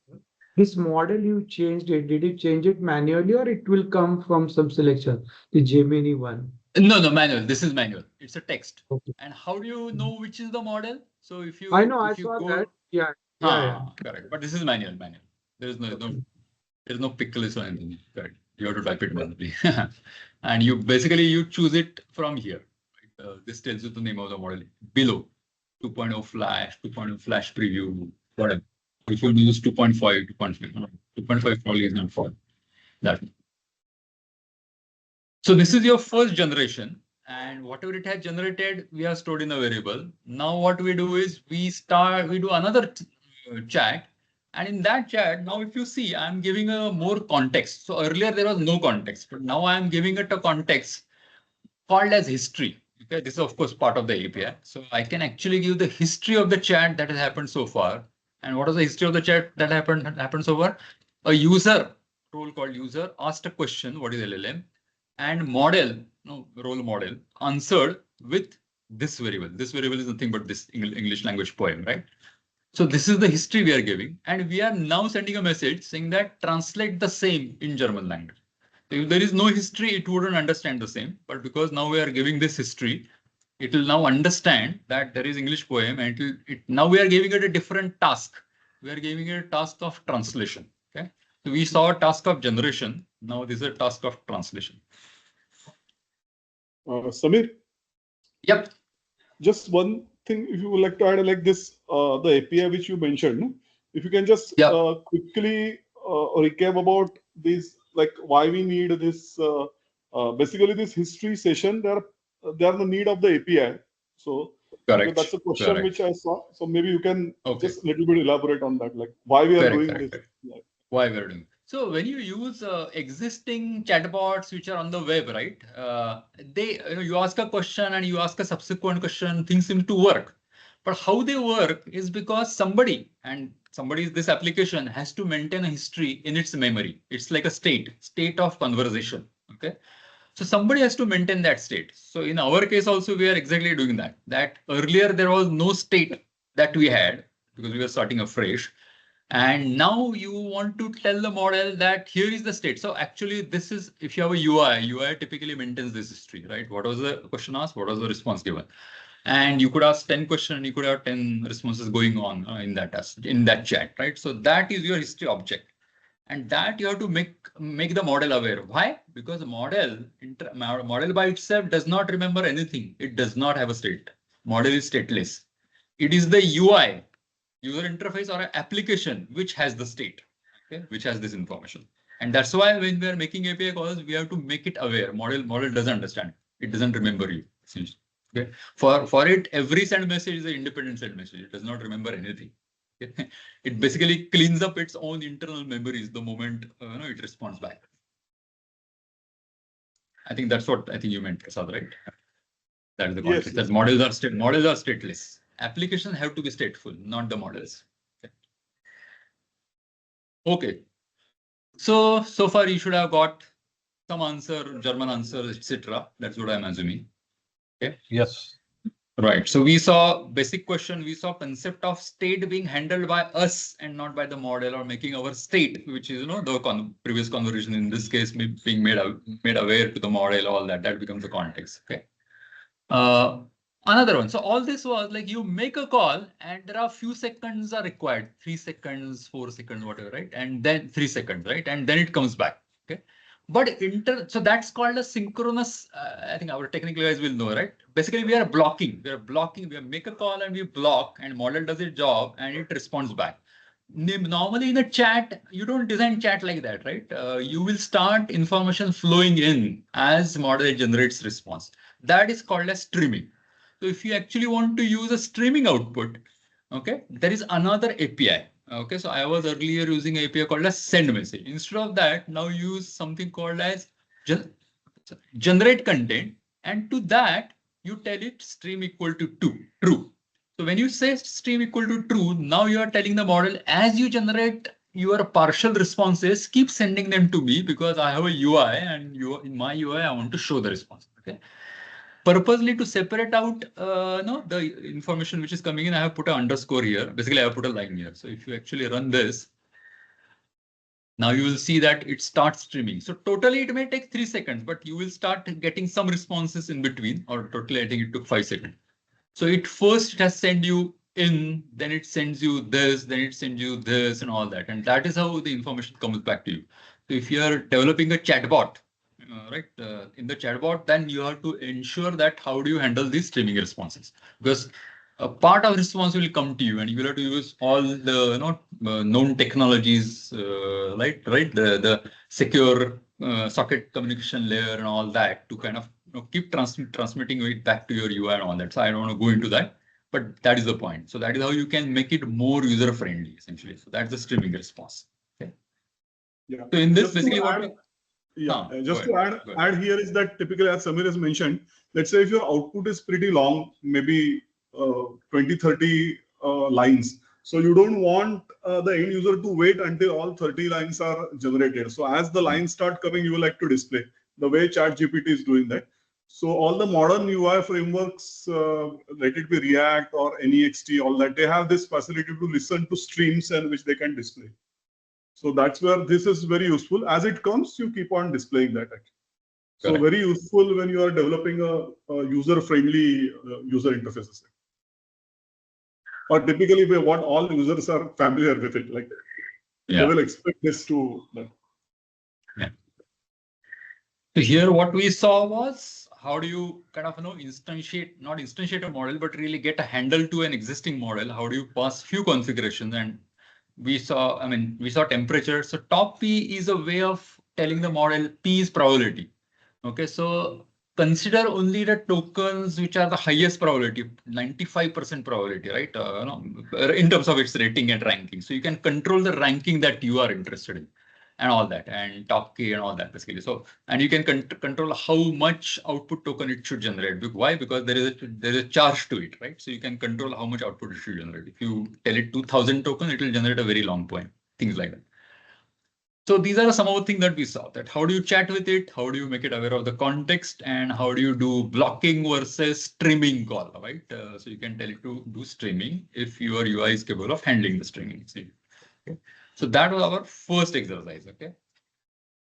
Speaker 4: This model you changed it. Did you change it manually or it will come from some selection? The Gemini one.
Speaker 3: No, manual. This is manual. It's a text.
Speaker 4: Okay.
Speaker 3: And how do you know which is the model? So if you
Speaker 4: I know, I
Speaker 3: if you
Speaker 4: saw
Speaker 3: go,
Speaker 4: that. Yeah.
Speaker 3: Correct. But this is manual. There's no pickle or anything. Correct. You have to type it manually. And you choose it from here. Right? This tells you the name of the model below. 2.0 Flash, 2.0 Flash Preview, whatever. If you use 2.5, 2.5 probably is not for that. So this is your first generation, and whatever it has generated, we have stored in a variable. Now what we do is we do another chat, and in that chat, now if you see, I'm giving a more context. So earlier there was no context, but now I'm giving it a context called as history. Okay, this is of course part of the API. So I can actually give the history of the chat that has happened so far. And what is the history of the chat that happened so far? A user, role called user, asked a question, what is LLM? And role model answered with this variable. This variable is nothing but this English language poem, right? So this is the history we are giving. And we are now sending a message saying that translate the same in German language. So if there is no history, it wouldn't understand the same. But because now we are giving this history, it will now understand that there is English poem and now we are giving it a different task. we are giving it a task of translation. Okay. So we saw a task of generation. Now this is a task of translation.
Speaker 2: Samir?
Speaker 3: Yep.
Speaker 2: Just one thing, if you would like to add like this, the API which you mentioned, no? If you can just quickly recap about this, like why we need this, basically this history session, they are the need of the API. So that's a question which I saw. So maybe you can just a little bit elaborate on that, like why we are doing this.
Speaker 3: Why we are doing. So when you use existing chatbots which are on the web, right? You ask a question and you ask a subsequent question, things seem to work. But how they work is because somebody this application has to maintain a history in its memory. It's like a state of conversation. Okay. So somebody has to maintain that state. So in our case also, we are exactly doing that. That earlier there was no state that we had because we were starting afresh. And now you want to tell the model that here is the state. So actually this is, if you have a UI typically maintains this history, right? What was the question asked? What was the response given? And you could ask 10 questions and you could have 10 responses going on in that chat, right? So that is your history object. And that you have to make the model aware. Why? Because the model by itself does not remember anything. It does not have a state. Model is stateless. It is the UI, user interface or an application which has the state, okay, which has this information. And that's why when we are making API calls, we have to make it aware. Model doesn't understand. It doesn't remember you. Okay. For it, every send message is an independent send message. It does not remember anything. Okay. It basically cleans up its own internal memories the moment it responds back. I think that's what I think you meant, Prasad, right? That is the context. Yes. That models are stateless. Applications have to be stateful, not the models. Okay. So far you should have got some answer, German answer, etc. That's what I'm assuming. Okay.
Speaker 7: Yes.
Speaker 3: Right. So we saw basic question. We saw concept of state being handled by us and not by the model, or making our state, which is the previous conversation in this case being made aware to the model. All that becomes the context. Okay. Another one. So all this was like you make a call and there are few seconds are required, 3 seconds, 4 seconds, whatever, right? And then 3 seconds, right? And then it comes back. Okay. But so that's called a synchronous. I think our technical guys will know, right? Basically, we are blocking. We make a call and we block, and model does its job and it responds back. Normally in a chat, you don't design chat like that, right? You will start information flowing in as model generates response. That is called as streaming. So if you actually want to use a streaming output, okay, there is another API. Okay, so I was earlier using API called as send message. Instead of that, now use something called as generate content, and to that you tell it stream equal to true. So when you say stream equal to true, now you are telling the model as you generate your partial responses, keep sending them to me because I have a UI and in my UI I want to show the response. Okay. Purposely to separate out the information which is coming in, I have put an underscore here. Basically, I have put a line here. So if you actually run this, now you will see that it starts streaming. So totally it may take 3 seconds, but you will start getting some responses in between, or totally I think it took 5 seconds. So it has sent you in, then it sends you this, then it sends you this and all that. And that is how the information comes back to you. So if you are developing a chatbot, in the chatbot, then you have to ensure that how do you handle these streaming responses, because a part of response will come to you and you will have to use all the known technologies, right? The secure socket communication layer and all that to kind of keep transmitting it back to your UI and all that. So I don't want to go into that, but that is the point. So that is how you can make it more user friendly, essentially. So that's the streaming response. Okay.
Speaker 2: Yeah.
Speaker 3: So in this, basically,
Speaker 2: just to add here is that typically, as Samir has mentioned, let's say if your output is pretty long, maybe 20, 30 lines. So you don't want the end user to wait until all 30 lines are generated. So as the lines start coming, you will like to display the way ChatGPT is doing that. So all the modern UI frameworks, let it be React or NEXT, all that, they have this facility to listen to streams and which they can display. So that's where this is very useful. As it comes, you keep on displaying that. So correct. Very useful when you are developing a user-friendly user interfaces. or typically what all users are familiar with it. Like they will expect this to.
Speaker 3: So here what we saw was how do you kind of not instantiate a model, but really get a handle to an existing model. How do you pass few configurations? And we saw temperature. So top P is a way of telling the model P is probability. Okay, so consider only the tokens which are the highest probability, 95% probability, right? In terms of its rating and ranking. So you can control the ranking that you are interested in and all that, and top K and all that basically. So, and you can control how much output token it should generate. Why? Because there is a charge to it, right? So you can control how much output it should generate. If you tell it 2000 token, it will generate a very long poem, things like that. So these are some of the things that we saw, that how do you chat with it? How do you make it aware of the context? And how do you do blocking versus streaming call, right? So you can tell it to do streaming if your UI is capable of handling the streaming. Okay. So that was our first exercise, okay?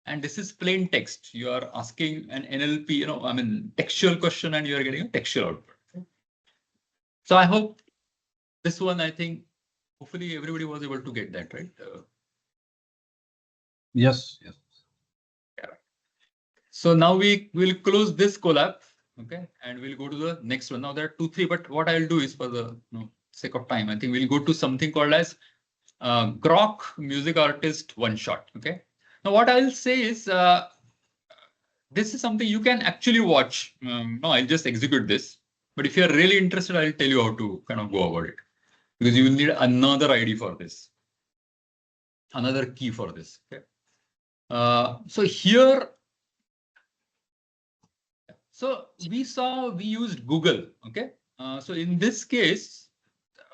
Speaker 3: And this is plain text. You are asking an NLP, textual question, and you are getting a textual output. Okay? So I hope this one, I think, hopefully everybody was able to get that, right?
Speaker 7: Yes.
Speaker 3: Yeah. So now we will close this collab, okay? And we'll go to the next one. Now there are 2, 3, but what I'll do is for the sake of time, I think we'll go to something called as Grok music artist one shot. Okay. Now what I'll say is this is something you can actually watch. No, I'll just execute this. But if you're really interested, I'll tell you how to kind of go about it, because you will need another ID for this, another key for this. Okay. So here, so we used Google. Okay. So in this case,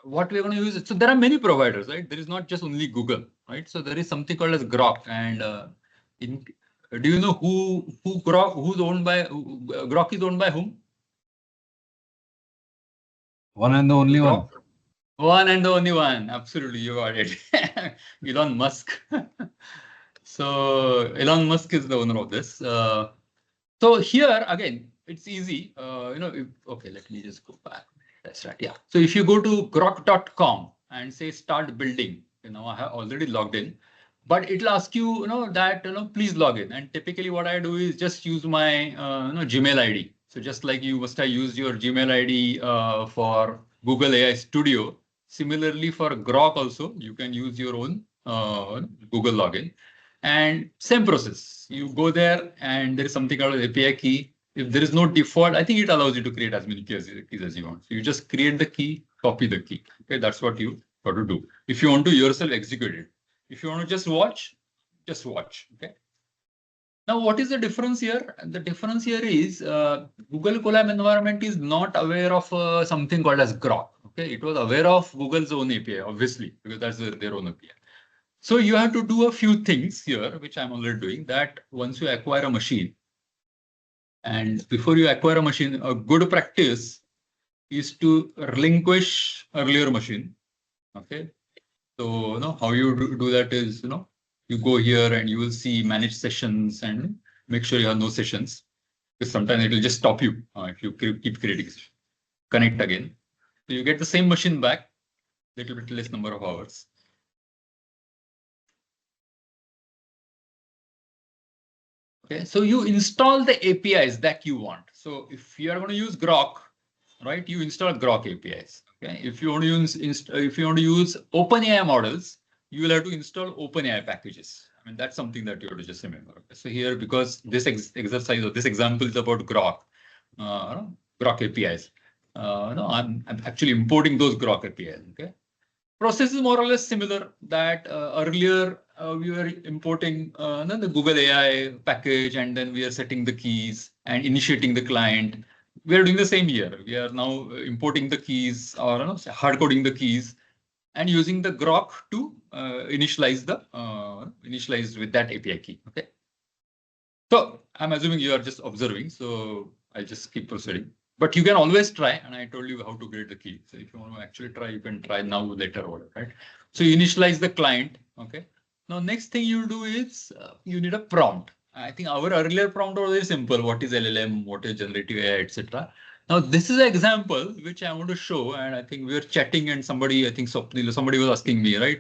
Speaker 3: what we're going to use, so there are many providers, right? There is not just only Google, right? So there is something called as Grok, and do you know who Grok, Grok is owned by whom?
Speaker 7: One and the only one.
Speaker 3: One and the only one. Absolutely, you got it. Elon Musk. So Elon Musk is the owner of this. So here again, it's easy. Okay, let me just go back. That's right. Yeah. So if you go to grok.com and say start building, I have already logged in, but it'll ask you, please log in. And typically what I do is just use my, Gmail ID. So just like you must have used your Gmail ID for Google AI Studio. Similarly for Grok also, you can use your own Google login. And same process. You go there and there is something called API key. If there is no default, I think it allows you to create as many keys as you want. So you just create the key, copy the key. Okay, that's what you got to do. If you want to yourself execute it. If you want to just watch. Okay. Now, what is the difference here? The difference here is Google Colab environment is not aware of something called as Grok. Okay, it was aware of Google's own API, obviously, because that's their own API. So you have to do a few things here, which I'm already doing. That once you acquire a machine, and before you acquire a machine, a good practice is to relinquish earlier machine. Okay. So, how you do that is, you go here and you will see manage sessions and make sure you have no sessions, because sometimes it will just stop you if you keep creating sessions. Connect again. So you get the same machine back, little bit less number of hours. Okay, so you install the APIs that you want. So if you are going to use Grok, right, you install Grok APIs. Okay, if you want to use OpenAI models, you will have to install OpenAI packages. I mean, that's something that you have to just remember. Okay? So here, because this exercise or this example is about Grok, Grok APIs. I'm actually importing those Grok APIs. Okay. Process is more or less similar. That earlier we were importing the Google AI package, and then we are setting the keys and initiating the client. We are doing the same here. We are now importing the keys or hard coding the keys and using the Grok to initialize with that API key. Okay. So I'm assuming you are just observing. So I'll just keep proceeding. But you can always try, and I told you how to create the key. So if you want to actually try, you can try now, later, whatever, right? So you initialize the client. Okay. Now, next thing you do is you need a prompt. I think our earlier prompt was very simple. What is LLM? What is generative AI, etc. Now, this is an example which I want to show, and I think we were chatting, and somebody, I think somebody was asking me, right?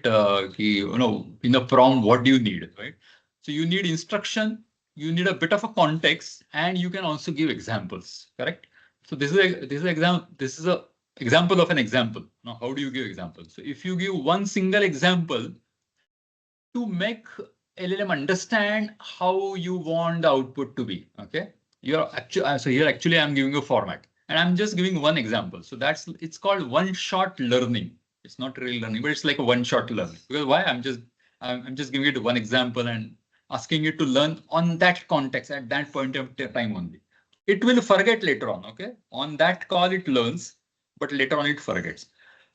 Speaker 3: In a prompt, what do you need, right? So you need instruction, you need a bit of a context, and you can also give examples, correct? So this is a example of an example. Now, how do you give examples? So if you give one single example to make LLM understand how you want the output to be, okay? So here actually I'm giving a format. And I'm just giving one example. So it's called one-shot learning. It's not really learning, but it's like a one-shot learning. Because why? I'm just giving it one example and asking it to learn on that context at that point of time only. It will forget later on, okay? On that call it learns, but later on it forgets.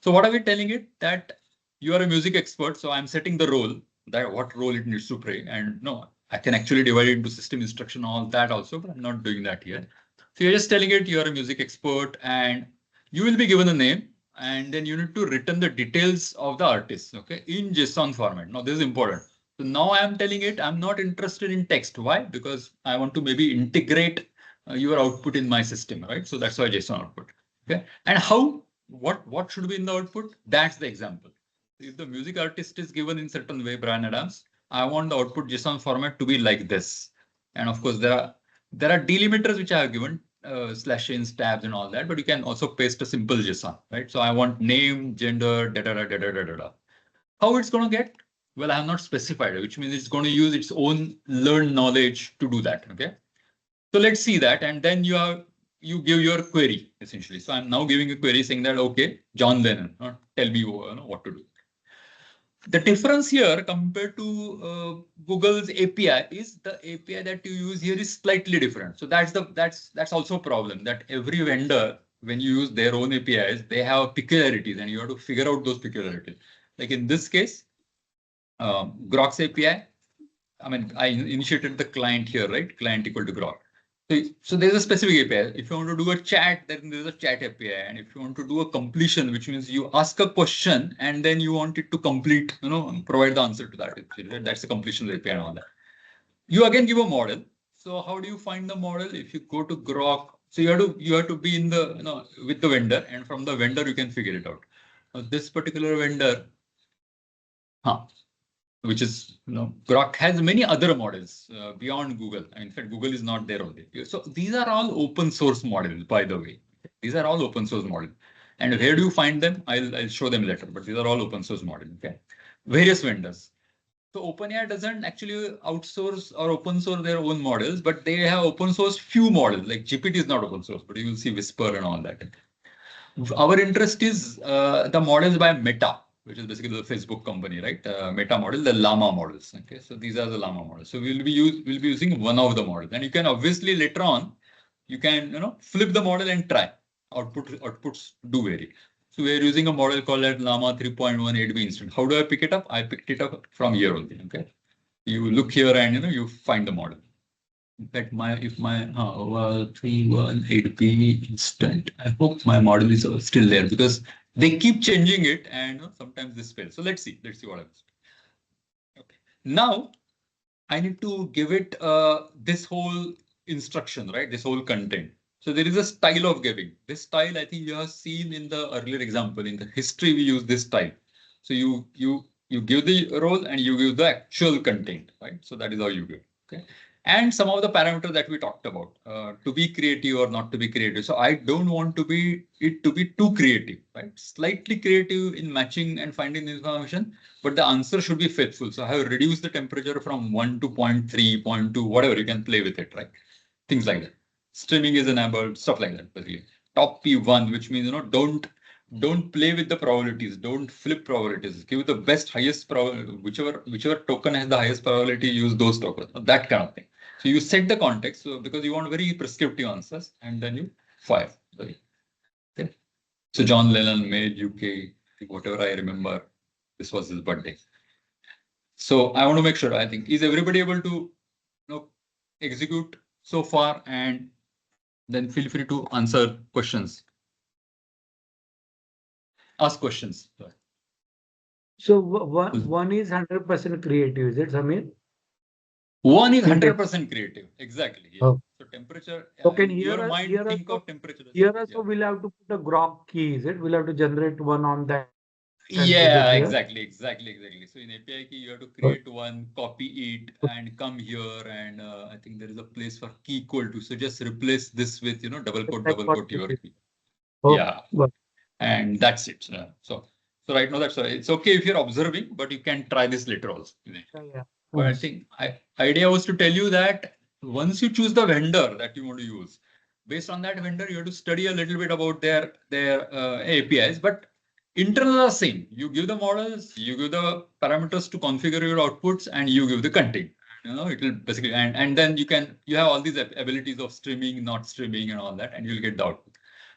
Speaker 3: So what are we telling it? That you are a music expert, so I'm setting the role, that what role it needs to play. And no, I can actually divide it into system instruction, all that also, but I'm not doing that here. So you're just telling it you're a music expert and you will be given a name and then you need to return the details of the artist, okay, in JSON format. Now, this is important. So now I'm telling it I'm not interested in text. Why? Because I want to maybe integrate your output in my system, right? So that's why JSON output. Okay. And what should be in the output? That's the example. If the music artist is given in certain way, Bryan Adams, I want the output JSON format to be like this. And of course, there are delimiters which I have given, slash-ins, tabs, and all that, but you can also paste a simple JSON, right? So I want name, gender, da da da da da da da. How it's going to get? Well, I have not specified it, which means it's going to use its own learned knowledge to do that. Okay. So let's see that, and then you give your query essentially. So I'm now giving a query saying that, okay, John Lennon, tell me what to do. The difference here compared to Google's API is the API that you use here is slightly different. So that's also a problem, that every vendor, when you use their own APIs, they have peculiarities and you have to figure out those peculiarities. Like in this case, Grok's API, I mean, I initiated the client here, right? Client equal to Grok. So there's a specific API. If you want to do a chat, then there's a chat API. And if you want to do a completion, which means you ask a question and then you want it to complete, provide the answer to that. That's the completion API and all that. You again give a model. So how do you find the model? If you go to Grok, so you have to be in the, with the vendor, and from the vendor, you can figure it out. Now, this particular vendor, which is, Grok has many other models beyond Google. In fact, Google is not there only. So these are all open source models, by the way. These are all open source models. And where do you find them? I'll show them later, but these are all open source models. Okay. Various vendors. So OpenAI doesn't actually outsource or open source their own models, but they have open source few models. Like GPT is not open source, but you will see Whisper and all that. Our interest is the models by Meta, which is basically the Facebook company, right? Meta model, the Llama models. Okay, so these are the Llama models. So we'll be using one of the models, and you can obviously later on, you can flip the model and try. Outputs do vary. So we're using a model called Llama 3.18B instant. How do I pick it up? I picked it up from here only. Okay, you look here and you find the model. In fact, if my 318B instant, I hope my model is still there because they keep changing it and sometimes this fails. So let's see what happens. Okay. Now I need to give it this whole instruction, right? This whole content. So there is a style of giving. This style, I think you have seen in the earlier example. In the history, we use this style. So you give the role and you give the actual content, right? So that is how you give. Okay. And some of the parameters that we talked about, to be creative or not to be creative. So I don't want it to be too creative, right? Slightly creative in matching and finding the information, but the answer should be faithful. So I have reduced the temperature from 1 to 0.3, 0.2, whatever, you can play with it, right? Things like that. Streaming is enabled, stuff like that, basically. Top P1, which means, don't play with the probabilities. Don't flip probabilities. Give the best, highest probability, whichever token has the highest probability, use those tokens, that kind of thing. So you set the context, so because you want very prescriptive answers, and then you fire. Okay. So John Lennon made UK, whatever I remember, this was his birthday. So I want to make sure, I think, is everybody able to execute so far, and then feel free to answer questions. Ask questions.
Speaker 4: So one is 100% creative, is it, Samir?
Speaker 3: One is 100% creative. Exactly. Yeah.
Speaker 4: Oh.
Speaker 3: So temperature.
Speaker 4: Okay,
Speaker 3: in your
Speaker 4: here,
Speaker 3: mind,
Speaker 4: here
Speaker 3: think
Speaker 4: also,
Speaker 3: of temperature.
Speaker 4: here also we'll have to put a grok key, is it? We'll have to generate one on that. and put it
Speaker 3: Yeah,
Speaker 4: here.
Speaker 3: exactly. So in API key, you have to create one, copy it, and come here. And I think there is a place for key equal to. So just replace this with double quote your key. Yeah,
Speaker 4: Got
Speaker 3: and that's it. So right now that's it's okay if you're observing, but you can try this later also.
Speaker 4: yeah.
Speaker 3: But I think idea was to tell you that once you choose the vendor that you want to use, based on that vendor, you have to study a little bit about their APIs. But internals are same. You give the models, you give the parameters to configure your outputs, and you give the content. It will basically and then you have all these abilities of streaming, not streaming, and all that, and you'll get the output.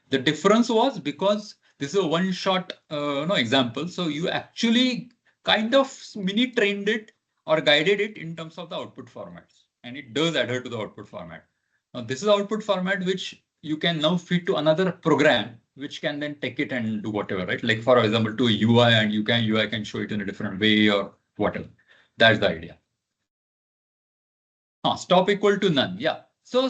Speaker 3: The difference was because this is a one-shot example, so you actually kind of mini trained it or guided it in terms of the output formats, and it does adhere to the output format. Now, this is the output format which you can now feed to another program, which can then take it and do whatever, right? Like for example, to a UI, and UI can show it in a different way or whatever. That's the idea. Stop equal to none. Yeah. So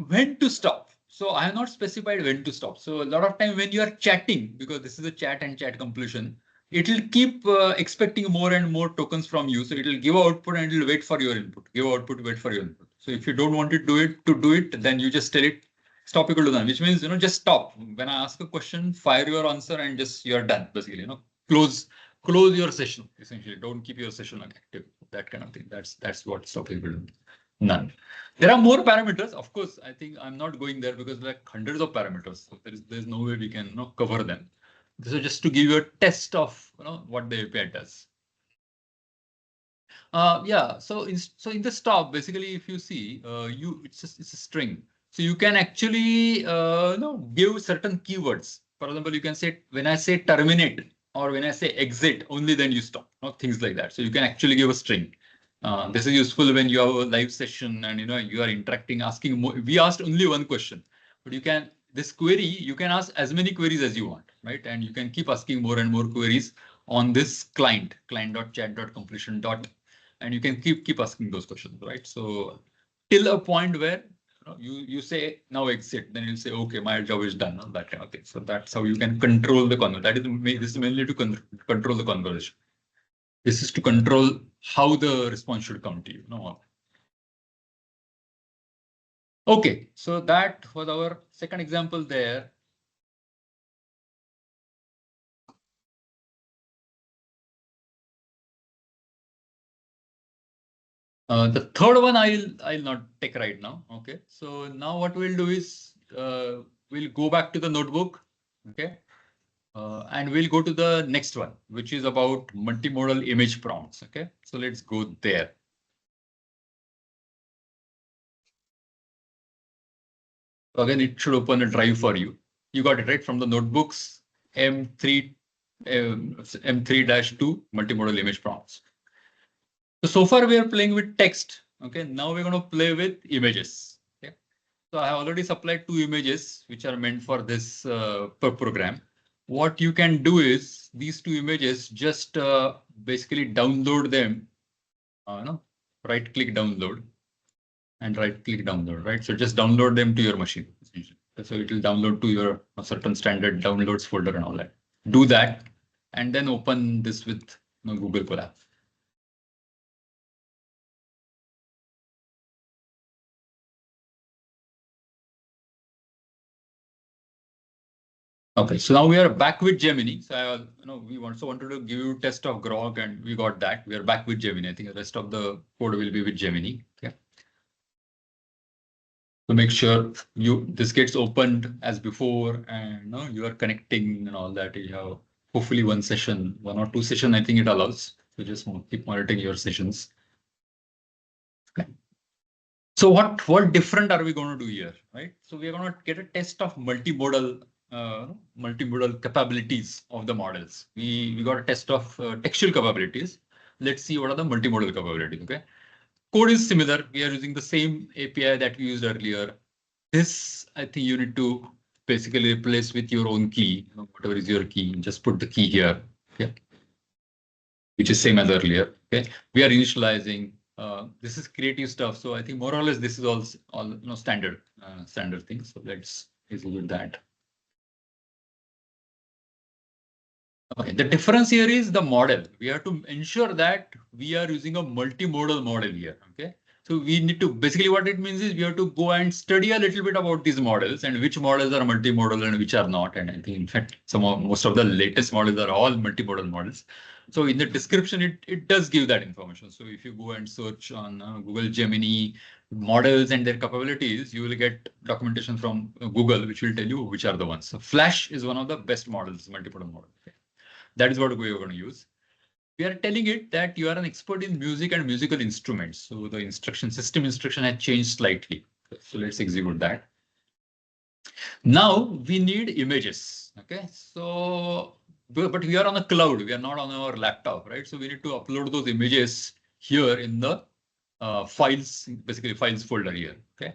Speaker 3: when to stop? So I have not specified when to stop. So a lot of time when you are chatting, because this is a chat and chat completion, it will keep expecting more and more tokens from you. So it will give output and it will wait for your input. Give output, wait for your input. So if you don't want to do it, then you just tell it stop equal to none, which means just stop. When I ask a question, fire your answer and just you're done. Basically, close your session. Essentially, don't keep your session active. That kind of thing. That's what stop equal to none. There are more parameters. Of course, I think I'm not going there because there are hundreds of parameters. So there's no way we can cover them. This is just to give you a test of what the API does. Yeah. So in the stop, basically, if you see, it's a string. So you can actually give certain keywords. For example, you can say when I say terminate or when I say exit, only then you stop. Things like that. So you can actually give a string. This is useful when you have a live session and you are interacting, asking more. We asked only one question, but this query, you can ask as many queries as you want, right? And you can keep asking more and more queries on this client.chat.completion. And you can keep asking those questions, right? So till a point where you say now exit, then you'll say, okay, my job is done, that kind of thing. So that's how you can control the conversation. This is mainly to control the conversation. This is to control how the response should come to you. Okay, so that was our second example there. The third one I'll not take right now. Okay, so now what we'll do is we'll go back to the notebook. Okay, and we'll go to the next one, which is about multimodal image prompts. Okay, so let's go there. So again, it should open a drive for you. You got it right from the notebooks M3-2 multimodal image prompts. So far we are playing with text. Okay, now we're going to play with images. Okay, so I have already supplied 2 images which are meant for this per program. What you can do is these 2 images just basically download them. Right click download and right click download. Right, so just download them to your machine. So it will download to your certain standard downloads folder and all that. Do that and then open this with Google Colab. Okay, so now we are back with Gemini. So we also wanted to give you a test of Grok, and we got that. We are back with Gemini. I think the rest of the code will be with Gemini. Okay. So make sure this gets opened as before, and you are connecting and all that. You have hopefully 1 or 2 sessions. I think it allows. So just keep monitoring your sessions. Okay. So what different are we going to do here, right? So we are going to get a test of multimodal capabilities of the models. We got a test of textual capabilities. Let's see what are the multimodal capabilities. Okay, code is similar. We are using the same API that we used earlier. This I think you need to basically replace with your own key. Whatever is your key, just put the key here. Okay, which is same as earlier. Okay, we are initializing. This is creative stuff. So I think more or less this is all standard things. So let's execute that. Okay, the difference here is the model. We have to ensure that we are using a multimodal model here. Okay, so we need to basically what it means is we have to go and study a little bit about these models and which models are multimodal and which are not. And I think in fact most of the latest models are all multimodal models. So in the description it does give that information. So if you go and search on Google Gemini models and their capabilities, you will get documentation from Google which will tell you which are the ones. So Flash is one of the best models, multimodal model. Okay. That is what we are going to use. We are telling it that you are an expert in music and musical instruments. So the instruction has changed slightly. So let's execute that. Now we need images. Okay. So, but we are on a cloud. We are not on our laptop, right? So we need to upload those images here in the files, basically files folder here. Okay.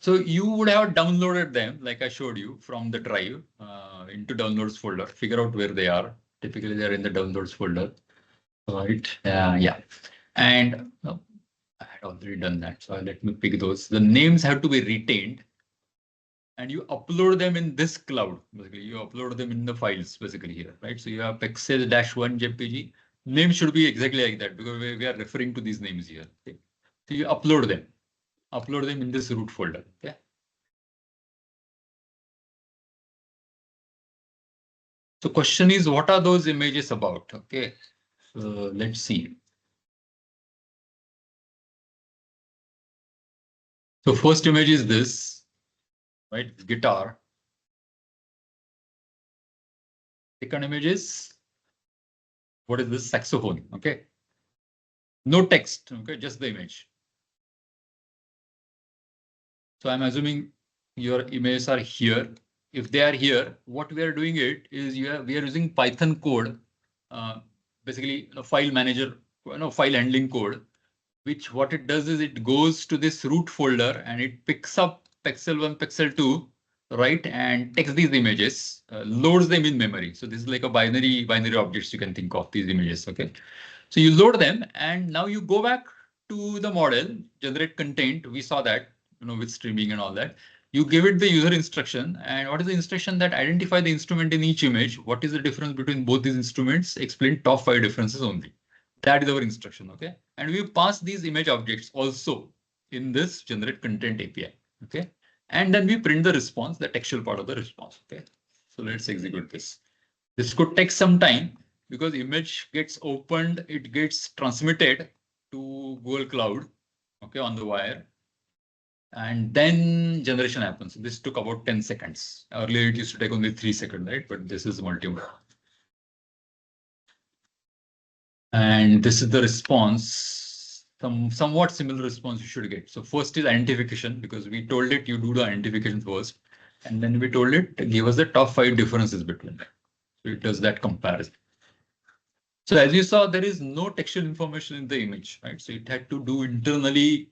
Speaker 3: So you would have downloaded them, like I showed you, from the drive into downloads folder. Figure out where they are. Typically, they're in the downloads folder, right? Yeah. And I had already done that. So let me pick those. The names have to be retained. And you upload them in this cloud. Basically, you upload them in the files, basically here, right? So you have pixel-1 JPG. Name should be exactly like that because we are referring to these names here. Okay? So you upload them in this root folder. Okay. So question is, what are those images about? Okay, so let's see. So first image is this, right? Guitar. Second image is, what is this? Saxophone. Okay. No text. Okay, just the image. So I'm assuming your images are here. If they are here, what we are doing is we are using Python code, basically a file manager, file handling code, which what it does is it goes to this root folder and it picks up pixel 1, pixel 2, right? And takes these images, loads them in memory. So this is like a binary objects you can think of these images. Okay. So you load them and now you go back to the model, generate content. We saw that, with streaming and all that. You give it the user instruction, and what is the instruction that identify the instrument in each image? What is the difference between both these instruments? Explain top 5 differences only. That is our instruction. Okay. And we pass these image objects also in this generate content API. Okay. And then we print the response, the textual part of the response. Okay. So let's execute this. This could take some time because image gets opened, it gets transmitted to Google Cloud, okay, on the wire. And then generation happens. This took about 10 seconds. Earlier, it used to take only 3 seconds, right? But this is multiple. And this is the response, somewhat similar response you should get. So first is identification, because we told it you do the identification first. And then we told it to give us the top 5 differences between them. So it does that comparison. So as you saw, there is no textual information in the image, right? So it had to do internally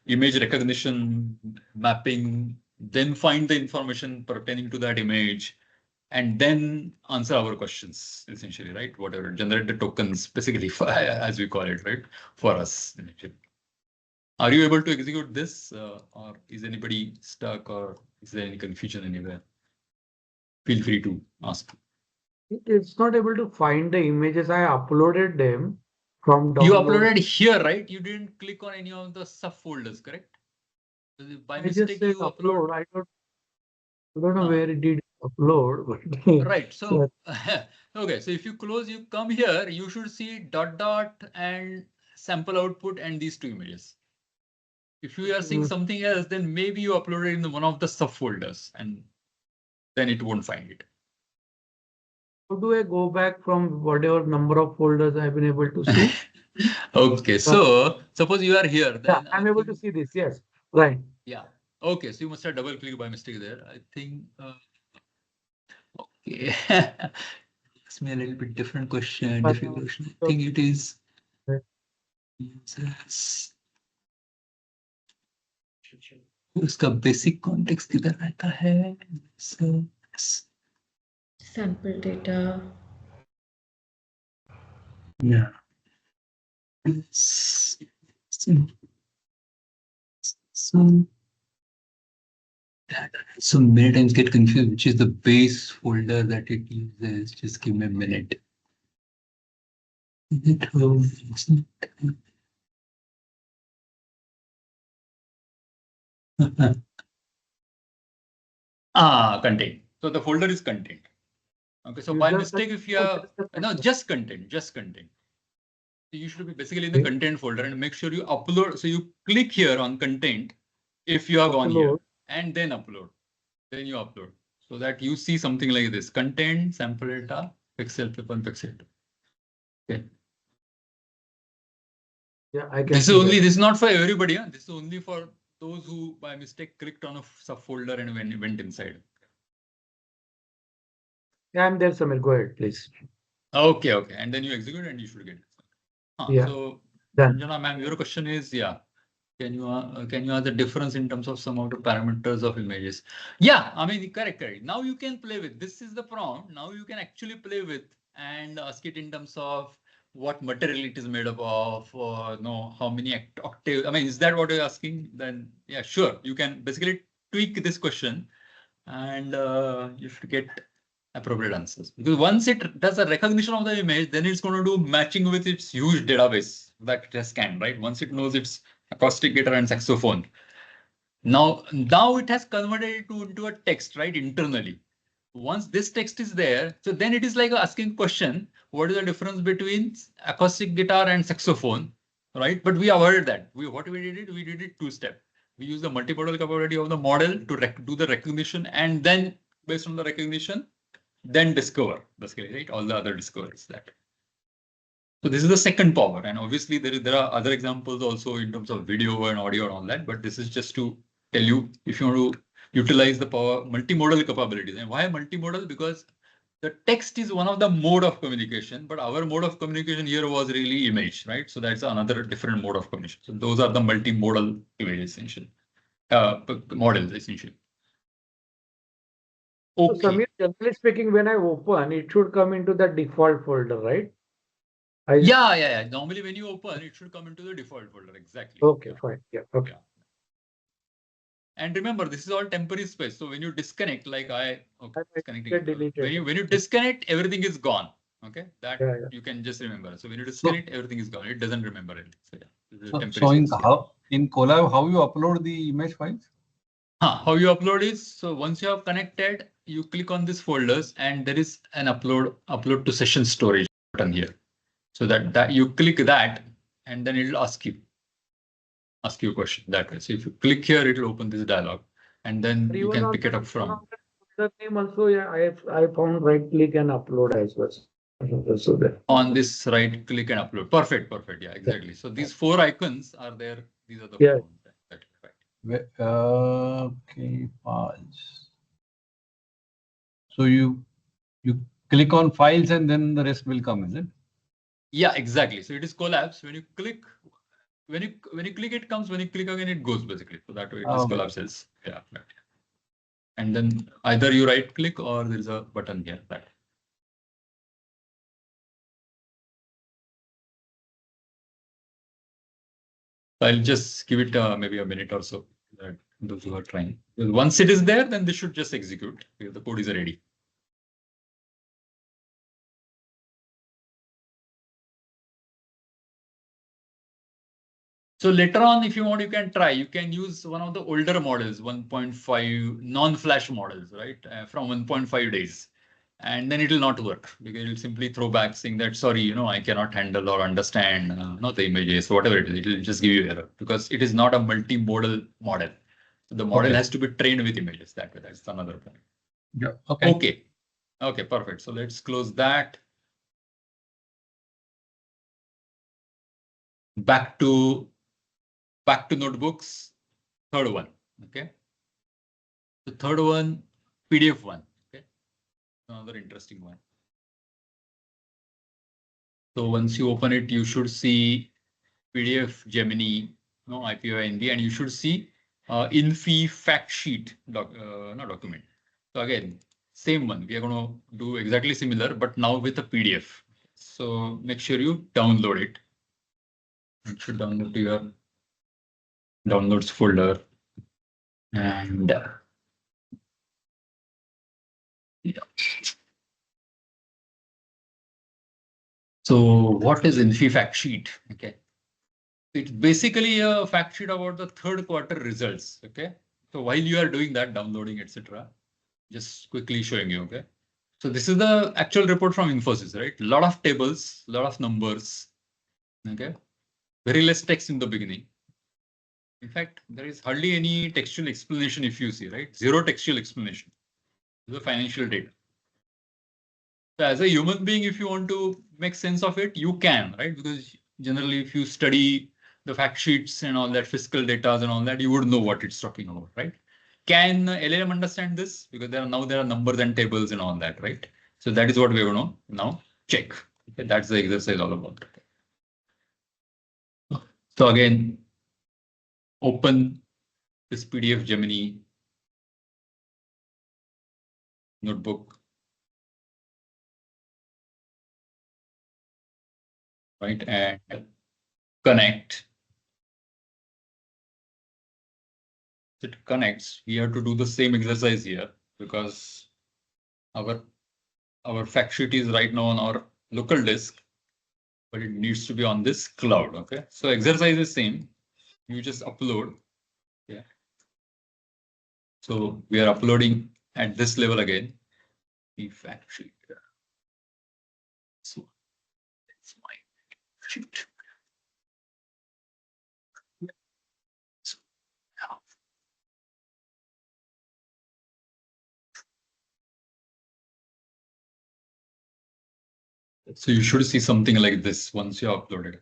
Speaker 3: image recognition, mapping, then find the information pertaining to that image, and then answer our questions, essentially, right? Whatever, generate the tokens, basically, as we call it, right? For us. Are you able to execute this, or is anybody stuck, or is there any confusion anywhere? Feel free to ask.
Speaker 4: It's not able to find the images. I uploaded them from download.
Speaker 3: You uploaded here, right? You didn't click on any of the subfolders, correct? By
Speaker 4: I
Speaker 3: mistake,
Speaker 4: just said
Speaker 3: you upload.
Speaker 4: I don't know where it did upload. But
Speaker 3: right. So, okay. So if you close, you come here, you should see ... and sample output and these 2 images. If you are seeing something else, then maybe you uploaded in one of the subfolders and then it won't find it.
Speaker 4: How do I go back from whatever number of folders I've been able to see?
Speaker 3: Okay, so suppose you are here. Then
Speaker 4: I'm able to see this. Yes, right.
Speaker 3: Yeah. Okay, so you must have double clicked by mistake there. I think. Okay. Ask me a little bit different question. I think it is. उसका basic context किधर रहता है?
Speaker 10: Sample data.
Speaker 3: Yeah. So many times get confused, which is the base folder that it uses. Just give me a minute. Content. So the folder is content. Okay, so by mistake, if you are no, just content. So you should be basically in the content folder and make sure you upload. So you click here on content if you have gone here and then upload. Then you upload so that you see something like this: content, sample data, pixel 1, pixel 2. Okay.
Speaker 4: Yeah, I can.
Speaker 3: This is only. This is not for everybody. Huh? This is only for those who by mistake clicked on a subfolder and went inside.
Speaker 4: Yeah, I'm there, Samir. Go ahead, please.
Speaker 3: Okay. And then you execute and you should get it.
Speaker 4: Yeah.
Speaker 3: So,
Speaker 4: Done.
Speaker 3: Anjana ma'am, your question is, yeah. Can you add the difference in terms of some of the parameters of images? Yeah, I mean, correct. Now you can play with, this is the prompt. Now you can actually play with and ask it in terms of what material it is made up of, or how many octaves. I mean, is that what you're asking? Then yeah, sure. You can basically tweak this question and you should get appropriate answers. Because once it does a recognition of the image, then it's going to do matching with its huge database that it has scanned, right? Once it knows it's acoustic guitar and saxophone. Now it has converted it into a text, right? Internally. Once this text is there, so then it is like asking question, what is the difference between acoustic guitar and saxophone, right? But we avoided that. We did it two-step. We use the multimodal capability of the model to do the recognition, and then based on the recognition, then discover, basically, right? All the other discoveries that. So this is the second power, and obviously there are other examples also in terms of video and audio and all that, but this is just to tell you if you want to utilize the power multimodal capabilities. And why multimodal? Because the text is one of the mode of communication, but our mode of communication here was really image, right? So that's another different mode of communication. So those are the multimodal images essentially, models essentially. Okay.
Speaker 4: So, Samir, generally speaking, when I open, it should come into the default folder, right?
Speaker 3: Yeah. Normally, when you open, it should come into the default folder. Exactly.
Speaker 4: Okay, fine. Yeah. Okay.
Speaker 3: Yeah. And remember, this is all temporary space. So when you disconnect, like disconnecting, when you disconnect, everything is gone. Okay, that you can just remember. So when you disconnect, everything is gone. It doesn't remember anything. So yeah.
Speaker 7: So in Colab, how you upload the image files?
Speaker 3: How you upload is, so once you have connected, you click on these folders and there is an upload to session storage button here. So that you click that and then it will ask you a question that way. So if you click here, it will open this dialog and then you can pick it up from.
Speaker 4: The name also, yeah, I found right click and upload as well. So that
Speaker 3: on this right click and upload. Perfect. Yeah, exactly. So these 4 icons are there. These are the 4 ones. Right.
Speaker 7: Okay, files. So you click on files and then the rest will come, is it?
Speaker 3: Yeah, exactly. So it is collapse. When you click, when you click, it comes. When you click again, it goes basically. So that way it just collapses. Yeah. Right. And then either you right click or there is a button here. That. I'll just give it maybe a minute or so. Those who are trying. Once it is there, then this should just execute. The code is ready. So later on, if you want, you can try. You can use one of the older models, 1.5 non-flash models, right? From 1.5 days. And then it will not work because it will simply throw back saying that, sorry, I cannot handle or understand not the images, whatever it is. It will just give you error because it is not a multimodal model. So the model has to be trained with images that way. That's another point.
Speaker 7: Yeah.
Speaker 3: Okay, perfect. So let's close that. Back to notebooks. Third one. Okay. The third one, PDF one. Okay. Another interesting one. So once you open it, you should see PDF Gemini, IPYNB, and you should see Infi fact sheet document. So again, same one. We are going to do exactly similar, but now with a PDF. So make sure you download it. It should download to your downloads folder. And yeah. So what is Infi fact sheet? Okay. It's basically a fact sheet about the third quarter results. Okay. So while you are doing that, downloading, etc., just quickly showing you. Okay. So this is the actual report from Infosys, right? A lot of tables, a lot of numbers. Okay. Very less text in the beginning. In fact, there is hardly any textual explanation if you see, right? Zero textual explanation. The financial data. So as a human being, if you want to make sense of it, you can, right? Because generally, if you study the fact sheets and all that fiscal data and all that, you would know what it's talking about, right? Can LLM understand this? Because there are numbers and tables and all that, right? So that is what we're going to now check. Okay, that's the exercise all about. So again, open this PDF Gemini notebook. Right, and connect. It connects. We have to do the same exercise here because our fact sheet is right now on our local disk, but it needs to be on this cloud. Okay, so exercise is same. You just upload. Yeah. So we are uploading at this level again. The fact sheet. So it's my sheet. So now. So you should see something like this once you upload it.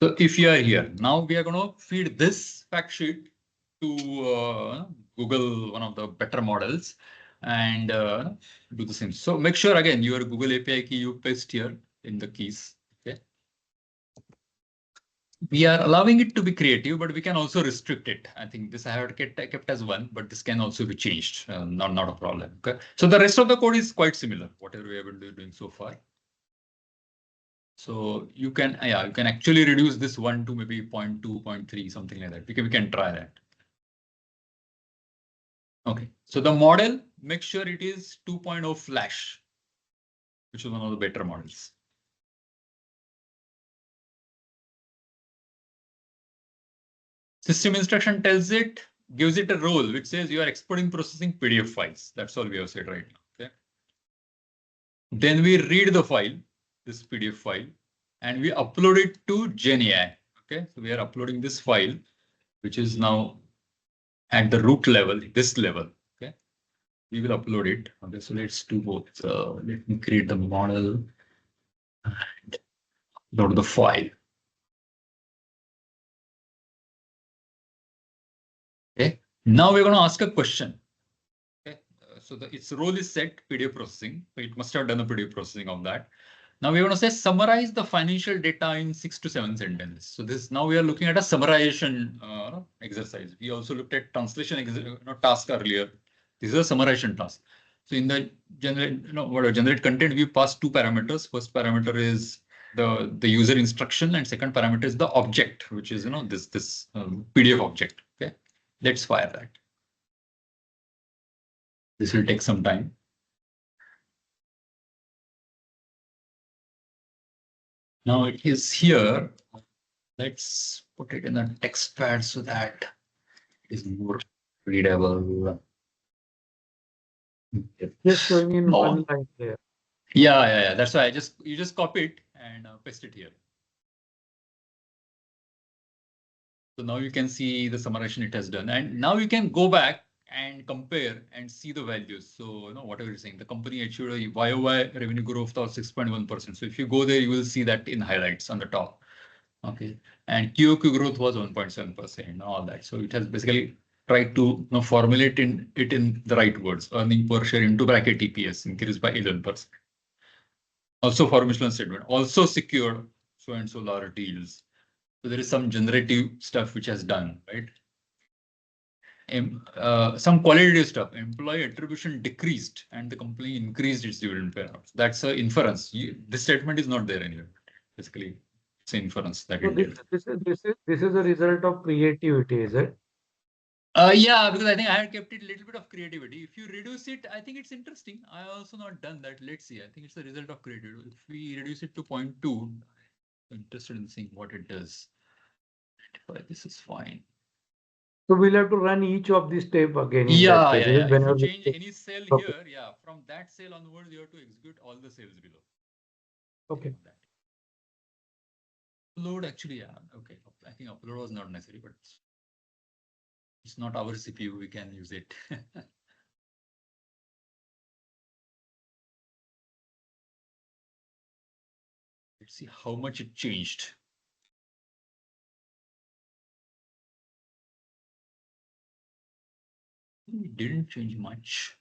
Speaker 3: So if you are here, now we are going to feed this fact sheet to Google, one of the better models, and do the same. So make sure again, your Google API key you paste here in the keys. Okay. We are allowing it to be creative, but we can also restrict it. I think this I have kept as 1, but this can also be changed. Not a problem. Okay. So the rest of the code is quite similar, whatever we have been doing so far. So you can actually reduce this 1 to maybe 0.2, 0.3, something like that. We can try that. Okay, so the model, make sure it is 2.0 Flash, which is one of the better models. System instruction tells it, gives it a role, which says you are exporting processing PDF files. That's all we have said right now. Okay. Then we read the file, this PDF file, and we upload it to GenAI. Okay, so we are uploading this file, which is now at the root level, this level. Okay, we will upload it. Okay, so let's do both. Let me create the model and load the file. Okay, now we're going to ask a question. Okay, so its role is set PDF processing. So it must have done a PDF processing of that. Now we're going to say summarize the financial data in 6 to 7 sentences. So this now we are looking at a summarization exercise. We also looked at translation task earlier. This is a summarization task. So in the generate content, we pass 2 parameters. First parameter is the user instruction, and second parameter is the object, which is this PDF object. Okay, let's fire that. This will take some time. Now it is here. Let's put it in a text pad so that it is more readable.
Speaker 4: Just showing in one line there.
Speaker 3: Yeah. That's why you just copy it and paste it here. So now you can see the summarization it has done, and now you can go back and compare and see the values. So whatever you're saying, the company achieved a YOY revenue growth of 6.1%. So if you go there, you will see that in highlights on the top. Okay, and QOQ growth was 1.7%, all that. So it has basically tried to formulate it in the right words. Earning per share into bracket EPS increased by 11%. Also formation statement, also secured so and so large deals. So there is some generative stuff which has done, right? some qualitative stuff. Employee attribution decreased and the company increased its dividend payouts. That's an inference. This statement is not there anywhere. Basically, it's an inference that
Speaker 4: So
Speaker 3: it did.
Speaker 4: this is a result of creativity, is it?
Speaker 3: Yeah, because I think I had kept it a little bit of creativity. If you reduce it, I think it's interesting. I also not done that. Let's see. I think it's a result of creativity. If we reduce it to 0.2, I'm interested in seeing what it does. This is fine.
Speaker 4: So we'll have to run each of these step again.
Speaker 3: Yeah. If
Speaker 4: Whenever
Speaker 3: you change any cell here, yeah, from that cell onwards, you have to execute all the cells below.
Speaker 4: Okay.
Speaker 3: Upload actually, yeah. Okay. I think upload was not necessary, but it's not our CPU. We can use it. Let's see how much it changed. It didn't change much.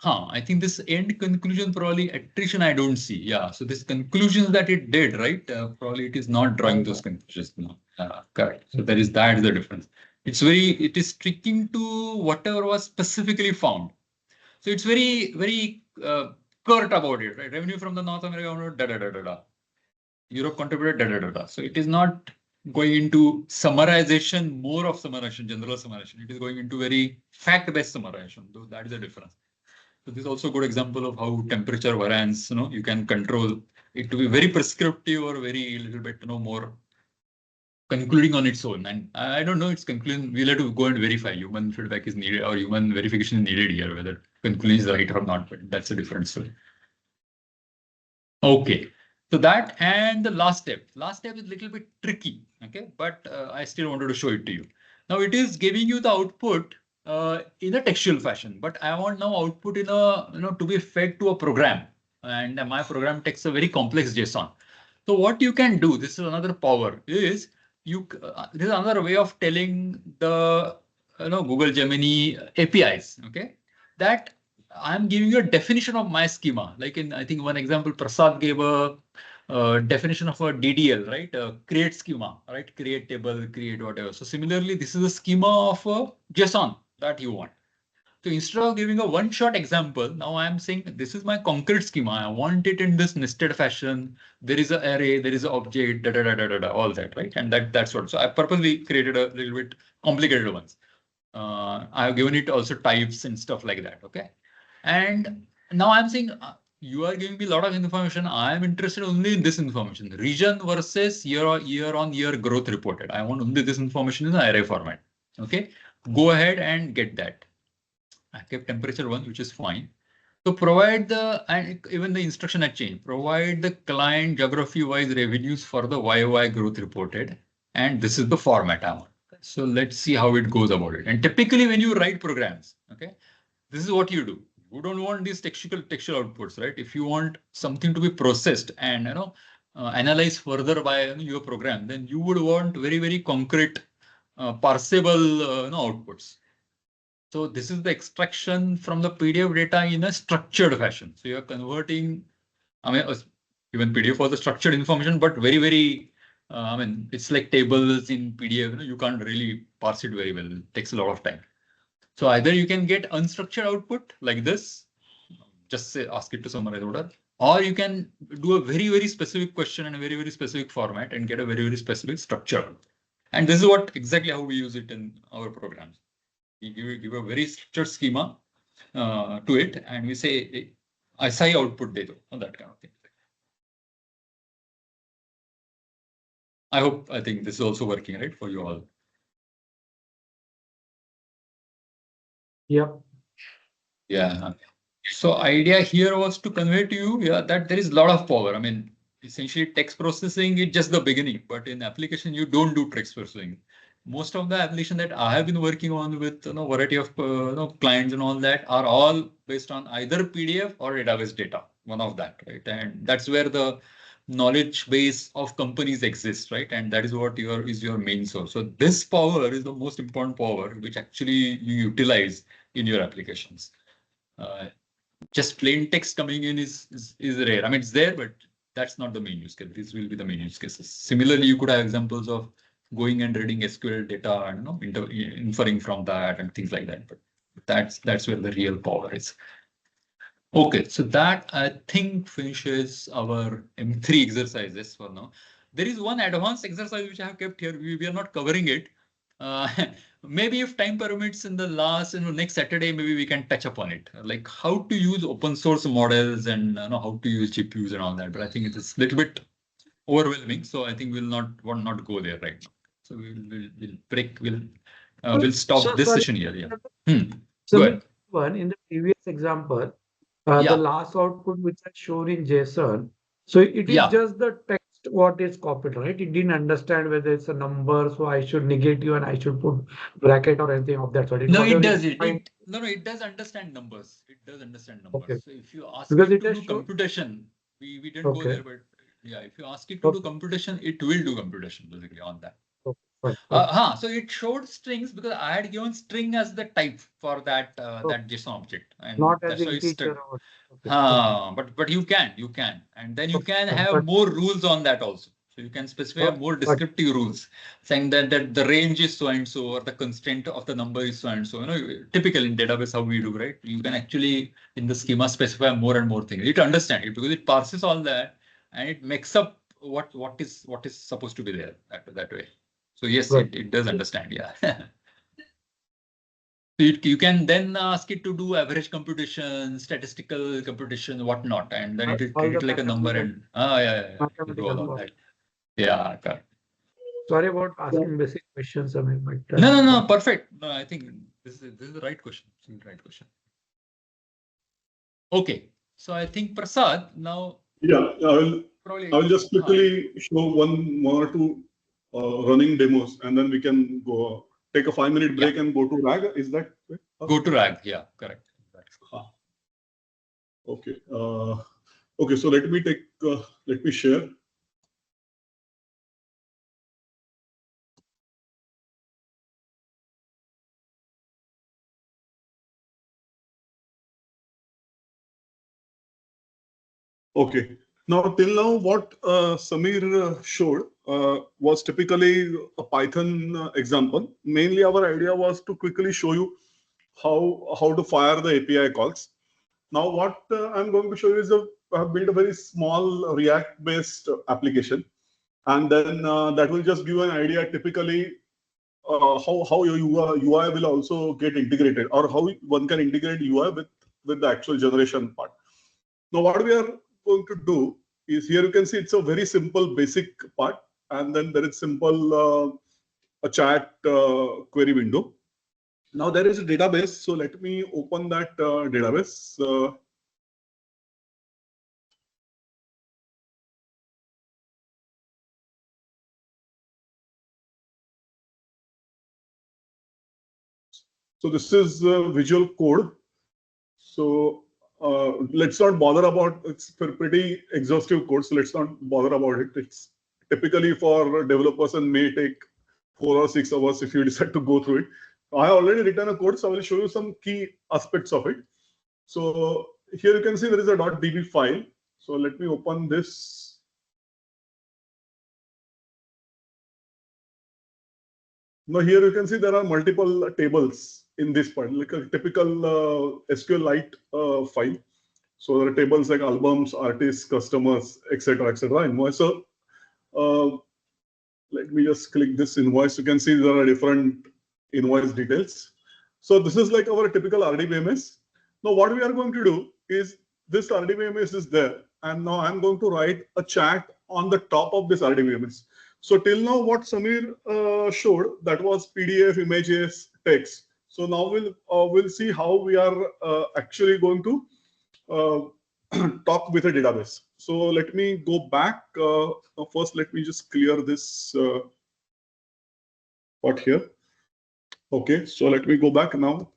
Speaker 3: I think this end conclusion, probably attrition, I don't see. Yeah, so this conclusions that it did, right? Probably it is not drawing those conclusions now. Correct. So that is the difference. It is sticking to whatever was specifically found. So it's very curt about it, right? Revenue from the North America, da da da da da. Europe contributed, da da da da. So it is not going into summarization, more of summarization, general summarization. It is going into very fact-based summarization, though that is the difference. So this is also a good example of how temperature variance, you can control it to be very prescriptive or very little bit, more concluding on its own. And I don't know its conclusion. We'll have to go and verify. Human feedback is needed or human verification is needed here, whether conclusion is right or not, but that's a different story. Okay. So that and the last step is a little bit tricky. Okay. But I still wanted to show it to you. Now it is giving you the output in a textual fashion, but I want now output in a, to be fed to a program, and my program takes a very complex JSON. So what you can do, this is another power, is this is another way of telling the Google Gemini APIs, okay, that I'm giving you a definition of my schema. Like in, I think one example, Prasad gave a definition of a DDL, right? Create schema, right? Create table, create whatever. So similarly, this is a schema of a JSON that you want. So instead of giving a one-shot example, now I'm saying this is my concrete schema. I want it in this nested fashion. There is an array, there is an object, da da da da da, da all that, right? And that's what. So I purposely created a little bit complicated ones. I've given it also types and stuff like that. Okay. And now I'm saying you are giving me a lot of information. I am interested only in this information. Region versus year on year growth reported. I want only this information in the array format. Okay. Go ahead and get that. I kept temperature 1, which is fine. So provide and even the instruction had changed. Provide the client geography-wise revenues for the YOY growth reported. And this is the format I want. So let's see how it goes about it. And typically when you write programs, okay, this is what you do. You don't want these textual outputs, right? If you want something to be processed and analyzed further by your program, then you would want very, very concrete, parsable outputs. So this is the extraction from the PDF data in a structured fashion. So you're converting, even PDF was the structured information, but very, very, it's like tables in PDF. You can't really parse it very well. It takes a lot of time. So either you can get unstructured output like this, just say, ask it to summarize order, or you can do a very, very specific question in a very, very specific format and get a very, very specific structure. And this is what exactly how we use it in our programs. We give a very structured schema to it, and we say, "Aisa output de do," that kind of thing. I think this is also working right for you all.
Speaker 4: Yep.
Speaker 3: Yeah. So idea here was to convey to you, that there is a lot of power. Essentially text processing is just the beginning, but in application you don't do text processing. Most of the application that I have been working on with variety of clients and all that are all based on either PDF or database data, one of that, right? And that's where the knowledge base of companies exists, right? And that is what is your main source. So this power is the most important power which actually you utilize in your applications. Just plain text coming in is rare. It's there, but that's not the main use case. This will be the main use cases. Similarly, you could have examples of going and reading SQL data and inferring from that and things like that. But that's where the real power is. Okay, so that I think finishes our M3 exercises for now. There is one advanced exercise which I have kept here. We are not covering it. Maybe if time permits in the next Saturday, maybe we can touch upon it, like how to use open source models and how to use GPUs and all that. But I think it is a little bit overwhelming, so I think we'll not go there right now. So we'll stop this session here. Yeah.
Speaker 4: So
Speaker 3: Go ahead.
Speaker 4: one in the previous example,
Speaker 3: Yeah.
Speaker 4: the last output which I showed in JSON. So it is
Speaker 3: Yeah.
Speaker 4: just the text what is copied, right? It didn't understand whether it's a number, so I should negative and I should put bracket or anything of that sort.
Speaker 3: No, it does.
Speaker 4: Fine.
Speaker 3: It does understand numbers. It does understand numbers.
Speaker 4: Okay.
Speaker 3: So if you ask
Speaker 4: Because
Speaker 3: it
Speaker 4: it
Speaker 3: to
Speaker 4: has
Speaker 3: do
Speaker 4: shown-
Speaker 3: computation, we didn't go
Speaker 4: Okay.
Speaker 3: there, but yeah, if you ask it to do computation, it will do computation basically on that.
Speaker 4: Okay, fine.
Speaker 3: So it showed strings because I had given string as the type for that that JSON object, and
Speaker 4: Not as
Speaker 3: that's why
Speaker 4: an
Speaker 3: it's
Speaker 4: integer. Okay.
Speaker 3: but you can, and then you
Speaker 4: Okay,
Speaker 3: can
Speaker 4: fine,
Speaker 3: have
Speaker 4: but-
Speaker 3: more rules on that also. So you can specify more descriptive rules, saying that the range is so and so, or the constraint of the number is so and so. Typically in database how we do, right? You can actually in the schema specify more and more things. It understands it because it parses all that and it makes up what is supposed to be there that way. So yes,
Speaker 4: Right.
Speaker 3: it does understand. Yeah. You can then ask it to do average computation, statistical computation, whatnot, and then it will
Speaker 4: All
Speaker 3: treat it
Speaker 4: the
Speaker 3: like a number and you do all of
Speaker 4: mathematical
Speaker 3: that. Yeah, correct.
Speaker 4: Sorry about asking basic questions. I mean, but,
Speaker 3: No, perfect. No, I think this is the right question. This is the right question. Okay, so I think Prasad now.
Speaker 2: Yeah, I will just quickly show one or two running demos, and then we can go take a 5-minute break and go to RAG. Is that correct?
Speaker 3: Go to RAG? Yeah, correct.
Speaker 2: Okay. Okay. So let me share. Okay. Now, till now, what Samir showed was typically a Python example. Mainly, our idea was to quickly show you how to fire the API calls. Now, what I'm going to show you is I have built a very small React-based application, and then that will just give you an idea typically how your UI will also get integrated, or how one can integrate UI with the actual generation part. Now, what we are going to do is here you can see it's a very simple basic part, and then there is simple a chat query window. Now there is a database, so let me open that database. So this is Visual Code. So let's not bother about, it's pretty exhaustive code, so let's not bother about it. It's typically for developers and may take 4 or 6 hours if you decide to go through it. I have already written a code, so I will show you some key aspects of it. So here you can see there is a .db file. So let me open this. Now here you can see there are multiple tables in this part, like a typical SQLite file. So there are tables like albums, artists, customers, etc., invoice. So let me just click this invoice. You can see there are different invoice details. So this is like our typical RDBMS. Now what we are going to do is this RDBMS is there, and now I'm going to write a chat on the top of this RDBMS. So till now what Samir showed, that was PDF, images, text. So now we'll see how we are actually going to talk with a database. So let me go back. First, let me just clear this part here. Okay, so let me go back now.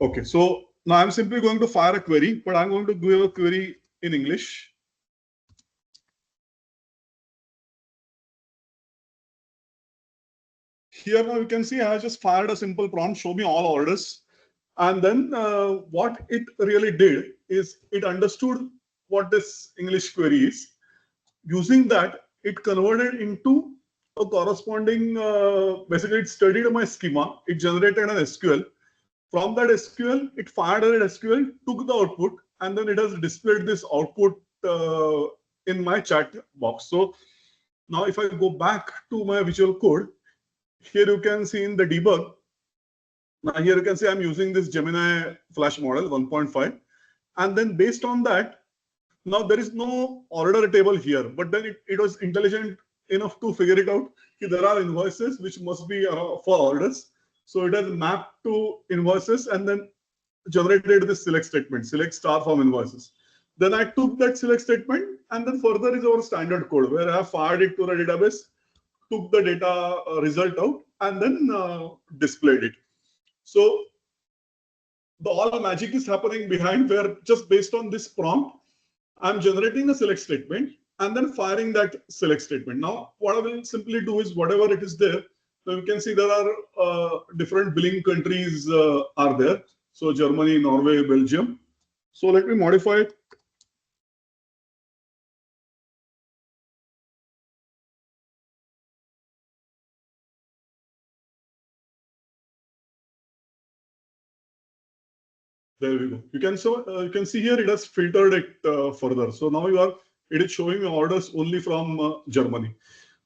Speaker 2: Okay, so now I'm simply going to fire a query, but I'm going to give a query in English. Here now you can see I just fired a simple prompt, show me all orders. And then what it really did is it understood what this English query is. Using that, it converted into a corresponding, basically it studied my schema, it generated an SQL. From that SQL, it fired an SQL, took the output, and then it has displayed this output in my chat box. So now if I go back to my Visual Code, here you can see in the debug, now here you can see I'm using this Gemini Flash model 1.5. And then based on that, now there is no order table here, but then it was intelligent enough to figure it out. There are invoices which must be for orders. So it has mapped to invoices and then generated this select statement, select star from invoices. Then I took that select statement and then further is our standard code where I have fired it to the database, took the data result out and then displayed it. So the all magic is happening behind where just based on this prompt, I'm generating a select statement and then firing that select statement. Now, what I will simply do is whatever it is there. So you can see there are different billing countries are there. So Germany, Norway, Belgium. So let me modify it. There we go. You can see here it has filtered it further. So now it is showing me orders only from Germany.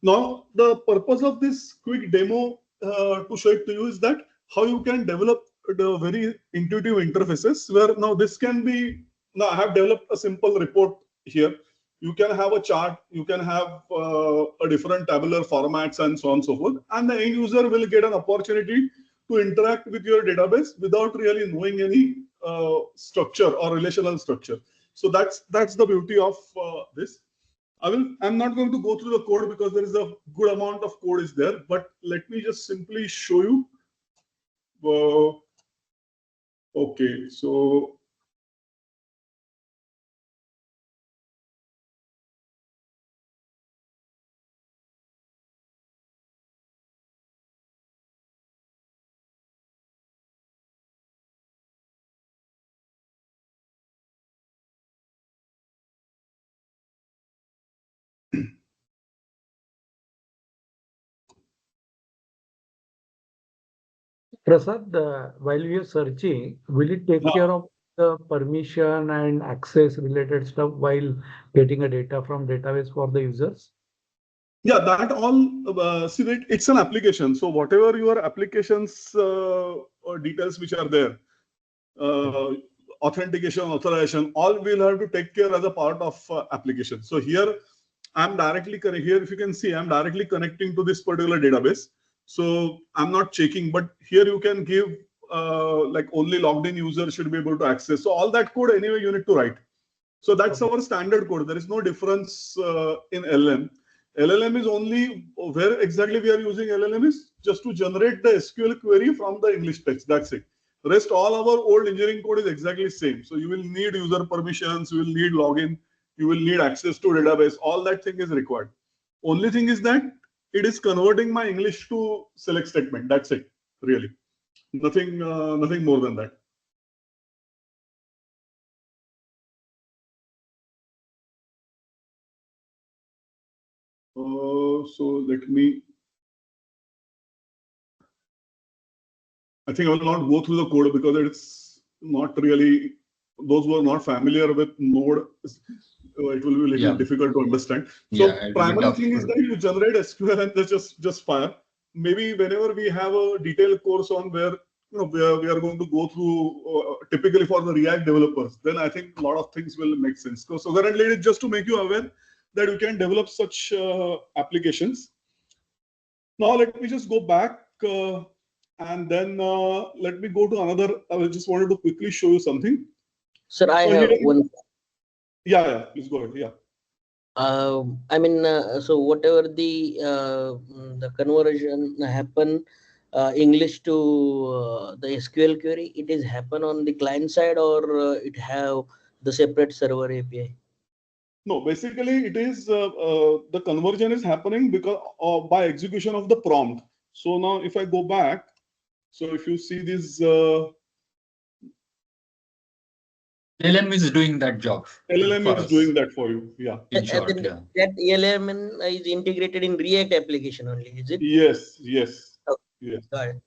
Speaker 2: Now the purpose of this quick demo to show it to you is that how you can develop the very intuitive interfaces where now this can be. Now I have developed a simple report here. You can have a chart, you can have a different tabular formats and so on and so forth, and the end user will get an opportunity to interact with your database without really knowing any structure or relational structure. So that's the beauty of this. I'm not going to go through the code because there is a good amount of code is there, but let me just simply show you. Okay, so
Speaker 4: Prasad, while we are searching, will it take care of the permission and access related stuff while getting a data from database for the users?
Speaker 2: yeah, that all see it's an application. So whatever your applications or details which are there, authentication, authorization, all we'll have to take care as a part of application. So here I'm directly here. If you can see, I'm directly connecting to this particular database. So I'm not checking, but here you can give like only logged in user should be able to access. So all that code anyway you need to write. So that's our standard code. There is no difference in LLM. LLM is only where exactly we are using LLM is just to generate the SQL query from the English text. That's it. Rest all our old engineering code is exactly same. So you will need user permissions, you will need login, you will need access to database. All that thing is required. Only thing is that it is converting my English to select statement. That's it. Really, nothing more than that. So let me. I think I will not go through the code because it's not really, those who are not familiar with Node, it will be a little difficult to understand. So primary thing is that you generate SQL and just fire. Maybe whenever we have a detailed course on where we are going to go through typically for the React developers, then I think a lot of things will make sense. So currently it's just to make you aware that you can develop such applications. Now let me just go back. And then let me go to another. I just wanted to quickly show you something.
Speaker 11: Sir, I have one.
Speaker 2: Yeah, please go ahead. Yeah.
Speaker 11: I mean, so whatever the conversion happen English to the SQL query, it is happen on the client side or it have the separate server API?
Speaker 2: No, basically it is the conversion is happening because by execution of the prompt. So now if I go back, so if you see this,
Speaker 3: LLM is doing that job.
Speaker 2: LLM
Speaker 3: for
Speaker 2: is
Speaker 3: us.
Speaker 2: doing that for you. Yeah.
Speaker 3: In short,
Speaker 11: then
Speaker 3: yeah.
Speaker 11: that LLM is integrated in React application only, is it?
Speaker 2: Yes, yes,
Speaker 11: Oh,
Speaker 2: yes.
Speaker 11: got it.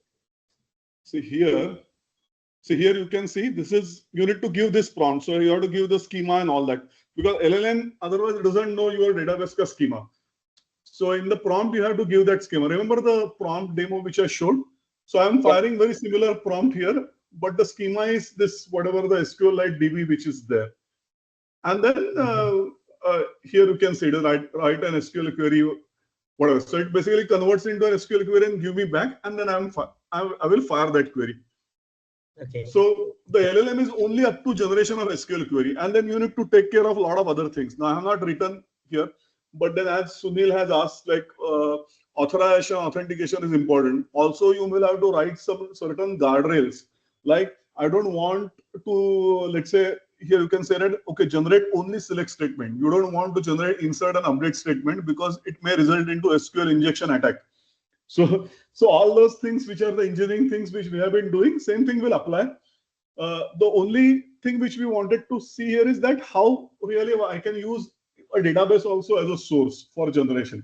Speaker 2: See here you can see this is, you need to give this prompt. So you have to give the schema and all that, because LLM otherwise it doesn't know your database ka schema. So in the prompt, you have to give that schema. Remember the prompt demo which I showed? So I'm firing very similar prompt here, but the schema is this, whatever the SQLite DB which is there. And then here you can see to write an SQL query, whatever. So it basically converts into an SQL query and give me back, and then I will fire that query.
Speaker 11: Okay.
Speaker 2: So the LLM is only up to generation of SQL query, and then you need to take care of a lot of other things. Now I have not written here, but then as Sunil has asked, like authorization, authentication is important. Also, you will have to write some certain guardrails. Like I don't want to, let's say here you can say that, okay, generate only select statement. You don't want to generate insert and update statement because it may result into SQL injection attack. So all those things which are the engineering things which we have been doing, same thing will apply. The only thing which we wanted to see here is that how really I can use a database also as a source for generation.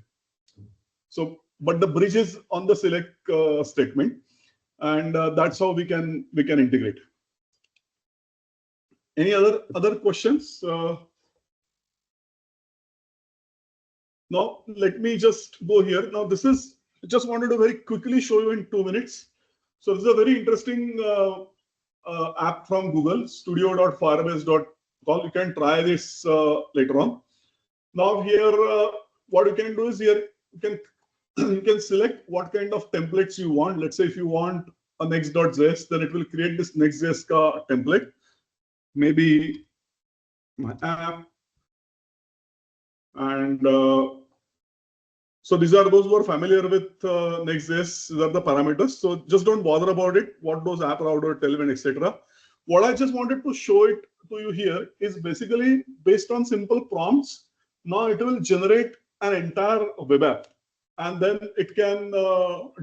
Speaker 2: So, but the bridge is on the select statement, and that's how we can integrate. Any other questions? Now let me just go here. Now this is, just wanted to very quickly show you in 2 minutes. So this is a very interesting app from Google, studio.firebase.com. You can try this later on. Now here, what you can do is here you can select what kind of templates you want. Let's say if you want a next.js, then it will create this next.js template. Maybe my app, and so these are those who are familiar with Next.js. These are the parameters. So just don't bother about it, what those app router, tailwind, etc. What I just wanted to show it to you here is basically based on simple prompts. Now it will generate an entire web app, and then it can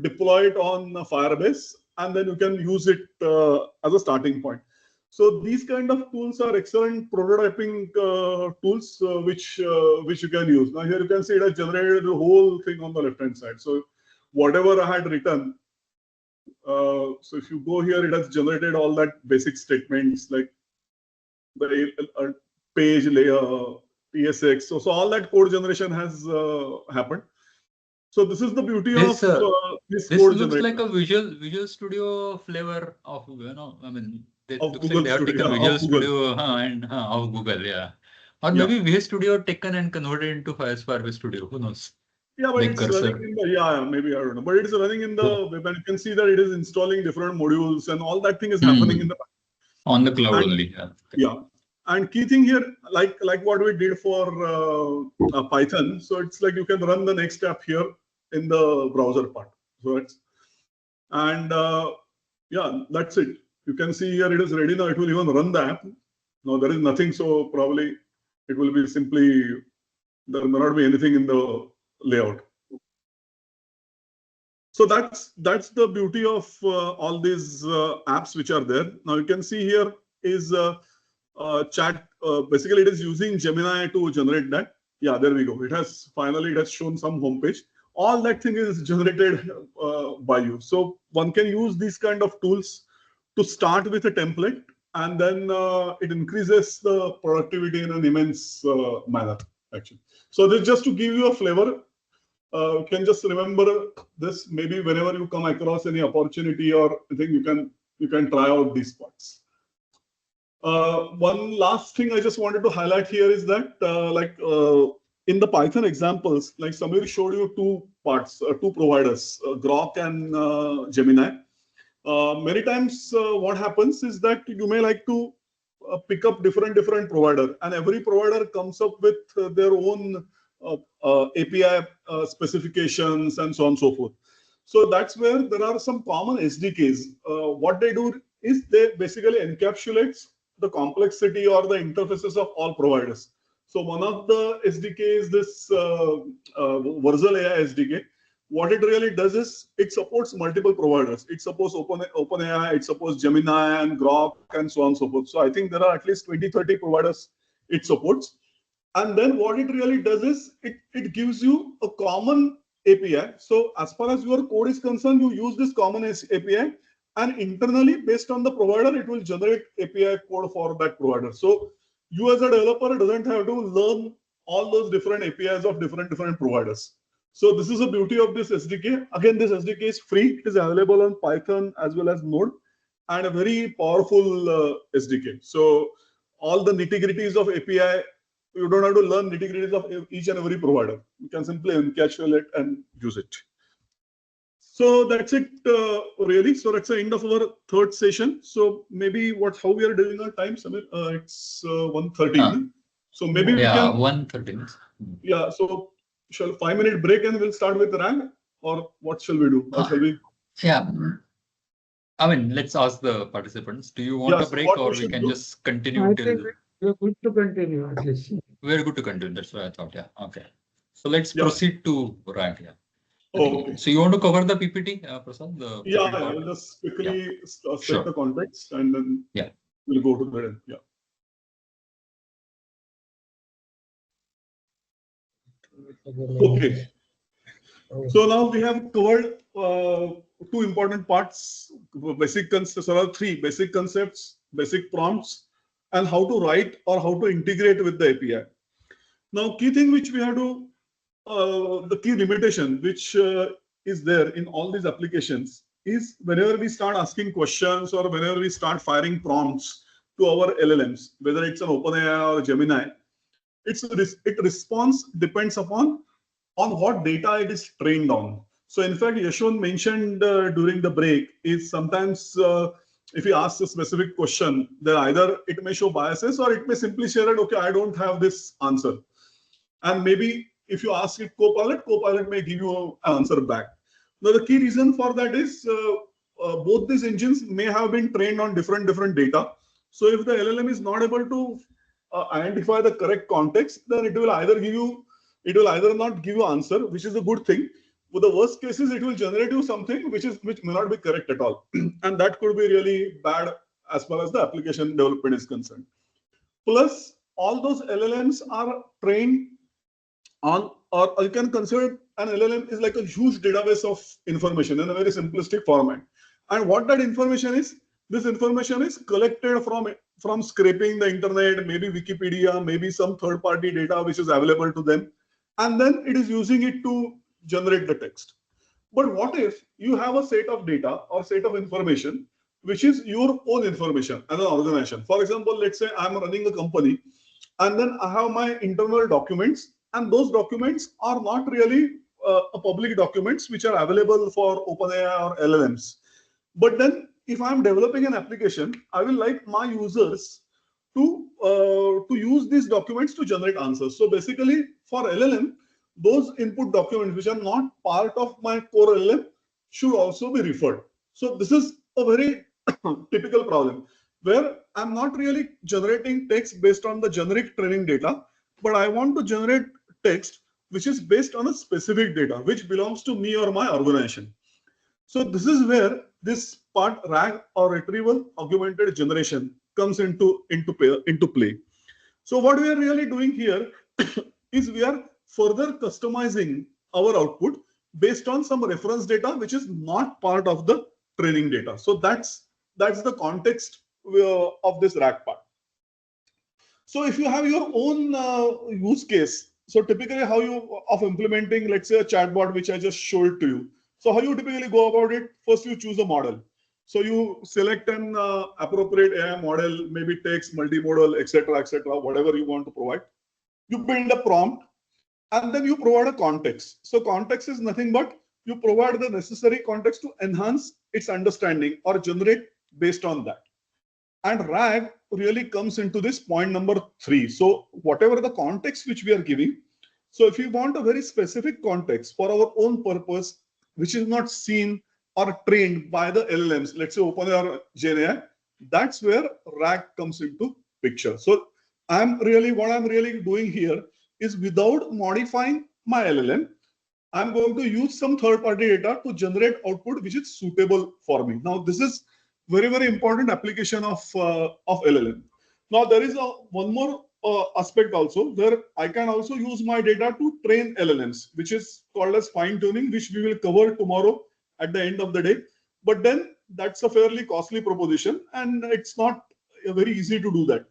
Speaker 2: deploy it on Firebase, and then you can use it as a starting point. So these kind of tools are excellent prototyping tools which you can use. Now here you can see it has generated the whole thing on the left hand side. So whatever I had written, so if you go here, it has generated all that basic statements like the page layer, TSX. So all that code generation has happened. So this is the beauty of this code
Speaker 3: looks
Speaker 2: generator.
Speaker 3: like a Visual Studio flavor of, I mean, it
Speaker 2: of
Speaker 3: looks
Speaker 2: Google
Speaker 3: like they have
Speaker 2: Studio,
Speaker 3: taken Visual Studio and of Google, yeah. Or maybe Visual Studio taken and converted into Firebase Studio, who knows?
Speaker 2: Yeah, but it's running in the, maybe, I don't know. But it's running in the web, and you can see that it is installing different modules, and all that thing is happening in the
Speaker 3: on the cloud only.
Speaker 2: Yeah. And key thing here, like what we did for Python, so it's like you can run the next app here in the browser part. So it's, and yeah, that's it. You can see here it is ready now. It will even run the app. Now there is nothing, so probably it will be simply, there may not be anything in the layout. So that's the beauty of all these apps which are there. Now you can see here is chat. Basically, it is using Gemini to generate that. Yeah, there we go. It has shown some homepage. All that thing is generated by you. So one can use these kind of tools to start with a template, and then it increases the productivity in an immense manner, actually. So this just to give you a flavor. You can just remember this. Maybe whenever you come across any opportunity or thing, you can try out these parts. One last thing I just wanted to highlight here is that, in the Python examples, like Samir showed you two parts, two providers, Grok and Gemini. Many times, what happens is that you may like to pick up different provider, and every provider comes up with their own API specifications and so on and so forth. So that's where there are some common SDKs. What they do is they basically encapsulate the complexity or the interfaces of all providers. So one of the SDK is this Versal AI SDK. what it really does is it supports multiple providers. It supports OpenAI, it supports Gemini and Grok and so on and so forth. So I think there are at least 20, 30 providers it supports. And then what it really does is it gives you a common API. So as far as your code is concerned, you use this common API, and internally based on the provider, it will generate API code for that provider. So you as a developer doesn't have to learn all those different APIs of different providers. So this is the beauty of this SDK. Again, this SDK is free. It is available on Python as well as Node, and a very powerful SDK. So all the nitty-gritties of API, you don't have to learn nitty-gritties of each and every provider. You can simply encapsulate it and use it. So that's it, really. So that's the end of our third session. So maybe how we are doing our time, Samir? It's 1:30. So maybe we can
Speaker 3: 1:30 minutes.
Speaker 2: Yeah. So shall 5-minute break and we'll start with the rank, or what shall we do? Or shall we?
Speaker 3: Yeah. I mean, let's ask the participants. Do you want a break, or we can just continue till?
Speaker 4: We're good to continue at least.
Speaker 3: We're good to continue. That's what I thought. Yeah. Okay. So let's proceed to rank. Yeah.
Speaker 2: Okay.
Speaker 3: So you want to cover the PPT, Prasad?
Speaker 2: I'll just quickly set the context and then we'll go to the end. Yeah. Okay. So now we have covered two important parts, basic concepts, or three basic concepts, basic prompts, and how to write or how to integrate with the API. Now, key thing which we have to, the key limitation which is there in all these applications is whenever we start asking questions or whenever we start firing prompts to our LLMs, whether it's an OpenAI or Gemini, it response depends upon what data it is trained on. So in fact, Yashwant mentioned during the break is sometimes if you ask a specific question, then either it may show biases or it may simply share that, okay, I don't have this answer. And maybe if you ask it Copilot may give you an answer back. Now, the key reason for that is both these engines may have been trained on different data. So if the LLM is not able to identify the correct context, then it will either not give you answer, which is a good thing. But the worst cases, it will generate you something which may not be correct at all. And that could be really bad as far as the application development is concerned. Plus, all those LLMs are trained on, or you can consider an LLM is like a huge database of information in a very simplistic format. And what that information is, this information is collected from scraping the internet, maybe Wikipedia, maybe some third-party data which is available to them. And then it is using it to generate the text. But what if you have a set of data or set of information which is your own information as an organization? For example, let's say I'm running a company and then I have my internal documents, and those documents are not really public documents which are available for OpenAI or LLMs. But then if I'm developing an application, I will like my users to use these documents to generate answers. So basically for LLM, those input documents which are not part of my core LLM should also be referred. So this is a very typical problem where I'm not really generating text based on the generic training data, but I want to generate text which is based on a specific data which belongs to me or my organization. So this is where this part RAG or retrieval augmented generation comes into play. So what we are really doing here is we are further customizing our output based on some reference data which is not part of the training data. So that's the context of this RAG part. So if you have your own use case, so typically how you of implementing, let's say, a chatbot which I just showed to you. So how you typically go about it? First, you choose a model. So you select an appropriate AI model, maybe text, multimodal, etc., whatever you want to provide. You build a prompt, and then you provide a context. So context is nothing but you provide the necessary context to enhance its understanding or generate based on that. And RAG really comes into this point number 3. So whatever the context which we are giving, so if you want a very specific context for our own purpose, which is not seen or trained by the LLMs, let's say OpenAI or GenAI, that's where RAG comes into picture. So what I'm really doing here is without modifying my LLM, I'm going to use some third-party data to generate output which is suitable for me. Now, this is very, very important application of LLM. Now, there is one more aspect also where I can also use my data to train LLMs, which is called as fine-tuning, which we will cover tomorrow at the end of the day. But then that's a fairly costly proposition, and it's not very easy to do that.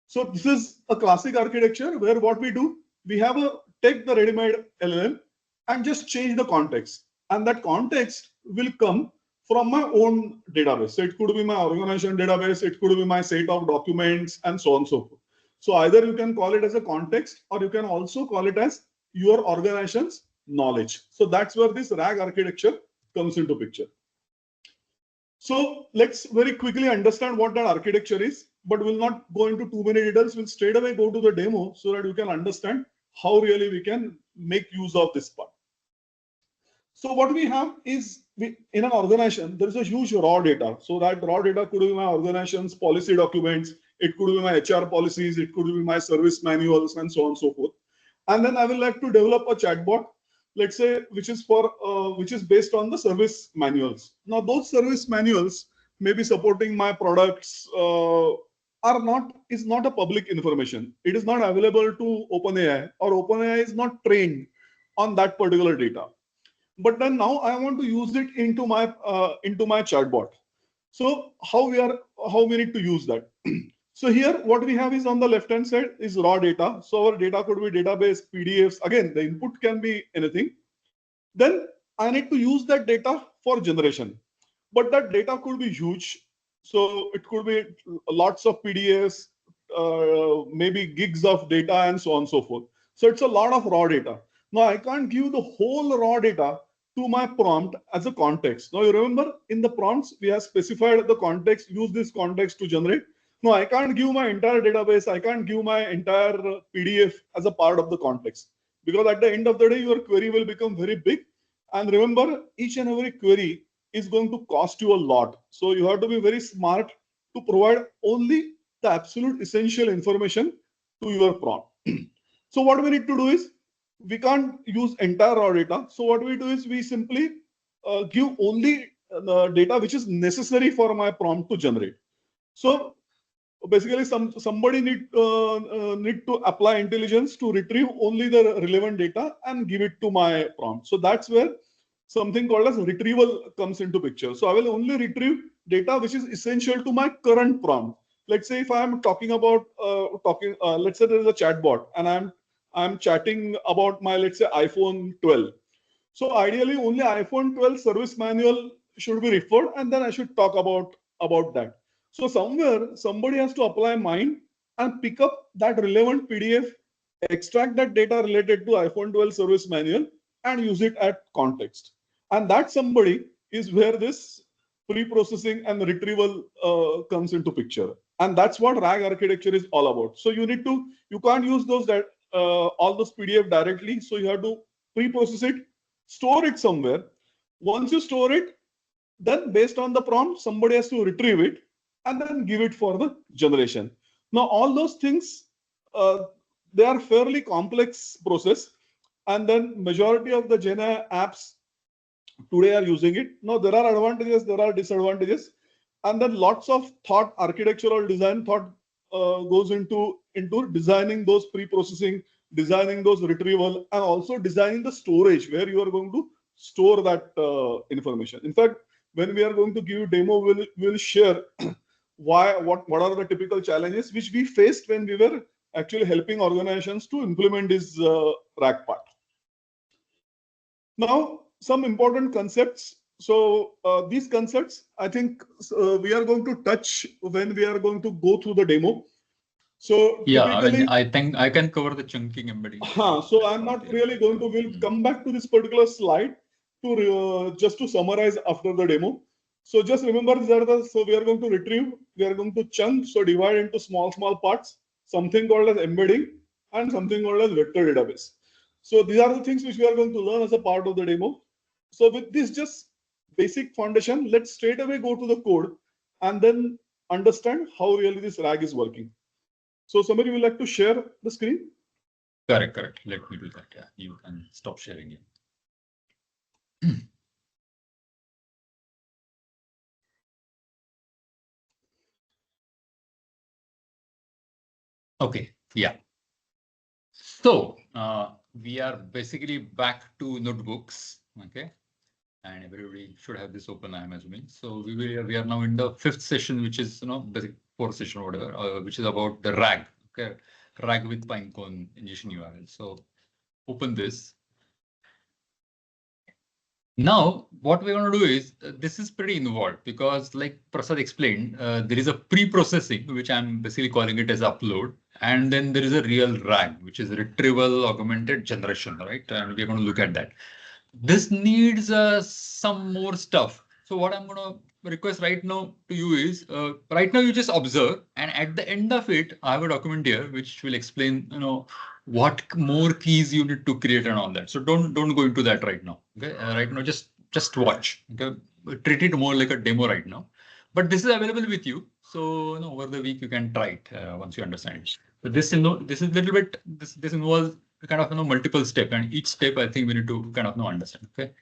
Speaker 2: So this is a classic architecture where what we do, we have take the ready-made LLM and just change the context, and that context will come from my own database. So it could be my organization database, it could be my set of documents, and so on and so forth. So either you can call it as a context, or you can also call it as your organization's knowledge. So that's where this RAG architecture comes into picture. So let's very quickly understand what that architecture is, but we'll not go into too many details. We'll straight away go to the demo so that you can understand how really we can make use of this part. So what we have is, in an organization, there is a huge raw data. So that raw data could be my organization's policy documents, it could be my HR policies, it could be my service manuals, and so on and so forth. And then I will like to develop a chatbot, let's say, which is based on the service manuals. Now, those service manuals may be supporting my products is not a public information. It is not available to OpenAI, or OpenAI is not trained on that particular data. But then now I want to use it into my chatbot. So how we need to use that? So here what we have is on the left hand side is raw data. So our data could be database, PDFs. Again, the input can be anything. Then I need to use that data for generation. But that data could be huge. So it could be lots of PDFs, maybe gigs of data, and so on and so forth. So it's a lot of raw data. Now I can't give the whole raw data to my prompt as a context. Now you remember in the prompts, we have specified the context, use this context to generate. No, I can't give my entire database, I can't give my entire PDF as a part of the context, because at the end of the day, your query will become very big. And remember, each and every query is going to cost you a lot. So you have to be very smart to provide only the absolute essential information to your prompt. So what we need to do is, we can't use entire raw data. So what we do is we simply give only the data which is necessary for my prompt to generate. So basically, somebody need to apply intelligence to retrieve only the relevant data and give it to my prompt. So that's where something called as retrieval comes into picture. So I will only retrieve data which is essential to my current prompt. Let's say if I am talking about let's say there is a chatbot and I'm chatting about my, let's say, iPhone 12. So ideally, only iPhone 12 service manual should be referred, and then I should talk about that. So somewhere somebody has to apply mind and pick up that relevant PDF, extract that data related to iPhone 12 service manual, and use it at context. And that somebody is where this pre-processing and retrieval comes into picture. And that's what RAG architecture is all about. So you can't use all those PDF directly. So you have to pre-process it, store it somewhere. Once you store it, then based on the prompt, somebody has to retrieve it and then give it for the generation. Now, all those things, they are fairly complex process. And then majority of the GenAI apps today are using it. Now, there are advantages, there are disadvantages. And then lots of thought, architectural design thought goes into designing those pre-processing, designing those retrieval, and also designing the storage where you are going to store that information. In fact, when we are going to give you demo, we'll share what are the typical challenges which we faced when we were actually helping organizations to implement this RAG part. Now, some important concepts. So these concepts, I think we are going to touch when we are going to go through the demo. So
Speaker 3: yeah, I think I can cover the chunking embedding.
Speaker 2: So I'm not really going to. We'll come back to this particular slide to just to summarize after the demo. So just remember these are the. So we are going to retrieve. We are going to chunk. So divide into small parts. Something called as embedding and something called as vector database. So these are the things which we are going to learn as a part of the demo. So with this just basic foundation, let's straight away go to the code and then understand how really this RAG is working. So somebody would like to share the screen?
Speaker 3: Correct. Let me do that. Yeah, you can stop sharing it. Okay, yeah. So we are basically back to notebooks, okay? And everybody should have this open, I'm assuming. So we are now in the 5th session, which is basic 4th session or whatever, which is about the RAG, okay? RAG with Pinecone ingestion URL. So open this. Now, what we're going to do is, this is pretty involved because like Prasad explained, there is a pre-processing, which I'm basically calling it as upload. And then there is a real RAG, which is retrieval augmented generation, right? And we're going to look at that. This needs some more stuff. So what I'm going to request right now to you is, right now you just observe, and at the end of it, I have a document here which will explain, what more keys you need to create and all that. So don't go into that right now. Okay, right now just watch. Okay, treat it more like a demo right now. But this is available with you. So over the week you can try it once you understand it. But this this is a little bit this involves kind of multiple step, and each step I think we need to kind of understand. Okay,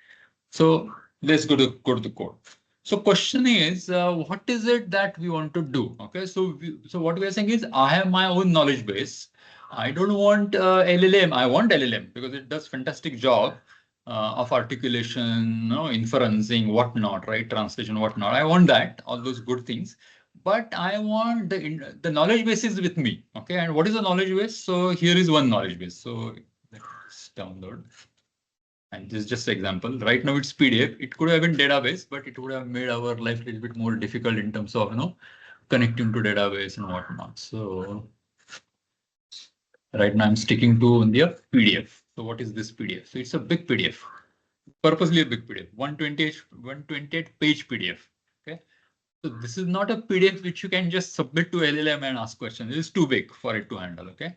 Speaker 3: so let's go to the code. So question is, what is it that we want to do? Okay, so what we are saying is, I have my own knowledge base. I don't want LLM. I want LLM because it does fantastic job of articulation, inferencing, whatnot, right? Translation, whatnot. I want that, all those good things. But I want the knowledge base is with me. Okay, and what is the knowledge base? So here is one knowledge base. So let's download. And this is just an example. Right now it's PDF. It could have been database, but it would have made our life a little bit more difficult in terms of connecting to database and whatnot. So right now I'm sticking to only a PDF. So what is this PDF? So it's a big PDF, purposely a big PDF, 128 page PDF. Okay. So this is not a PDF which you can just submit to LLM and ask questions. It is too big for it to handle. Okay.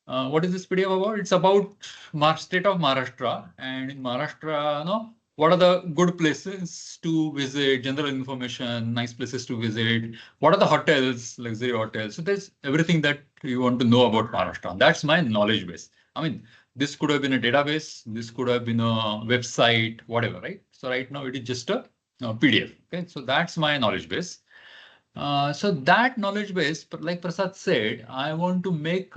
Speaker 3: What is this PDF about? It's about state of Maharashtra, and in Maharashtra, what are the good places to visit, general information, nice places to visit, what are the hotels, luxury hotels. So there's everything that you want to know about Maharashtra. That's my knowledge base. I mean, this could have been a database, this could have been a website, whatever, right? So right now it is just a PDF. Okay, so that's my knowledge base. So that knowledge base, like Prasad said, I want to make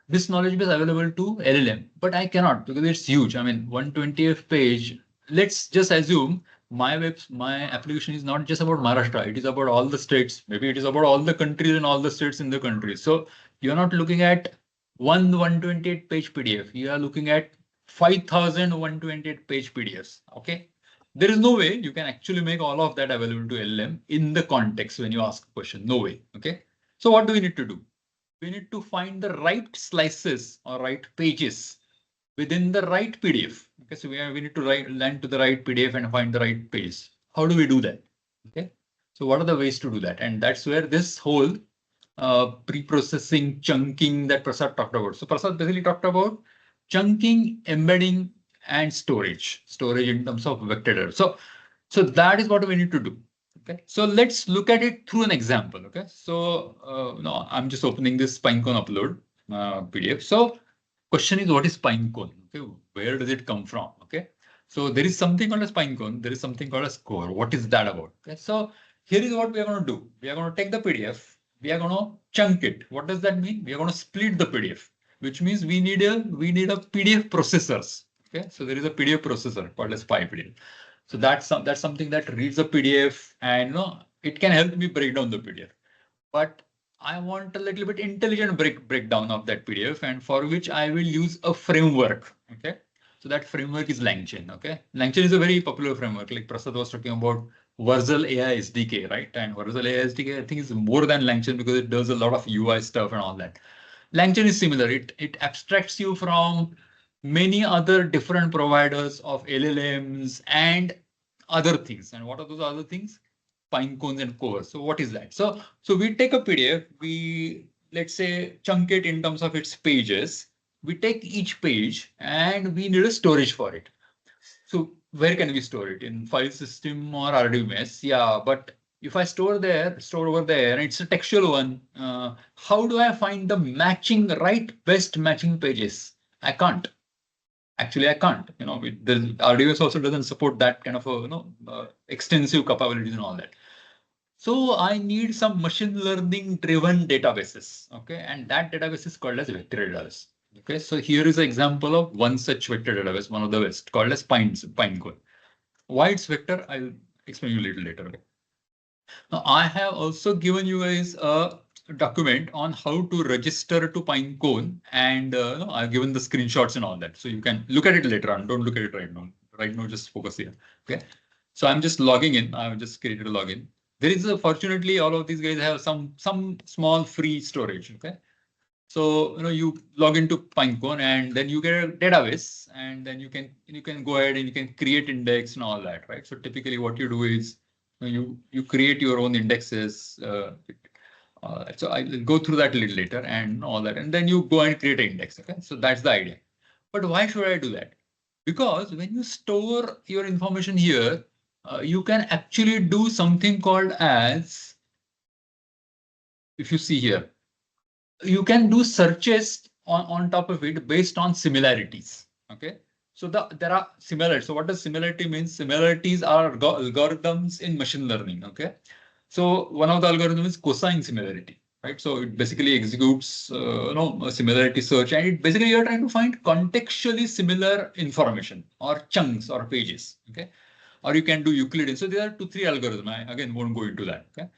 Speaker 3: this knowledge base available to LLM, but I cannot because it's huge. I mean, 120th page. Let's just assume my application is not just about Maharashtra. It is about all the states. Maybe it is about all the countries and all the states in the country. So you're not looking at 128 page PDF. You are looking at 5,000 128 page PDFs. Okay. There is no way you can actually make all of that available to LLM in the context when you ask a question. No way. Okay. So what do we need to do? We need to find the right slices or right pages within the right PDF. Okay, so we need to land to the right PDF and find the right page. How do we do that? Okay, so what are the ways to do that? And that's where this whole pre-processing, chunking that Prasad talked about. So Prasad basically talked about chunking, embedding, and storage in terms of vector data. So that is what we need to do. Okay, so let's look at it through an example. Okay, so no, I'm just opening this Pinecone upload PDF. So question is, what is Pinecone? Okay, where does it come from? Okay, so there is something called as Pinecone. There is something called as core. What is that about? Okay, so here is what we are going to do. We are going to take the PDF. We are going to chunk it. What does that mean? We are going to split the PDF, which means we need a PDF processors. Okay, so there is a PDF processor called as PyPDF. So that's something that reads a PDF, and it can help me break down the PDF. But I want a little bit intelligent breakdown of that PDF, and for which I will use a framework. Okay, so that framework is LangChain. Okay, LangChain is a very popular framework. Like Prasad was talking about Vercel AI SDK, right? And Vercel AI SDK, I think, is more than LangChain because it does a lot of UI stuff and all that. LangChain is similar. It abstracts you from many other different providers of LLMs and other things. And what are those other things? Pinecones and cores. So what is that? So we take a PDF, we, let's say, chunk it in terms of its pages. We take each page and we need a storage for it. So where can we store it? In file system or RDBMS? Yeah, but if I store over there, and it's a textual one, how do I find the best matching pages? I can't. Actually, I can't. The RDBMS also doesn't support that kind of extensive capabilities and all that. So I need some machine learning driven databases. Okay. And that database is called as vector database. Okay. So here is an example of one such vector database, one of the best, called as Pinecone. Why it's vector, I'll explain you a little later. Now, I have also given you guys a document on how to register to Pinecone, and I've given the screenshots and all that. So you can look at it later on. Don't look at it right now. Right now, just focus here. Okay. So I'm just logging in. I've just created a login. There is fortunately, all of these guys have some small free storage. Okay. So you log into Pinecone and then you get a database, and then you can go ahead and you can create index and all that, right? So typically what you do is you create your own indexes. So I'll go through that a little later and all that, and then you go and create an index. Okay, so that's the idea. But why should I do that? Because when you store your information here, you can actually do something called as, if you see here, you can do searches on top of it based on similarities. Okay. So there are similarities. So what does similarity mean? Similarities are algorithms in machine learning. Okay. So one of the algorithms is cosine similarity, right? So it basically executes, a similarity search, and it basically you're trying to find contextually similar information or chunks or pages. Okay. Or you can do Euclidean. So there are 2-3 algorithms. I again won't go into that. Okay.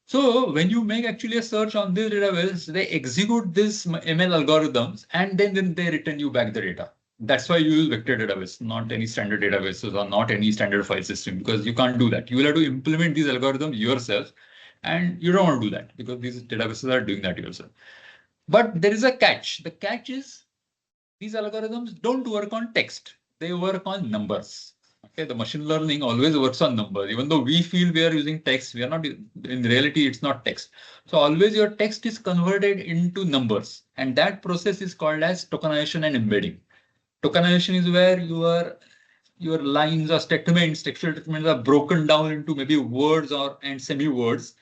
Speaker 3: So when you make actually a search on this database, they execute this ML algorithms, and then they return you back the data. That's why you use vector database, not any standard databases or not any standard file system, because you can't do that. You will have to implement these algorithms yourself, and you don't want to do that because these databases are doing that yourself. But there is a catch. The catch is these algorithms don't work on text. They work on numbers. Okay, the machine learning always works on numbers. Even though we feel we are using text, we are not. In reality, it's not text. So always your text is converted into numbers, and that process is called as tokenization and embedding. Tokenization is where your lines or statements, textual statements are broken down into maybe words and semi-words.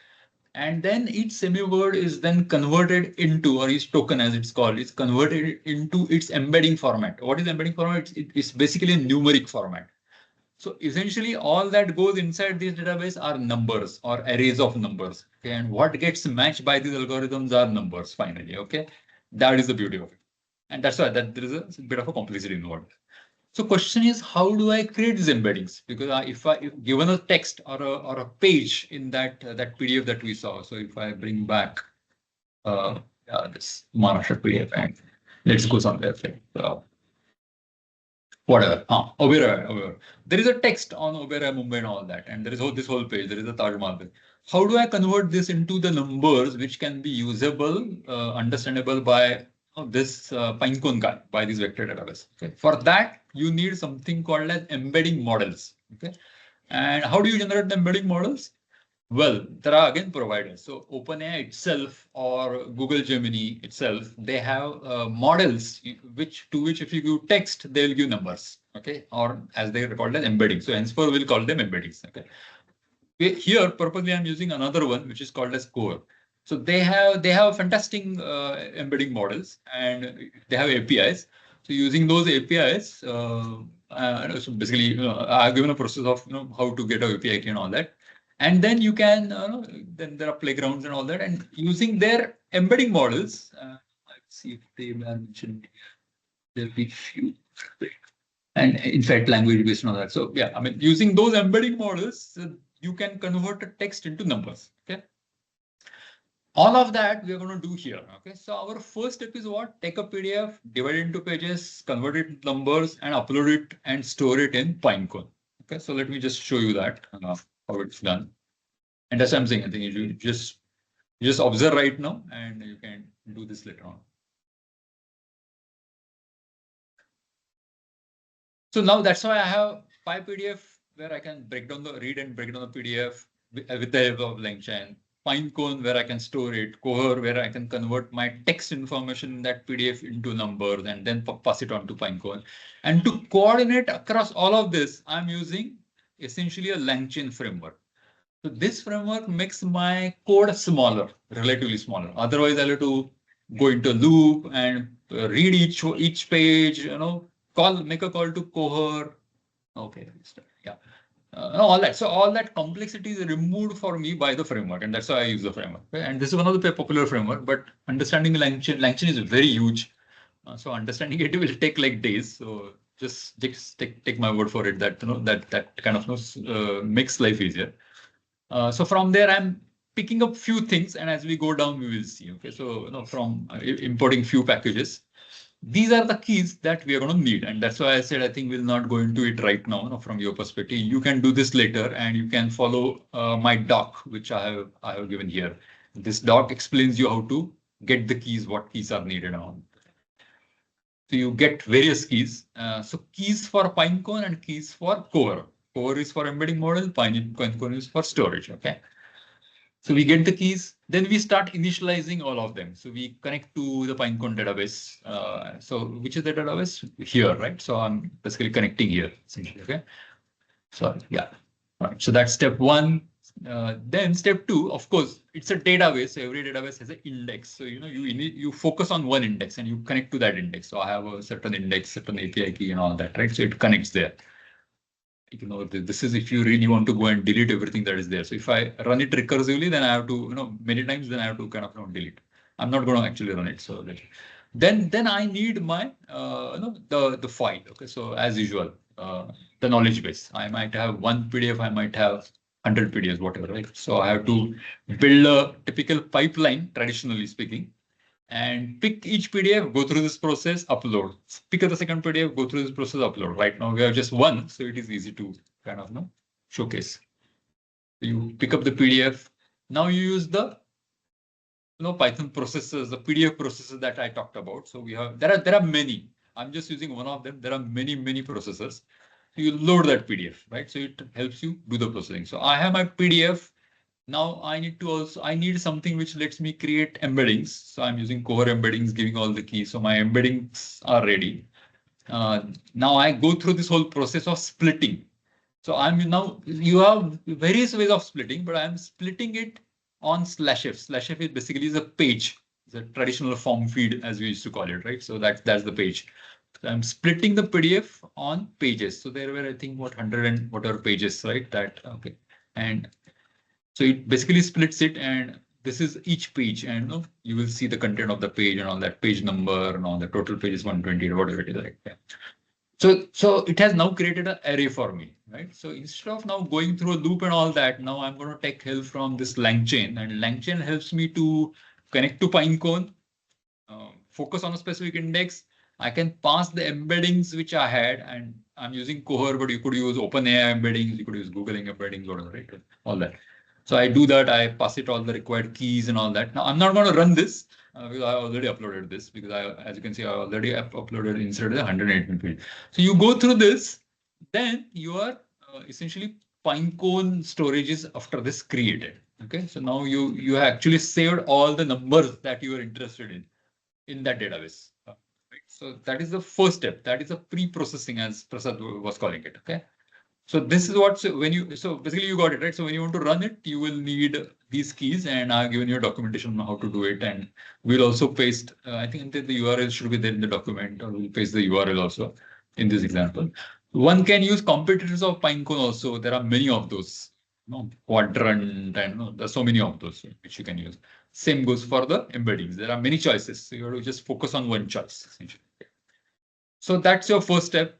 Speaker 3: And then each semi-word is then converted into, or each token as it's called, is converted into its embedding format. What is embedding format? It's basically a numeric format. So essentially all that goes inside this database are numbers or arrays of numbers. Okay, and what gets matched by these algorithms are numbers finally. Okay, that is the beauty of it. And that's why that there is a bit of a complexity involved. So question is, how do I create these embeddings? Because if given a text or a page in that PDF that we saw, so if I bring back this Maharashtra PDF and let's go somewhere. Whatever. Oberoi. There is a text on Oberoi, Mumbai and all that, and there is this whole page. There is a Taj Mahal. How do I convert this into the numbers which can be usable, understandable by this Pinecone guy, by this vector database? Okay. For that, you need something called as embedding models. Okay. And how do you generate the embedding models? Well, there are again providers. So OpenAI itself or Google Gemini itself, they have models to which if you give text, they will give numbers. Okay, or as they are called as embedding. So henceforth we'll call them embeddings. Okay. Here, purposely, I'm using another one which is called as Core. So they have fantastic embedding models, and they have APIs. So using those APIs, so basically, I've given a process of how to get an API key and all that. And then you can, then there are playgrounds and all that. And using their embedding models, let's see if they are mentioned here. There'll be few. And in fact, language based on all that. So yeah, I mean, using those embedding models, you can convert a text into numbers. Okay. All of that we are going to do here. Okay. So our first step is what? Take a PDF, divide it into pages, convert it into numbers, and upload it and store it in Pinecone. Okay. So let me just show you that. How it's done. And that's what I'm saying. I think you just observe right now, and you can do this later on. So now that's why I have PyPDF where I can read and break down the PDF with the help of LangChain. Pinecone where I can store it. Coher where I can convert my text information in that PDF into numbers and then pass it on to Pinecone. And to coordinate across all of this, I'm using essentially a LangChain framework. So this framework makes my code smaller, relatively smaller. Otherwise, I'll have to go into a loop and read each page, make a call to Coher. Okay, yeah. all that. So all that complexity is removed for me by the framework, and that's why I use the framework. Okay? And this is one of the popular framework, but understanding LangChain is very huge. So understanding it will take like days. So just take my word for it that that kind of makes life easier. So from there, I'm picking up few things, and as we go down, we will see. Okay, so from importing few packages, these are the keys that we are going to need, and that's why I said I think we'll not go into it right now. From your perspective, you can do this later, and you can follow my doc, which I have given here. This doc explains you how to get the keys, what keys are needed on. So you get various keys. So keys for Pinecone and keys for Core. Core is for embedding model, Pinecone is for storage. Okay. So we get the keys, then we start initializing all of them. So we connect to the Pinecone database. So which is the database? Here, right? So I'm basically connecting here, essentially. Okay. So yeah. All right. So that's step one. Then step two, of course, it's a database. So every database has an index. So you focus on one index and you connect to that index. So I have a certain index, certain API key, and all that, right? So it connects there. This is if you really want to go and delete everything that is there. So if I run it recursively, then I have to, many times, then I have to kind of delete. I'm not going to actually run it. So then I need my, the file. Okay. So as usual, the knowledge base. I might have one PDF, I might have 100 PDFs, whatever, right? So I have to build a typical pipeline, traditionally speaking, and pick each PDF, go through this process, upload. Pick up the second PDF, go through this process, upload. Right now we have just one, so it is easy to kind of showcase. You pick up the PDF. Now you use the Python processes, the PDF processes that I talked about. So there are many. I'm just using one of them. There are many processes. So you load that PDF, right? So it helps you do the processing. So I have my PDF. Now I need something which lets me create embeddings. So I'm using Core embeddings, giving all the keys. So my embeddings are ready. Now I go through this whole process of splitting. So you have various ways of splitting, but I'm splitting it on /f. /f is basically a page, the traditional form feed as we used to call it, right? So that's the page. So I'm splitting the PDF on pages. So there were, I think, 100 and whatever pages, right? Okay. And so it basically splits it, and this is each page, and you will see the content of the page and all that, page number and all the total page is 120 or whatever it is, right? Yeah. So it has now created an array for me, right? So instead of now going through a loop and all that, now I'm going to take help from this LangChain, and LangChain helps me to connect to Pinecone, focus on a specific index. I can pass the embeddings which I had, and I'm using Coher, but you could use OpenAI embeddings, you could use Google embeddings, whatever, right? All that. So I do that. I pass it all the required keys and all that. Now I'm not going to run this because I already uploaded this, because as you can see, I already uploaded inside the 118 page. So you go through this, then you are essentially Pinecone storage is after this created. Okay. So now you have actually saved all the numbers that you are interested in that database. Right? So that is the first step. That is a pre-processing, as Prasad was calling it. Okay. So this is what, so basically you got it, right? So when you want to run it, you will need these keys, and I've given you a documentation on how to do it. And we'll also paste, I think the URL should be there in the document, or we'll paste the URL also in this example. One can use competitors of Pinecone also. There are many of those, Quadrant, and there's so many of those which you can use. Same goes for the embeddings. There are many choices. So you have to just focus on one choice, essentially. So that's your first step.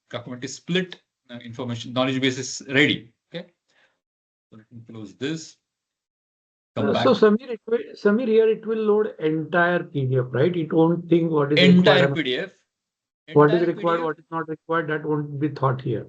Speaker 3: Document is split. Information knowledge base is ready. Okay. So let me close this. Come back.
Speaker 4: So Samir, here it will load entire PDF, right? It won't think what is
Speaker 3: entire
Speaker 4: required.
Speaker 3: PDF.
Speaker 4: What is required, what is not required, that won't be thought here.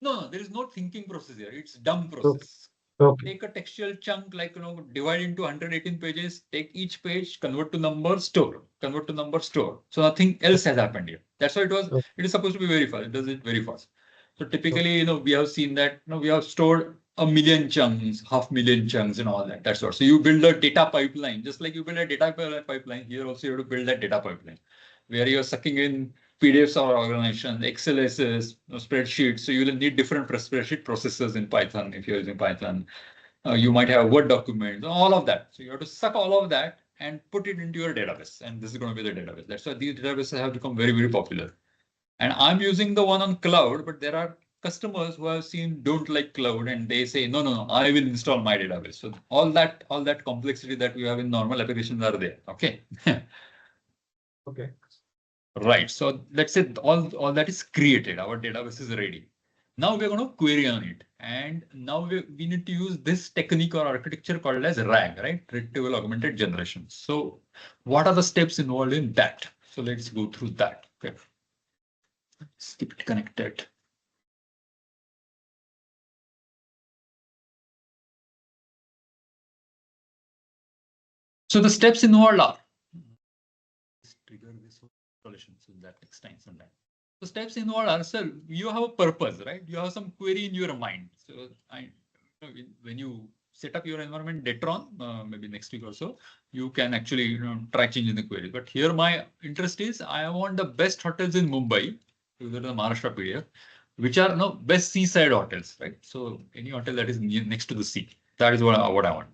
Speaker 3: No, there is no thinking process here. It's dumb process.
Speaker 4: Okay.
Speaker 3: Take a textual chunk, like, divide into 118 pages, take each page, convert to number, store, convert to number, store. So nothing else has happened here. That's why it is supposed to be very fast. It does it very fast. So typically, we have seen that, we have stored 1 million chunks, 500,000 chunks and all that. That's what. So you build a data pipeline, just like you build a data pipeline. Here also you have to build that data pipeline where you're sucking in PDFs or organizations, XLSs, spreadsheets. So you will need different spreadsheet processes in Python if you're using Python. You might have Word documents, all of that. So you have to suck all of that and put it into your database. And this is going to be the database. That's why these databases have become very, very popular. And I'm using the one on cloud, but there are customers who have seen don't like cloud and they say, no, I will install my database. So all that complexity that we have in normal applications are there. Okay.
Speaker 4: Okay.
Speaker 3: Right. So let's say all that is created. Our database is ready. Now we're going to query on it. And now we need to use this technique or architecture called as RAG, right? Retrieval Augmented Generation. So what are the steps involved in that? So let's go through that. Okay. Let's keep it connected. So the steps involved are trigger this installation, so that takes time sometimes. The steps involved are, sir, you have a purpose, right? You have some query in your mind. So when you set up your environment later on, maybe next week or so, you can actually try changing the query. But here my interest is I want the best hotels in Mumbai, to the Maharashtra PDF, which are best seaside hotels, right? So any hotel that is next to the sea, that is what I want.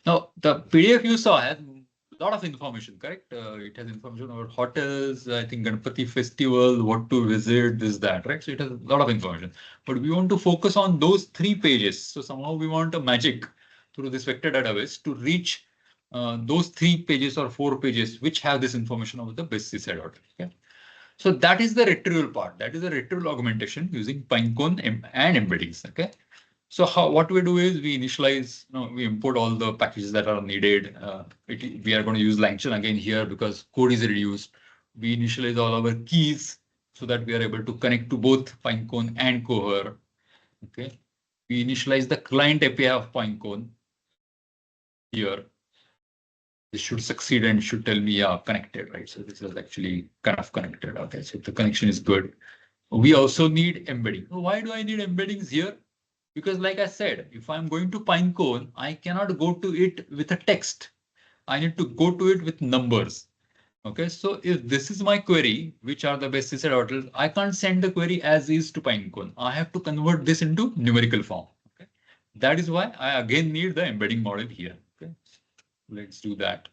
Speaker 3: Now the PDF you saw has a lot of information, correct? It has information about hotels, I think Ganpati festival, what to visit, this, that, right? So it has a lot of information, but we want to focus on those 3 pages. So somehow we want a magic through this vector database to reach those 3 pages or 4 pages, which have this information about the best seaside hotel. Okay. So that is the retrieval part. That is the retrieval augmentation using Pinecone and embeddings. Okay. So what we do is we initialize, we import all the packages that are needed. We are going to use Langchain again here because code is reduced. We initialize all our keys so that we are able to connect to both Pinecone and Coher. Okay. We initialize the client API of Pinecone here. This should succeed and should tell me, yeah, connected, right? So this is actually kind of connected. Okay. So the connection is good. We also need embedding. Why do I need embeddings here? Because like I said, if I'm going to Pinecone, I cannot go to it with a text. I need to go to it with numbers. Okay, so if this is my query, which are the best seaside hotels, I can't send the query as is to Pinecone. I have to convert this into numerical form. Okay, that is why I again need the embedding model here. Okay, let's do that.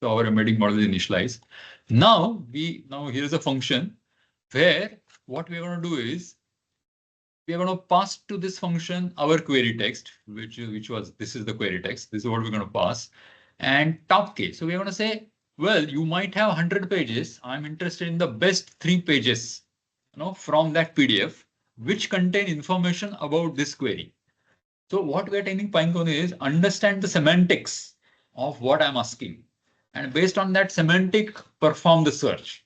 Speaker 3: So our embedding model is initialized. Now here's a function where what we're going to do is we are going to pass to this function our query text, which was this is the query text. This is what we're going to pass, and top case. So we're going to say, well, you might have 100 pages. I'm interested in the best 3 pages, from that PDF, which contain information about this query. So what we are telling Pinecone is understand the semantics of what I'm asking, and based on that semantic, perform the search.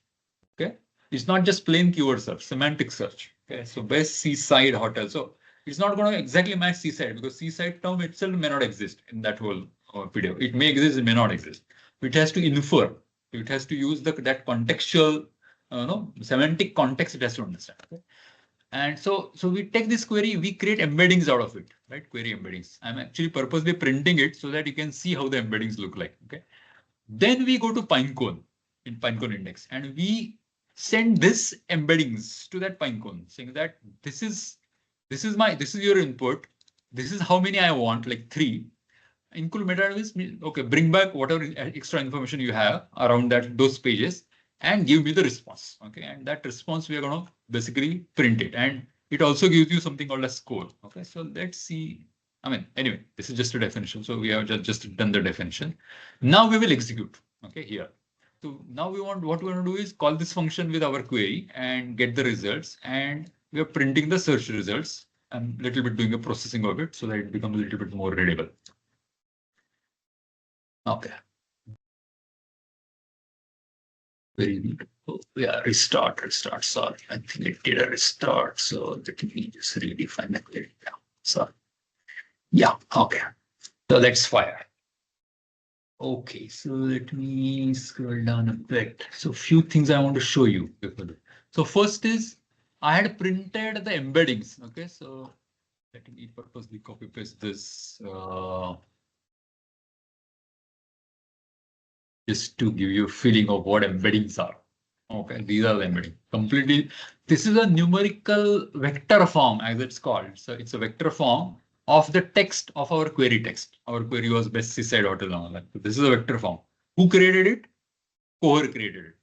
Speaker 3: Okay, it's not just plain keyword search, semantic search. Okay, so best seaside hotel. So it's not going to exactly match seaside because seaside term itself may not exist in that whole PDF. It may exist, it may not exist. It has to infer. It has to use that contextual, semantic context. It has to understand. Okay? And so we take this query, we create embeddings out of it, right? Query embeddings. I'm actually purposely printing it so that you can see how the embeddings look like. Okay. Then we go to Pinecone in Pinecone index, and we send this embeddings to that Pinecone, saying that this is your input. This is how many I want, like 3. Include metadata. Okay, bring back whatever extra information you have around those pages and give me the response. Okay, and that response we are going to basically print it, and it also gives you something called a score. Okay, so let's see. Anyway, this is just a definition. So we have just done the definition. Now we will execute. Okay, here. So now what we want to do is call this function with our query and get the results, and we are printing the search results and a little bit doing a processing of it so that it becomes a little bit more readable. Okay. Very good. Oh, yeah, restart. Sorry, I think it did a restart. So let me just redefine the query now. Sorry. Yeah, okay. So let's fire. Okay, so let me scroll down a bit. So few things I want to show you before that. So first is I had printed the embeddings. Okay, so let me purposely copy paste this just to give you a feeling of what embeddings are. Okay, these are the embeddings. Completely, this is a numerical vector form, as it's called. So it's a vector form of the text of our query text. Our query was best seaside hotel and all that. So this is a vector form. Who created it? Coher created it.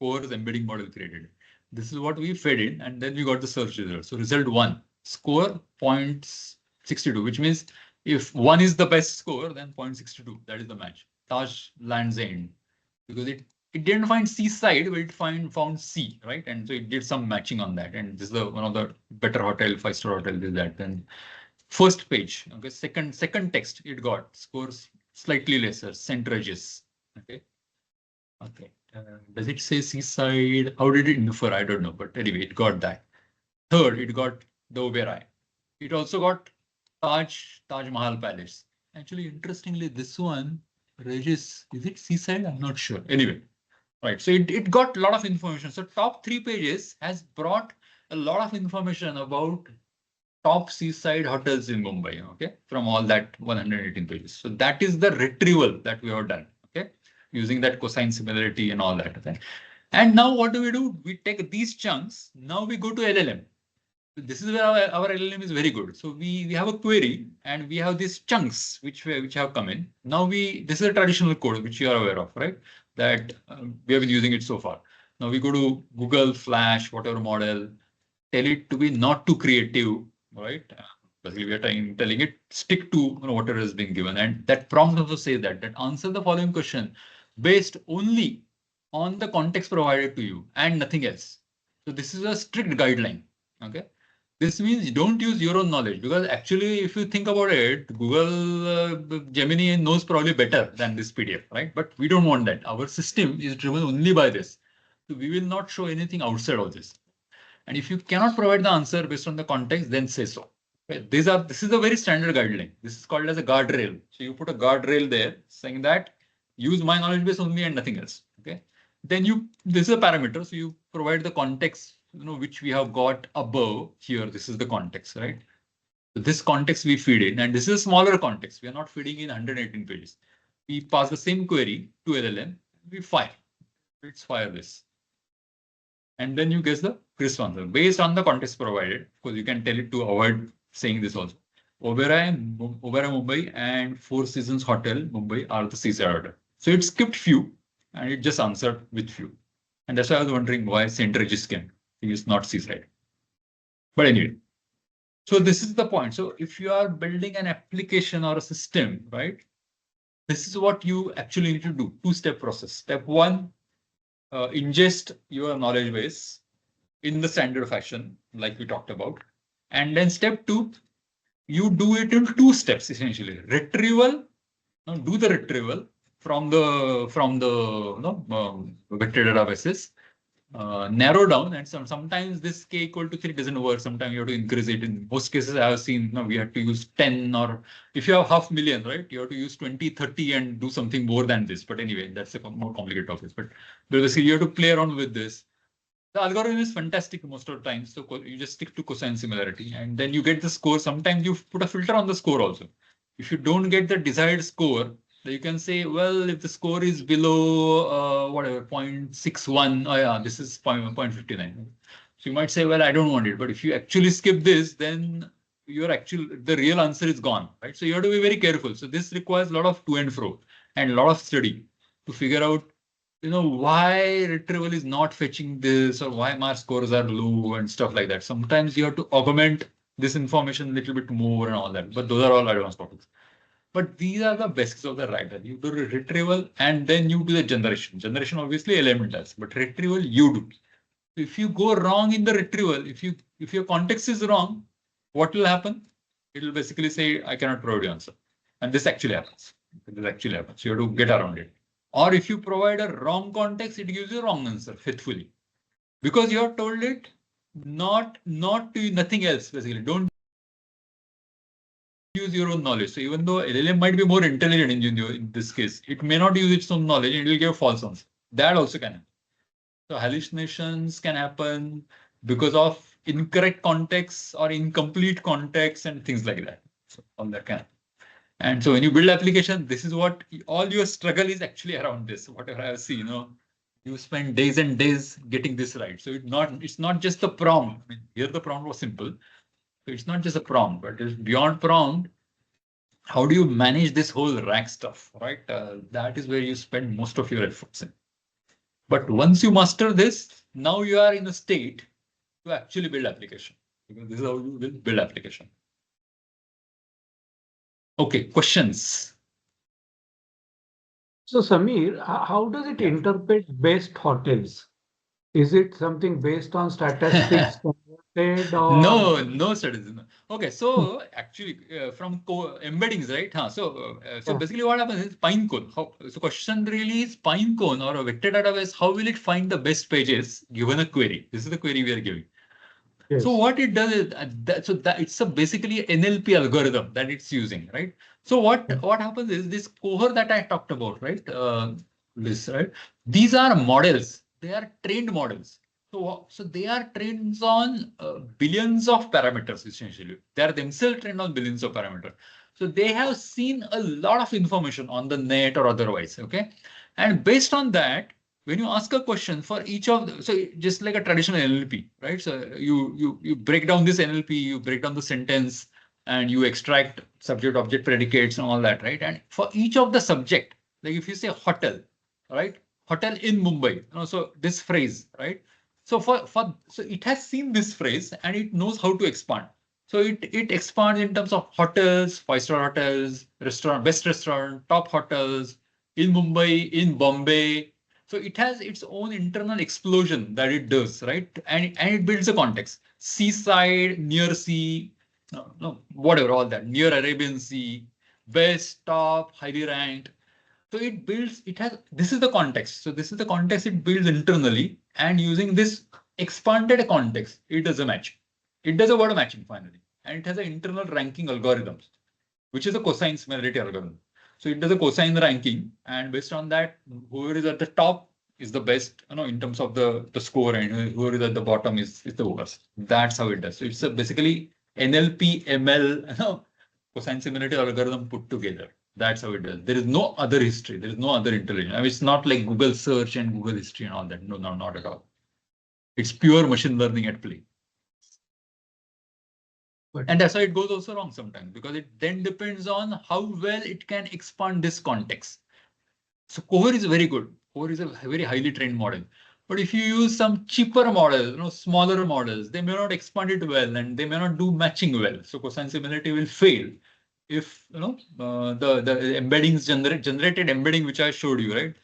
Speaker 3: Coher's embedding model created it. This is what we fed in, and then we got the search result. So result 1. score 0.62, which means if 1 is the best score, then 0.62, that is the match. Taj Land's End, because it didn't find seaside, but it found sea, right? And so it did some matching on that. And this is one of the better hotel, 5-star hotel did that. Then first page, okay, second text, it got scores slightly lesser, St. Regis, okay. Okay, does it say seaside? How did it infer? I don't know, but anyway, it got that. Third, it got the Oberoi. It also got Taj Mahal Palace. Actually, interestingly, this one, Regis, is it seaside? I'm not sure. Anyway, right. So it got a lot of information. So top 3 pages has brought a lot of information about top seaside hotels in Mumbai, okay, from all that 118 pages. So that is the retrieval that we have done, okay, using that cosine similarity and all that. Okay? And now what do? We take these chunks. Now we go to LLM. This is where our LLM is very good. So we have a query and we have these chunks which have come in. Now this is a traditional code which you are aware of, right? That we have been using it so far. Now we go to Google, Flash, whatever model, tell it to be not too creative, right? Basically, we are telling it stick to whatever has been given, and that prompt also says that answer the following question based only on the context provided to you and nothing else. So this is a strict guideline. Okay, this means don't use your own knowledge, because actually, if you think about it, Google Gemini knows probably better than this PDF, right? But we don't want that. Our system is driven only by this, so we will not show anything outside of this. And if you cannot provide the answer based on the context, then say so. Okay? This is a very standard guideline. This is called as a guardrail. So you put a guardrail there saying that use my knowledge base only and nothing else. Okay. Then this is a parameter. So you provide the context, which we have got above here. This is the context, right? So this context we feed in, and this is a smaller context. We are not feeding in 118 pages. We pass the same query to LLM. We fire. Let's fire this. And then you guess the crisp answer based on the context provided, because you can tell it to avoid saying this also. Oberoi Mumbai and Four Seasons Hotel Mumbai are the seaside hotel. So it skipped few and it just answered with few. And that's why I was wondering why St. Regis came. It is not seaside. But anyway, so this is the point. So if you are building an application or a system, right, this is what you actually need to do. 2-step process. Step 1, ingest your knowledge base in the standard fashion, like we talked about. And then step 2, you do it in 2 steps, essentially. Retrieval, do the retrieval from the vector databases, narrow down, and sometimes this k equal to 3 doesn't work. Sometimes you have to increase it. In most cases, I have seen we have to use 10, or if you have 500,000, right, you have to use 20, 30 and do something more than this. But anyway, that's a more complicated topic. But basically, you have to play around with this. The algorithm is fantastic most of the time. So you just stick to cosine similarity and then you get the score. Sometimes you put a filter on the score also. If you don't get the desired score, then you can say, well, if the score is below whatever 0.61, oh yeah, this is 0.59. So you might say, well, I don't want it. But if you actually skip this, then the real answer is gone, right? So you have to be very careful. So this requires a lot of to and fro and a lot of study to figure out why retrieval is not fetching this, or why my scores are low and stuff like that. Sometimes you have to augment this information a little bit more and all that, but those are all advanced topics. But these are the basics of the writer. You do retrieval and then you do the generation. Generation obviously LLM does, but retrieval you do. If you go wrong in the retrieval, if your context is wrong, what will happen? It will basically say, I cannot provide the answer. And this actually happens. This actually happens. So you have to get around it. Or if you provide a wrong context, it gives you a wrong answer faithfully, because you have told it not to nothing else. Basically, don't use your own knowledge. So even though LLM might be more intelligent in this case, it may not use its own knowledge and it will give a false answer. That also can happen. So hallucinations can happen because of incorrect context or incomplete context and things like that. So all that can happen. And so when you build application, this is what all your struggle is actually around this. Whatever I have seen, you spend days and days getting this right. So it's not just the prompt. I mean, here the prompt was simple. So it's not just a prompt, but it's beyond prompt. How do you manage this whole rack stuff, right? That is where you spend most of your efforts in. But once you master this, now you are in a state to actually build application. because this is how you will build application. Okay, questions?
Speaker 4: So Samir, how does it interpret best hotels? Is it something based on statistics converted or?
Speaker 3: No studies. No. Okay, so actually from embeddings, right? So basically what happens is pine cone. So question really is pine cone or a vector database, how will it find the best pages given a query? This is the query we are giving.
Speaker 4: Yes.
Speaker 3: So what it does is that it's basically NLP algorithm that it's using, right? So what happens is this cohort that I talked about, right? Right? These are models. They are trained models. So they are trained on billions of parameters essentially. They are themselves trained on billions of parameters. So they have seen a lot of information on the net or otherwise. Okay, and based on that, when you ask a question for each of the, so just like a traditional NLP, right? So you break down this NLP, you break down the sentence, and you extract subject, object, predicates, and all that, right? And for each of the subject, like if you say hotel, right? Hotel in Mumbai, so this phrase, right? So so it has seen this phrase and it knows how to expand. So it expands in terms of hotels, 5-star hotels, restaurant, best restaurant, top hotels in Mumbai, in Bombay. So it has its own internal explosion that it does, right? And it builds a context. Seaside, near sea, whatever, all that. Near Arabian Sea, best, top, highly ranked. So this is the context. So this is the context it builds internally, and using this expanded context, it does a match. It does a word matching finally. And it has an internal ranking algorithms, which is a cosine similarity algorithm. So it does a cosine ranking, and based on that, whoever is at the top is the best, in terms of the score, and whoever is at the bottom is the worst. That's how it does. So it's basically NLP, ML, cosine similarity algorithm put together. That's how it does. There is no other history. There is no other intelligence. I mean, it's not like Google search and Google history and all that. No, not at all. It's pure machine learning at play. And that's why it goes also wrong sometimes, because it then depends on how well it can expand this context. So Cohere is very good. Cohere is a very highly trained model. But if you use some cheaper models, smaller models, they may not expand it well and they may not do matching well. So cosine similarity will fail if the embeddings generated embedding which I showed you, right?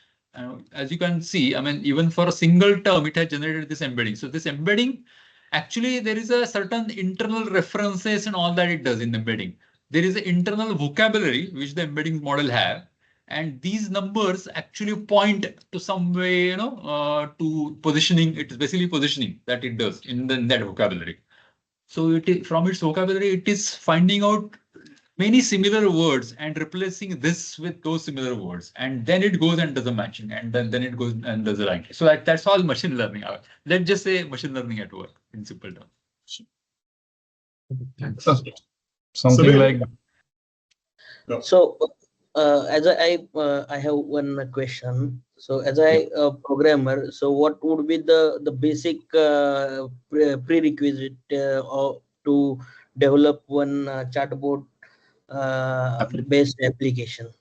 Speaker 3: As you can see, I mean, even for a single term, it has generated this embedding. So this embedding, actually, there is a certain internal references and all that it does in embedding. There is an internal vocabulary which the embedding model have, and these numbers actually point to some way, to positioning. It is basically positioning that it does in that vocabulary. So from its vocabulary, it is finding out many similar words and replacing this with those similar words, and then it goes and does a matching, and then it goes and does a ranking. So that's all machine learning. Let's just say machine learning at work in simple terms.
Speaker 7: Something like.
Speaker 11: So as I have one question. So as a programmer, so what would be the basic prerequisite to develop one chatbot based application?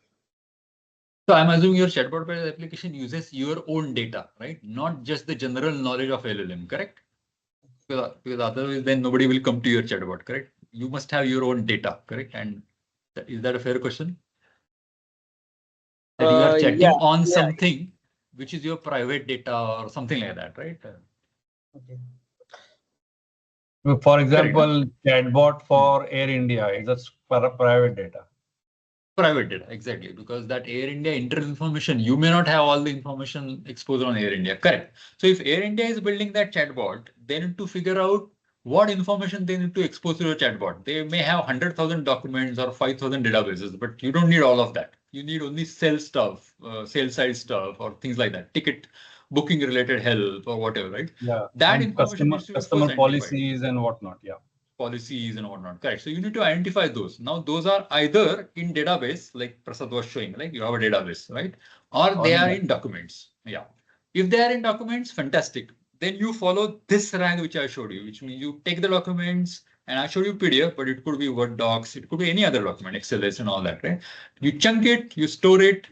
Speaker 3: So I'm assuming your chatbot based application uses your own data, right? Not just the general knowledge of LLM, correct? Because otherwise then nobody will come to your chatbot, correct? You must have your own data, correct? And is that a fair question? That you are chatting on something which is your private data or something like that, right?
Speaker 11: Okay.
Speaker 7: For example, chatbot for Air India is a private data.
Speaker 3: Private data, exactly, because that Air India internal information, you may not have all the information exposed on Air India, correct? So if Air India is building that chatbot, they need to figure out what information they need to expose to your chatbot. They may have 100,000 documents or 5,000 databases, but you don't need all of that. You need only sales stuff, sales side stuff, or things like that, ticket booking related help or whatever, right?
Speaker 7: Yeah.
Speaker 3: That
Speaker 7: and
Speaker 3: information needs to be
Speaker 7: customer
Speaker 3: first
Speaker 7: policies and whatnot. Yeah.
Speaker 3: Policies and whatnot. Correct. So you need to identify those. Now, those are either in database, like Prasad was showing, like you have a database, right? Or they are in documents. Yeah. If they are in documents, fantastic. Then you follow this rank which I showed you, which means you take the documents, and I showed you PDF, but it could be Word docs, it could be any other document, XLS and all that, right? You chunk it, you store it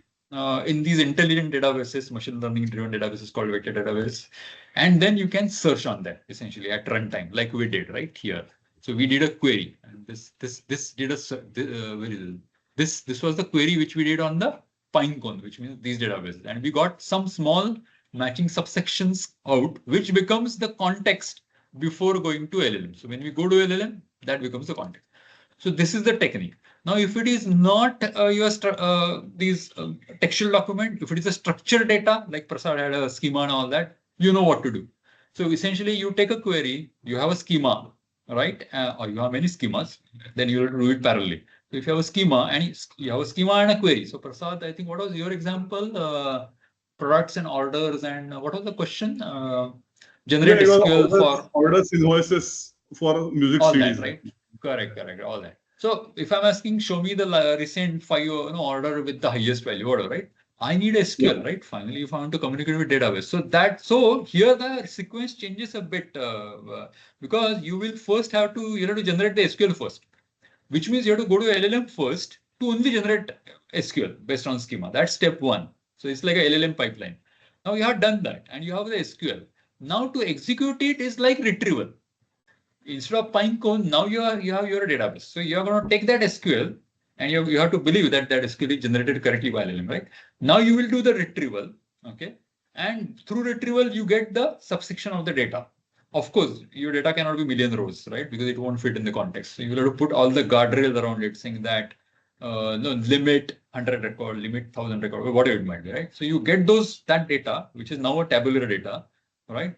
Speaker 3: in these intelligent databases, machine learning driven databases called vector database. And then you can search on that essentially at runtime, like we did right here. So we did a query, and this did a this was the query which we did on the Pinecone, which means these databases, and we got some small matching subsections out, which becomes the context before going to LLM. So when we go to LLM, that becomes the context. So this is the technique. Now, if it is not these textual document, if it is a structured data, like Prasad had a schema and all that, you know what to do. So essentially, you take a query, you have a schema, right? Or you have many schemas, then you will do it parallelly. So if you have a schema and you have a schema and a query. So Prasad, I think what was your example? Products and orders, and what was the question? Generate SQL for
Speaker 2: orders, invoices for music
Speaker 3: all
Speaker 2: CDs.
Speaker 3: that, right? Correct, all that. So if I'm asking, show me the recent 5 order with the highest value order, right? I need SQL, right? Finally, if I want to communicate with database. So here the sequence changes a bit because you will first have to generate the SQL first, which means you have to go to LLM first to only generate SQL based on schema. That's step 1. So it's like a LLM pipeline. Now you have done that and you have the SQL. Now to execute it is like retrieval. Instead of Pinecone, now you have your database. So you are going to take that SQL and you have to believe that SQL is generated correctly by LLM, right? Now you will do the retrieval, okay? And through retrieval, you get the subsection of the data. Of course, your data cannot be million rows, right? Because it won't fit in the context. So you will have to put all the guardrails around it, saying that no, limit 100 record, limit 1000 record, whatever it might be, right? So you get that data, which is now a tabular data, right?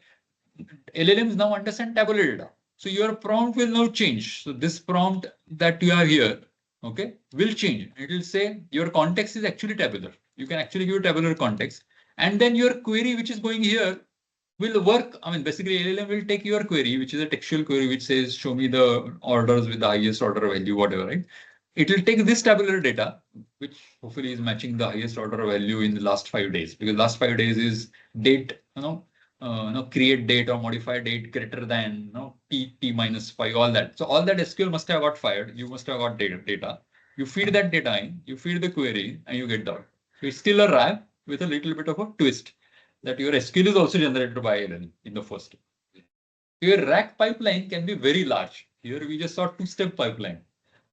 Speaker 3: LLMs now understand tabular data. So your prompt will now change. So this prompt that you have here, okay, will change. It will say your context is actually tabular. You can actually give tabular context. And then your query, which is going here, will work. I mean, basically LLM will take your query, which is a textual query, which says, show me the orders with the highest order value, whatever, right? It will take this tabular data, which hopefully is matching the highest order value in the last 5 days, because last 5 days is date, create date or modify date greater than t minus 5, all that. So all that SQL must have got fired. You must have got data. You feed that data in, you feed the query, and you get the output. So it's still a RAG with a little bit of a twist that your SQL is also generated by LLM in the first step. Your RAG pipeline can be very large. Here we just saw 2-step pipeline.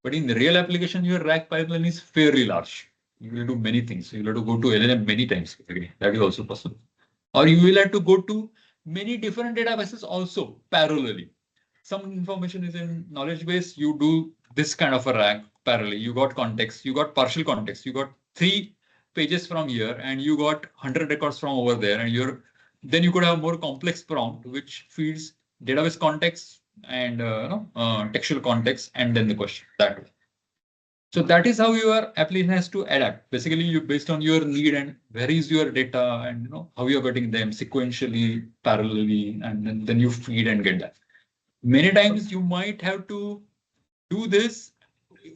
Speaker 3: But in the real application, your RAG pipeline is fairly large. You will do many things. You will have to go to LLM many times. Okay, that is also possible. Or you will have to go to many different databases also parallelly. Some information is in knowledge base. You do this kind of a RAG parallelly. You got context. You got partial context. You got 3 pages from here, and you got 100 records from over there. And then you could have more complex prompt which feeds database context and textual context, and then the question that way. So that is how your application has to adapt. Basically, you based on your need and where is your data and how you're getting them sequentially, parallelly, and then you feed and get that. Many times you might have to do this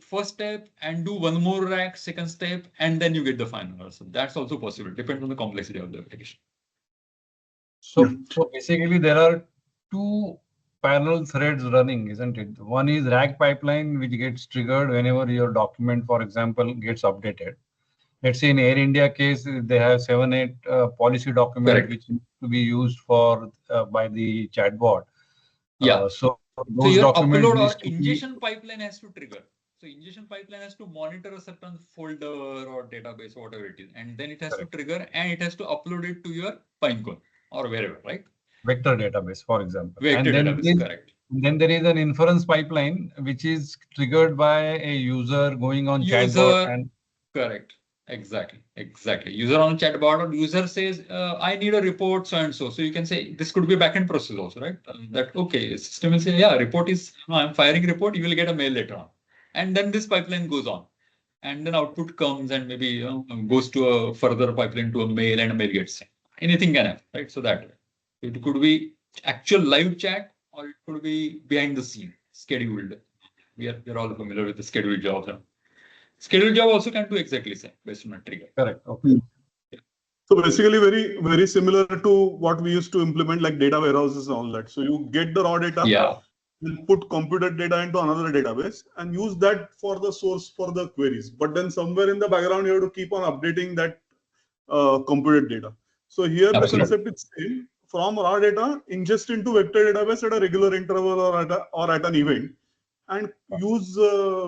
Speaker 3: first step and do one more rack, second step, and then you get the final answer. That's also possible. Depends on the complexity of the application.
Speaker 7: So basically there are 2 parallel threads running, isn't it? One is RAG pipeline, which gets triggered whenever your document, for example, gets updated. Let's say in Air India case, they have 7-8 policy documents which need to be used for by the chatbot.
Speaker 3: Yeah.
Speaker 7: So
Speaker 3: those your upload or ingestion pipeline has to trigger. So ingestion pipeline has to monitor a certain folder or database or whatever it is, and then it has to trigger and it has to upload it to your Pinecone or wherever, right?
Speaker 7: Vector database, for example.
Speaker 3: Vector database, correct.
Speaker 7: Then there is an inference pipeline which is triggered by a user going on chatbot and
Speaker 3: correct. Exactly. User on chatbot, or user says, I need a report so and so. So you can say this could be a backend process also, right? That okay, system will say, yeah, report is I'm firing report, you will get a mail later on. And then this pipeline goes on. And then output comes and maybe goes to a further pipeline to a mail, and a mail gets sent. Anything can happen, right? So that way. It could be actual live chat, or it could be behind the scene, scheduled. We're all familiar with the scheduled jobs. Scheduled job also can do exactly the same based on a trigger.
Speaker 7: Correct. Okay.
Speaker 2: So basically very, very similar to what we used to implement, like data warehouses and all that. So you get the raw data, you put computed data into another database and use that for the source for the queries. But then somewhere in the background, you have to keep on updating that computed data. So here the concept is same. From raw data, ingest into vector database at a regular interval or at an event. and use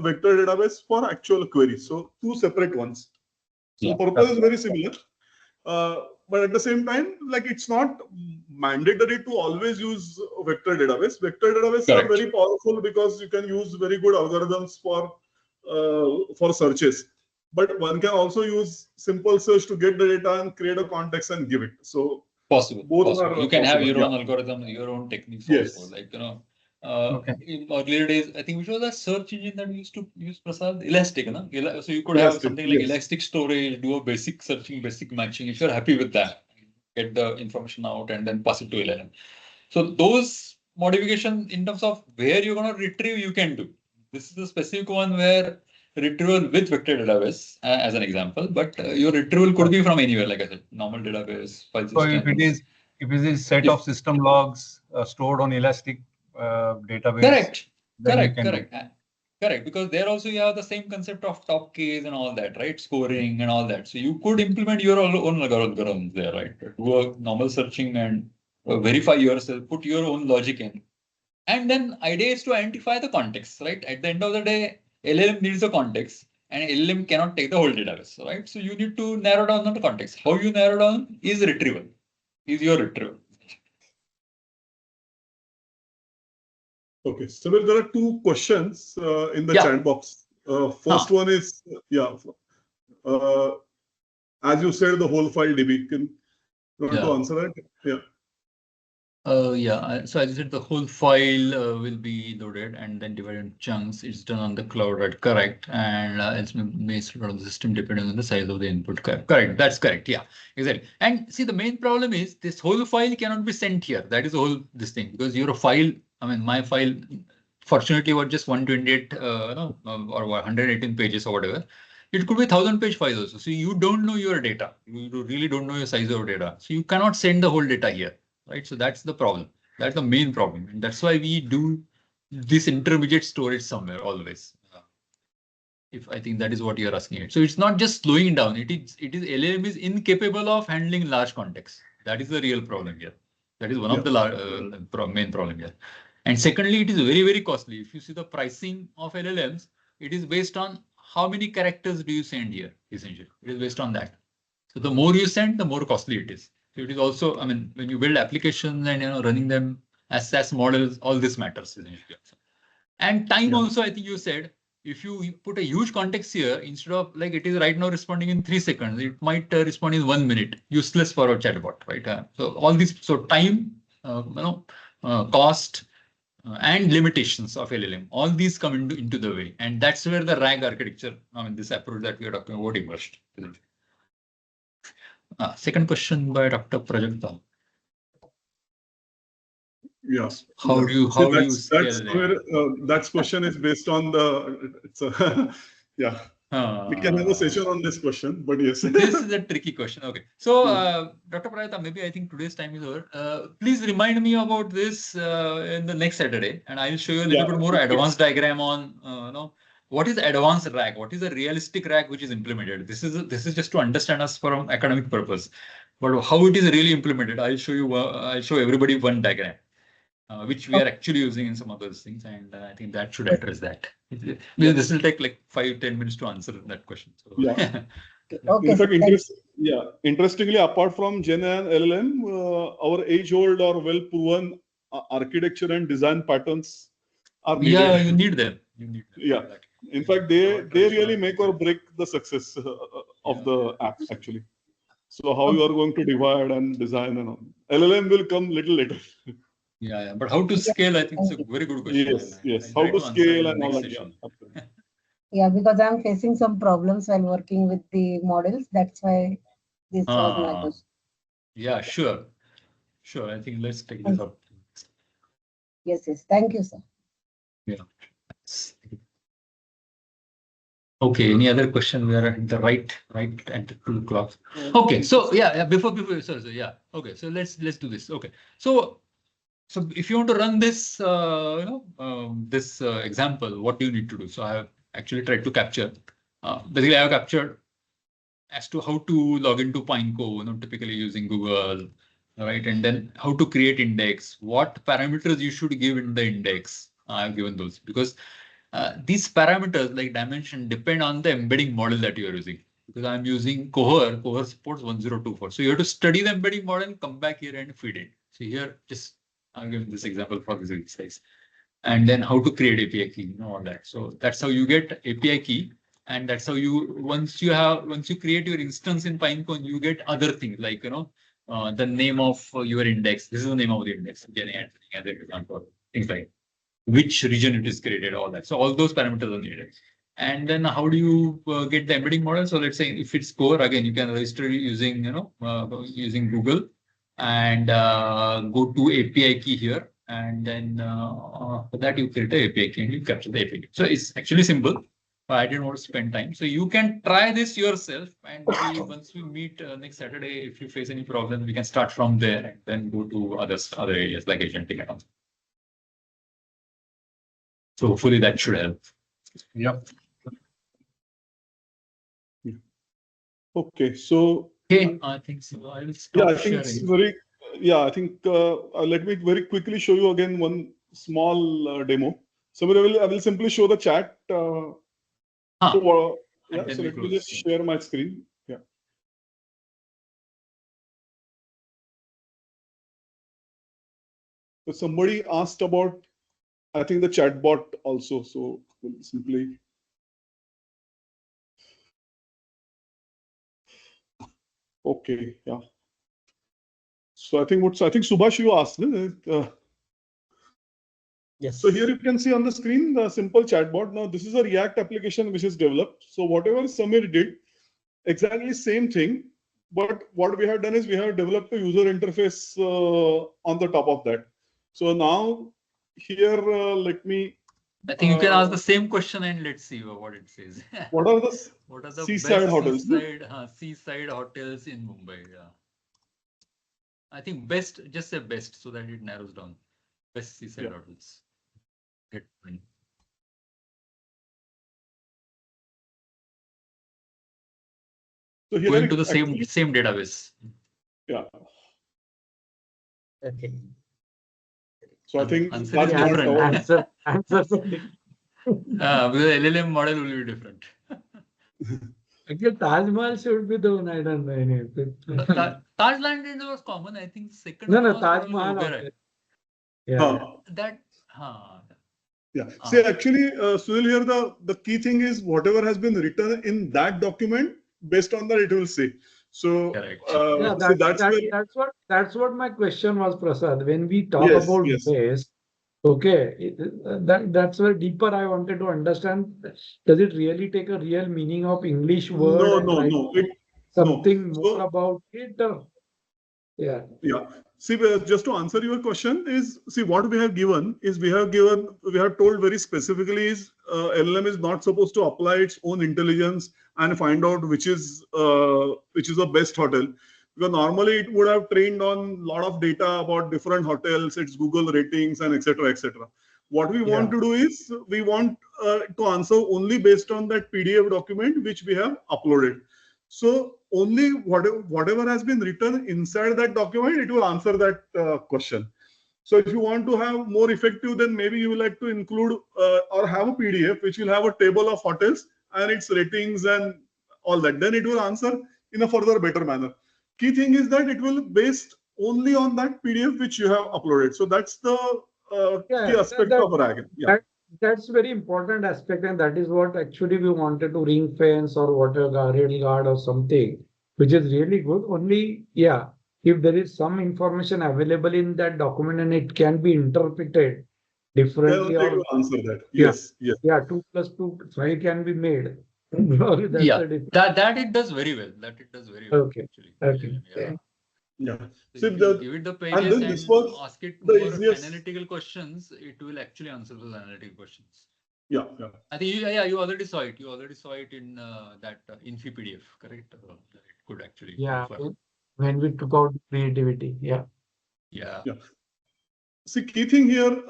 Speaker 2: vector database for actual queries. So two separate ones. So
Speaker 3: Yeah.
Speaker 2: purpose is very similar. But at the same time, like it's not mandatory to always use vector database. Vector database are
Speaker 3: Correct.
Speaker 2: very powerful because you can use very good algorithms for searches. But one can also use simple search to get the data and create a context and give it. So
Speaker 3: Possible.
Speaker 2: both
Speaker 3: Possible.
Speaker 2: are
Speaker 3: You can have
Speaker 2: possible,
Speaker 3: your
Speaker 2: yeah.
Speaker 3: own algorithm, your own techniques
Speaker 2: Yes.
Speaker 3: also. Like,
Speaker 7: Okay.
Speaker 3: in earlier days, I think which was the search engine that we used to use, Prasad? Elastic, no? So you could have
Speaker 2: Elastic,
Speaker 3: something like
Speaker 2: yes.
Speaker 3: elastic storage, do a basic searching, basic matching. If you're happy with that, get the information out and then pass it to LLM. So those modification in terms of where you're going to retrieve, you can do. This is a specific one where retrieval with vector database, as an example, but your retrieval could be from anywhere, like I said, normal database, file
Speaker 7: So if it
Speaker 3: systems.
Speaker 7: is a set of system logs stored on Elastic database,
Speaker 3: Correct,
Speaker 7: then you
Speaker 3: correct,
Speaker 7: can do.
Speaker 3: correct. Correct, because there also you have the same concept of top case and all that, right? Scoring and all that. So you could implement your own algorithms there, right? Do a normal searching and verify yourself, put your own logic in. And then idea is to identify the context, right? At the end of the day, LLM needs a context and LLM cannot take the whole database, right? So you need to narrow down on the context. How you narrow down is retrieval, is your retrieval.
Speaker 2: Okay, so there are two questions in the
Speaker 3: Yeah.
Speaker 2: chat box. First one is, as you said, the whole file DB. Can you want to answer that? Yeah.
Speaker 3: So as I said, the whole file will be loaded and then divided into chunks. It's done on the cloud, right? Correct. And it's based on the system depending on the size of the input. Correct. That's correct. Yeah, exactly. And see, the main problem is this whole file cannot be sent here. That is the whole this thing, because your file, I mean, my file, fortunately, was just 128, or 118 pages or whatever. It could be 1,000-page file also. So you don't know your data. You really don't know your size of data. So you cannot send the whole data here. Right, so that's the problem. That's the main problem, and that's why we do this intermediate storage somewhere always. If I think that is what you're asking it. So it's not just slowing down. It is LLM is incapable of handling large contexts. That is the real problem here. That is one of the main problem here. And secondly, it is very, very costly. If you see the pricing of LLMs, it is based on how many characters do you send here. Essentially, it is based on that. So the more you send, the more costly it is. So it is also, I mean, when you build applications and running them as SaaS models, all this matters essentially. And time also, I think you said, if you put a huge context here, instead of like it is right now responding in 3 seconds, it might respond in 1 minute. Useless for a chatbot, right? So all these, so time, cost, and limitations of LLM, all these come into the way, and that's where the RAG architecture, I mean, this approach that we are talking about emerged. Second question by Dr. Prajakta.
Speaker 2: Yes.
Speaker 3: How do you scale
Speaker 2: that's where that question is based on the we can have a session on this question, but yes.
Speaker 3: This is a tricky question. Okay. So Dr. Prajakta, maybe I think today's time is over. Please remind me about this in the next Saturday, and I'll show you a little bit more advanced diagram on what is advanced RAG, what is a realistic RAG which is implemented. This is just to understand us from academic purpose, but how it is really implemented, I'll show you. I'll show everybody one diagram. Which we are actually using in some of those things, and I think that should address that. This will take like 5-10 minutes to answer that question. So.
Speaker 2: Yeah.
Speaker 9: Okay.
Speaker 2: In fact, interestingly, apart from GenAI and LLM, our age-old or well-proven architecture and design patterns are needed.
Speaker 3: Yeah, you need them.
Speaker 2: Yeah. In fact, they really make or break the success of the app actually. So how you are going to divide and design and all. LLM will come little later.
Speaker 3: Yeah, but how to scale, I think it's a very good question.
Speaker 2: Yes. How to scale and all that.
Speaker 9: Yeah, because I'm facing some problems while working with the models. That's why this was my question.
Speaker 3: Yeah, sure. I think let's take this up.
Speaker 9: Yes. Thank you, sir.
Speaker 3: Yeah. Okay, any other question? We are at the right at the 2 o'clock. Okay, so before okay, so let's do this. Okay, so if you want to run this example, what do you need to do? So I have actually tried to capture. Basically, I have captured as to how to log into Pineco, typically using Google, right? And then how to create index, what parameters you should give in the index. I have given those because these parameters like dimension depend on the embedding model that you are using. Because I'm using Cohere supports 1024. So you have to study the embedding model, come back here and feed it. So here, just I'm giving this example for this exercise. And then how to create API key, all that. So that's how you get API key. And that's how you, once you create your instance in Pinecone, you get other things like, the name of your index. This is the name of the index. GenAI as an example, things like which region it is created, all that. So all those parameters are needed. And then how do you get the embedding model? So let's say if it's Core, again, you can register using, using Google and go to API key here. And then for that you create the API key and you capture the API key. So it's actually simple. I didn't want to spend time. So you can try this yourself. And maybe once we meet next Saturday, if you face any problem, we can start from there and then go to other areas like agentic and all. So hopefully that should help.
Speaker 7: Yep.
Speaker 2: Okay, so
Speaker 3: I think so. I will stop
Speaker 2: I think it's
Speaker 3: sharing.
Speaker 2: I think let me very quickly show you again one small demo. So I will simply show the chat. So let me just share my screen. Yeah. So somebody asked about, I think, the chatbot also. So we'll simply. Okay, yeah. So I think Subhash, you asked.
Speaker 11: Yes.
Speaker 2: So here you can see on the screen the simple chatbot. Now this is a React application which is developed. So whatever Samir did, exactly same thing. But what we have done is we have developed a user interface on the top of that. So now here, let me.
Speaker 3: I think you can ask the same question and let's see what it says.
Speaker 2: What are the
Speaker 3: seaside
Speaker 2: best
Speaker 3: hotels? Seaside hotels in Mumbai. Yeah. I think best, just say best so that it narrows down. Best seaside hotels.
Speaker 2: So here
Speaker 3: going to the same database.
Speaker 2: Yeah.
Speaker 11: Okay.
Speaker 2: So I think
Speaker 3: answer is different.
Speaker 4: Answer.
Speaker 3: Because LLM model will be different.
Speaker 4: Actually, Taj Mahal should be the one. I don't know any.
Speaker 3: Taj Land was common. I think second.
Speaker 4: No, Taj Mahal.
Speaker 2: Yeah. Yeah. See, actually, Sunil, here the key thing is whatever has been written in that document, based on that it will say. So
Speaker 4: that's what my question was, Prasad. When we talk about base, okay, that's where deeper I wanted to understand. Does it really take a real meaning of English word?
Speaker 2: No.
Speaker 4: Something more about it. Yeah.
Speaker 2: See, just to answer your question is, see, what we have given is we have told very specifically is LLM is not supposed to apply its own intelligence and find out which is the best hotel, because normally it would have trained on a lot of data about different hotels, its Google ratings, and etc. etc. What we want to do is we want to answer only based on that PDF document which we have uploaded. So only whatever has been written inside that document, it will answer that question. So if you want to have more effective, then maybe you would like to include or have a PDF which will have a table of hotels and its ratings and all that. Then it will answer in a further better manner. Key thing is that it will based only on that PDF which you have uploaded. So that's the key aspect of RAG.
Speaker 4: That's very important aspect, and that is what actually we wanted to ring fence or whatever rail guard or something, which is really good. Only, if there is some information available in that document and it can be interpreted differently,
Speaker 2: or will answer that.
Speaker 4: Yes. 2 + 2 = 5 can be made.
Speaker 3: That it does very well.
Speaker 4: Okay.
Speaker 3: Actually.
Speaker 2: Yeah.
Speaker 3: So if you give it the pages and ask it more analytical questions, it will actually answer those analytical questions.
Speaker 2: Yeah.
Speaker 3: I think you already saw it. You already saw it in that Infi PDF, correct? It could actually.
Speaker 4: When we took out creativity. Yeah.
Speaker 2: See, key thing here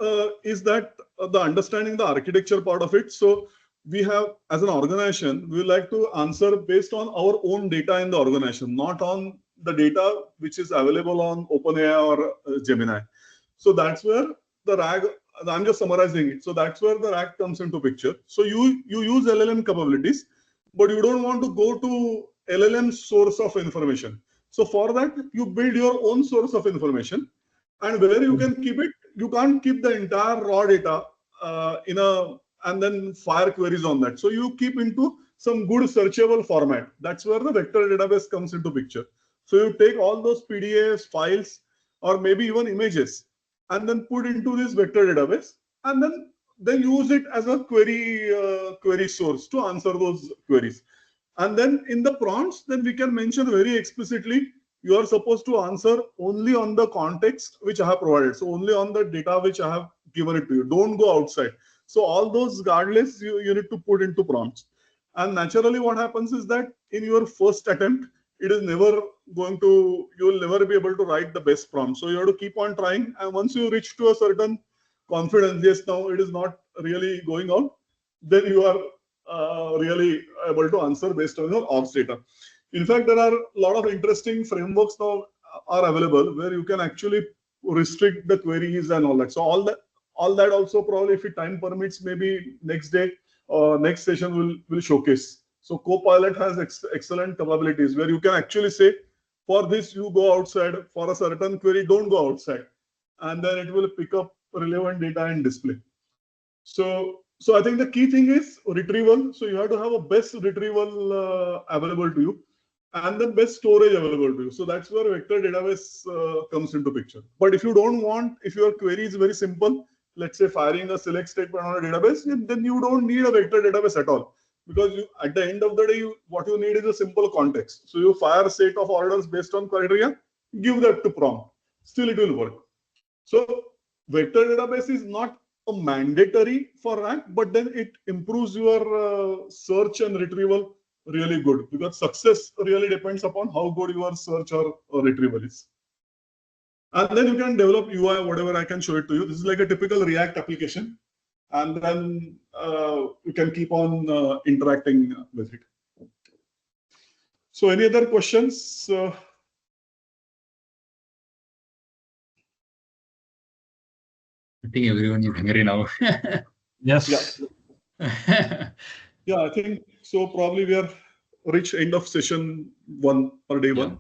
Speaker 2: is that the understanding the architecture part of it. So we have, as an organization, we like to answer based on our own data in the organization, not on the data which is available on OpenAI or Gemini. So that's where the RAG I'm just summarizing it. So that's where the RAG comes into picture. So you use LLM capabilities, but you don't want to go to LLM source of information. So for that, you build your own source of information, and where you can keep it, you can't keep the entire raw data and then fire queries on that. So you keep into some good searchable format. That's where the vector database comes into picture. So you take all those PDFs, files, or maybe even images, and then put into this vector database, and then use it as a query source to answer those queries. And then in the prompts, then we can mention very explicitly, you are supposed to answer only on the context which I have provided. So only on the data which I have given it to you. Don't go outside. So all those guardrails you need to put into prompts. And naturally what happens is that in your first attempt, it is never going to, you will never be able to write the best prompt. So you have to keep on trying. And once you reach to a certain confidence, yes, now it is not really going out, then you are really able to answer based on your ops data. In fact, there are a lot of interesting frameworks now are available where you can actually restrict the queries and all that. So all that also probably, if time permits, maybe next day or next session will showcase. So Copilot has excellent capabilities where you can actually say, for this you go outside, for a certain query don't go outside, and then it will pick up relevant data and display. So I think the key thing is retrieval. So you have to have a best retrieval available to you, and then best storage available to you. So that's where vector database comes into picture. But if you don't want, if your query is very simple, let's say firing a select statement on a database, then you don't need a vector database at all. Because at the end of the day, what you need is a simple context. So you fire a set of orders based on criteria, give that to prompt. Still it will work. So vector database is not a mandatory for RAG, but then it improves your search and retrieval really good, because success really depends upon how good your search or retrieval is. And then you can develop UI, whatever I can show it to you. This is like a typical React application. And then you can keep on interacting with it. So any other questions?
Speaker 3: I think everyone is hungry now.
Speaker 7: Yes.
Speaker 2: Yeah. Yeah, I think so. Probably we are reached end of session 1 or day 1.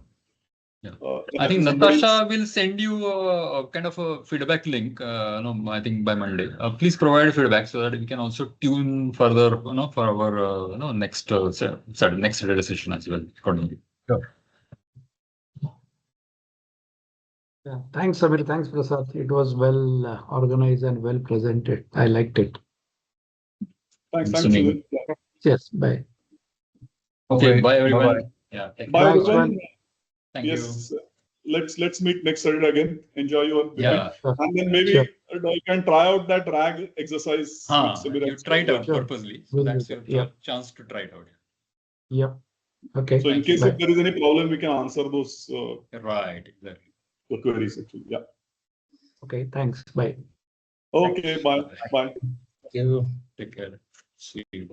Speaker 3: Yeah. I think Natasha will send you a kind of a feedback link. No, I think by Monday. Please provide feedback so that we can also tune further, for our next Saturday session as well accordingly.
Speaker 7: Sure.
Speaker 4: Yeah, thanks, Samir. Thanks, Prasad. It was well organized and well presented. I liked it.
Speaker 2: Thanks, Sunil. Yeah.
Speaker 4: Yes, bye.
Speaker 3: Okay, bye everyone.
Speaker 7: Bye-bye.
Speaker 3: Yeah, thank you.
Speaker 2: Bye everyone.
Speaker 3: Thank
Speaker 2: Yes, let's meet next Saturday again. Enjoy your weekend.
Speaker 3: Yeah.
Speaker 2: And then maybe you can try out that RAG exercise.
Speaker 3: You try it out purposely. So that's your chance to try it out.
Speaker 4: Yep. Okay.
Speaker 2: So in case if there is any problem, we can answer those
Speaker 3: right, exactly.
Speaker 2: the queries actually. Yeah.
Speaker 4: Okay, thanks. Bye.
Speaker 2: Okay, bye. Bye.
Speaker 11: Thank you.
Speaker 3: Take care. See you.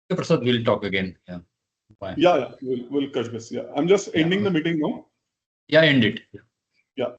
Speaker 3: Prasad, we'll talk again. Yeah. Bye.
Speaker 2: Yeah, we'll touch base. Yeah. I'm just ending the meeting now.
Speaker 3: Yeah, end it.
Speaker 2: Yeah.